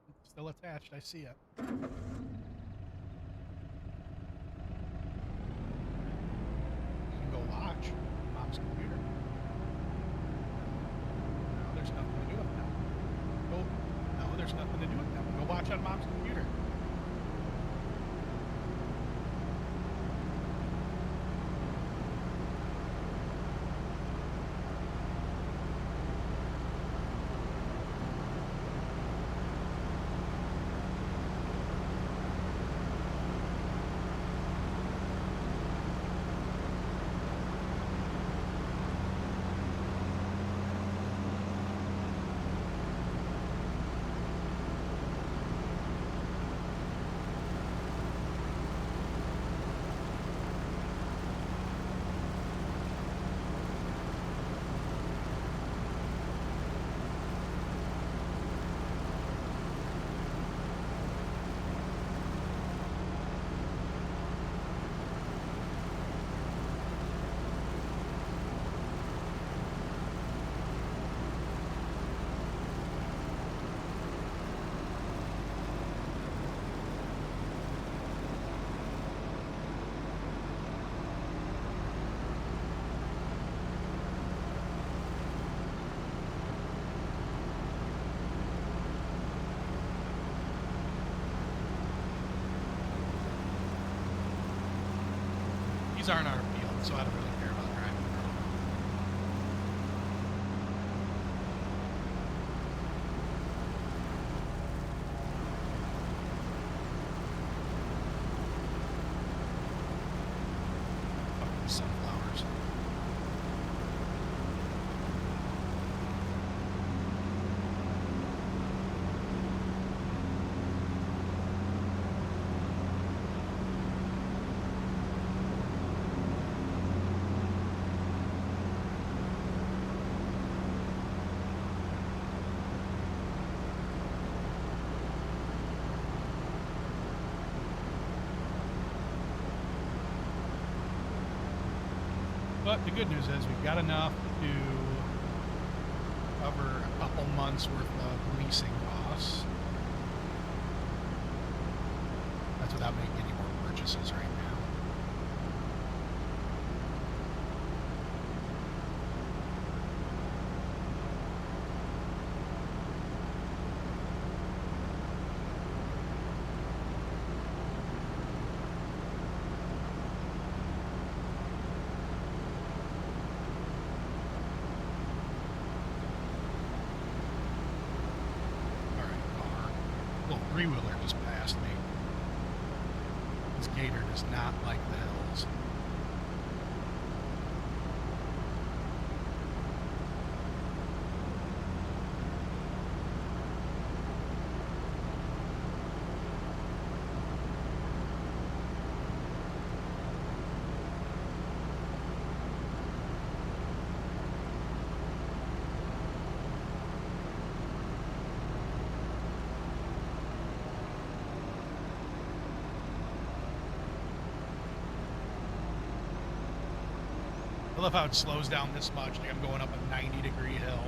It's still attached. I see it. You can go watch mom's computer. No, there's nothing to do with that. Go. No, there's nothing to do with that. Go watch on mom's computer. These aren't our field, so I don't really care about driving through. Fucking sunflowers. But the good news is we've got enough to cover a couple months worth of leasing costs. That's without making any more purchases right now. All right, car. Little three-wheeler just passed me. This gator does not like the hills. I love how it slows down this much. Like I'm going up a 90-degree hill.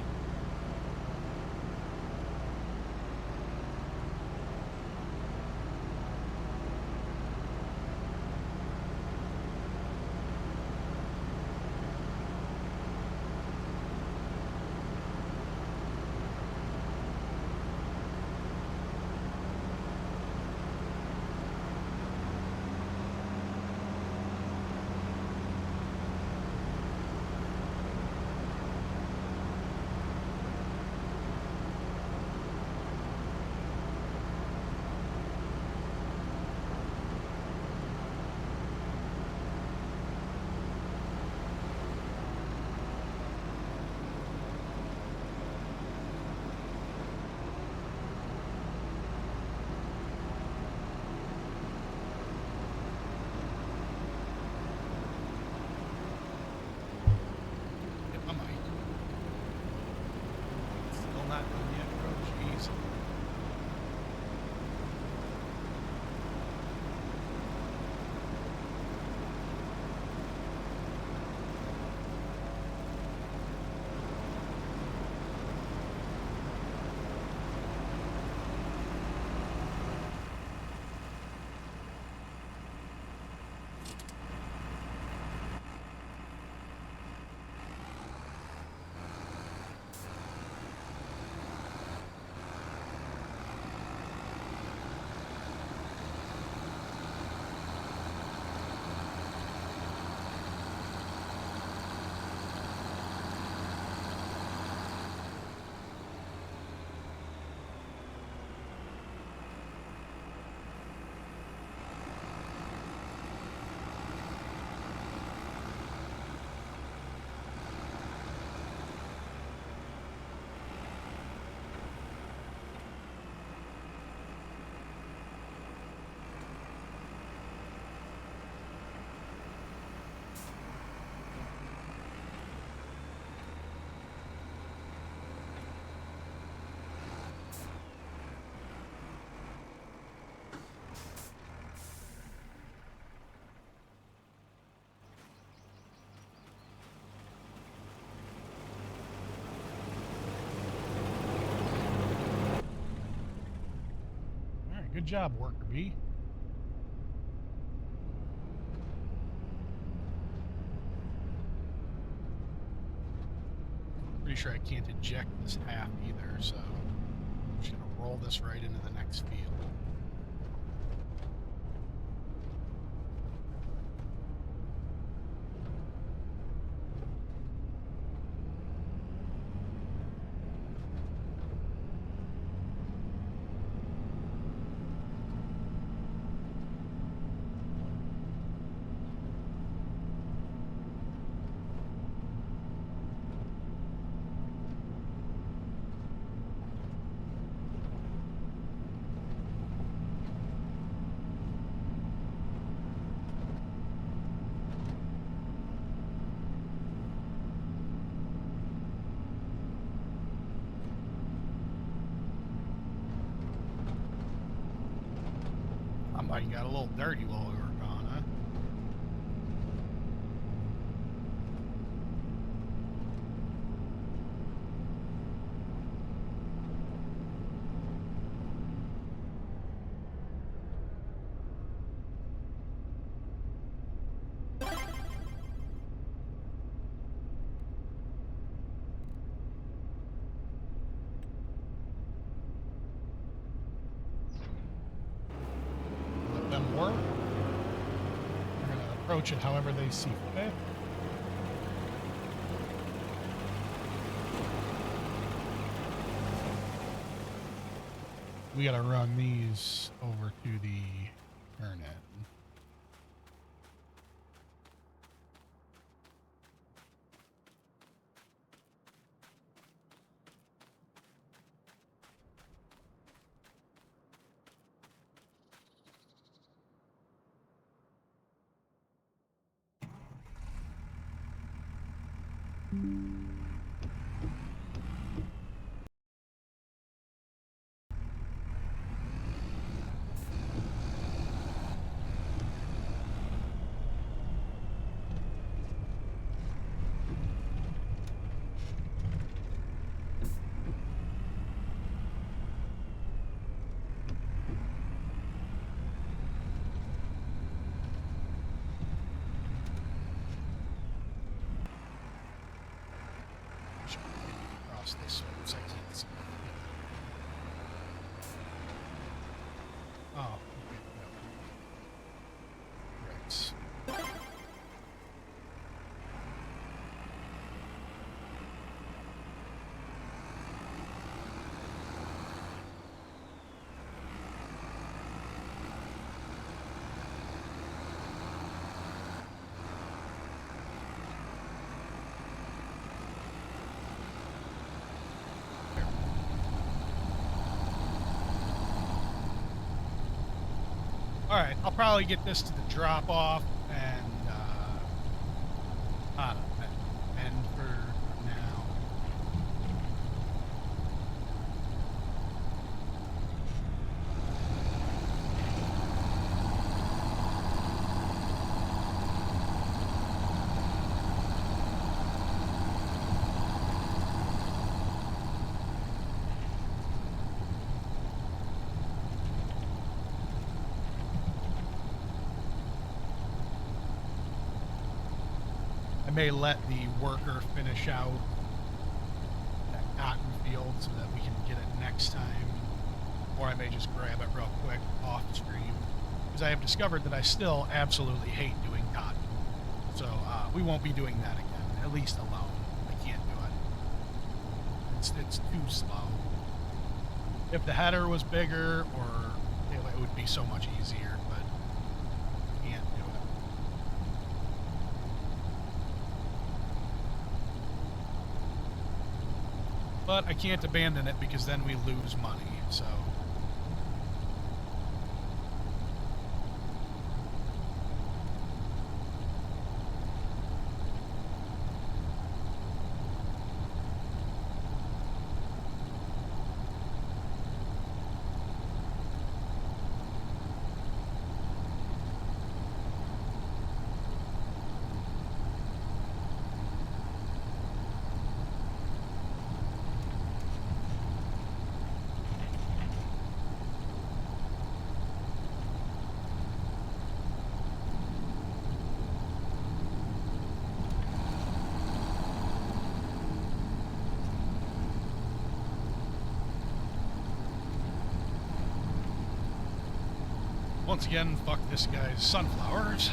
right, good job, worker bee. Pretty sure I can't eject this half either, so I'm just gonna roll this right into the next field. Combine got a little dirty while we were gone, huh? Let them work. We're gonna approach it however they see fit. We gotta run these over to the turn in. Across this one, so I can't see. Oh, okay, no. Right. All right, I'll probably get this to the drop off and end for now. I may let the worker finish out that cotton field so that we can get it next time, or I may just grab it real quick off stream, because I have discovered that I still absolutely hate doing cotton. So we won't be doing that again, at least alone. I can't do it. It's too slow. If the header was bigger, or it would be so much easier, but can't do it. But I can't abandon it because then we lose money, so. Once again, fuck this guy's sunflowers.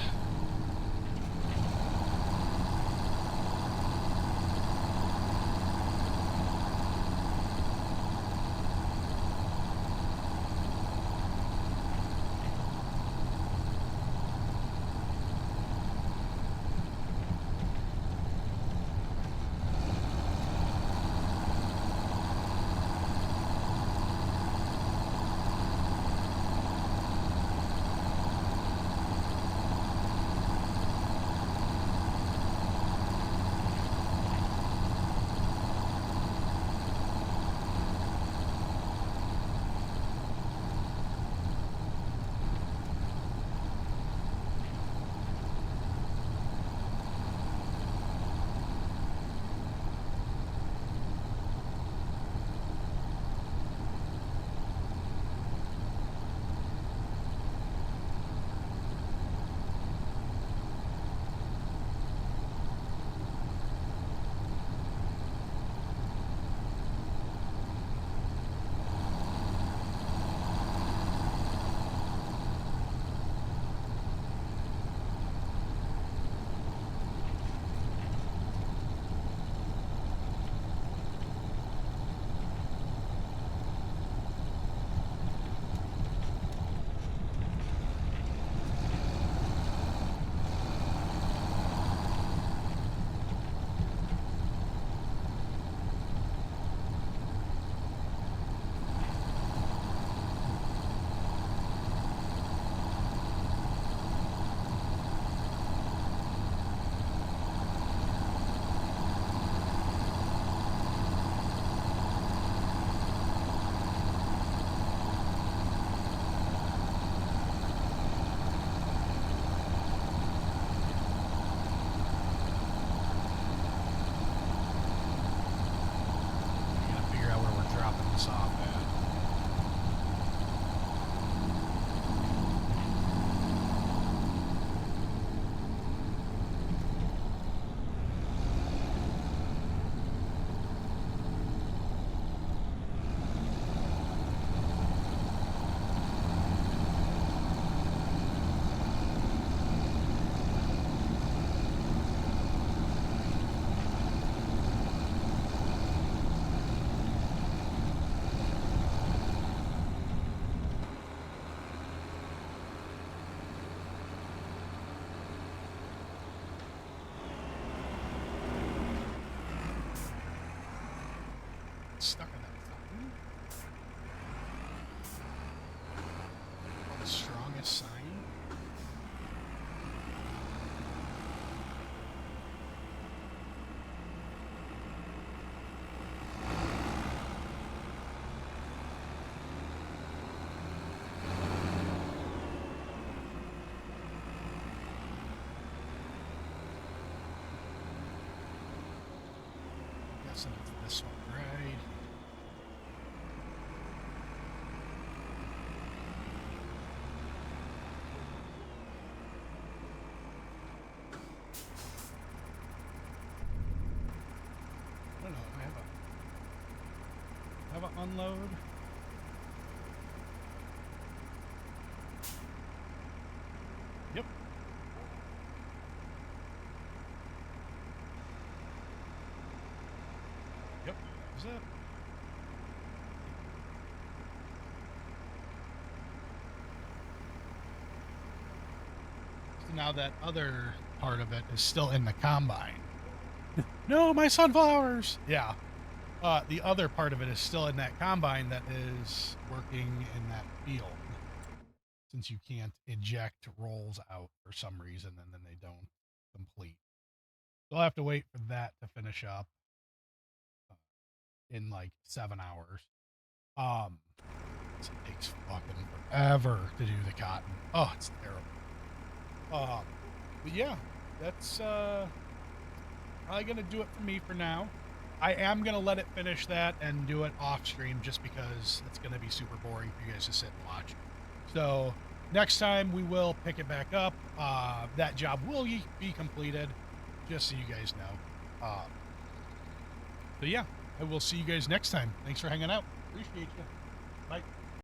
Stuck in that fountain. The strongest sign. Guessing it's this one, right? I don't know. I have a unload. Yep. Yep. Is it? So now that other part of it is still in the combine. No, my sunflowers. Yeah. The other part of it is still in that combine that is working in that field. Since you can't eject rolls out for some reason, and then they don't complete. So I'll have to wait for that to finish up in like 7 hours. It takes fucking forever to do the cotton. Oh, it's terrible. But yeah, that's probably gonna do it for me for now. I am gonna let it finish that and do it off stream just because it's gonna be super boring for you guys to sit and watch. So next time we will pick it back up. That job will be completed, just so you guys know. So yeah, I will see you guys next time. Thanks for hanging out. Appreciate you. Bye.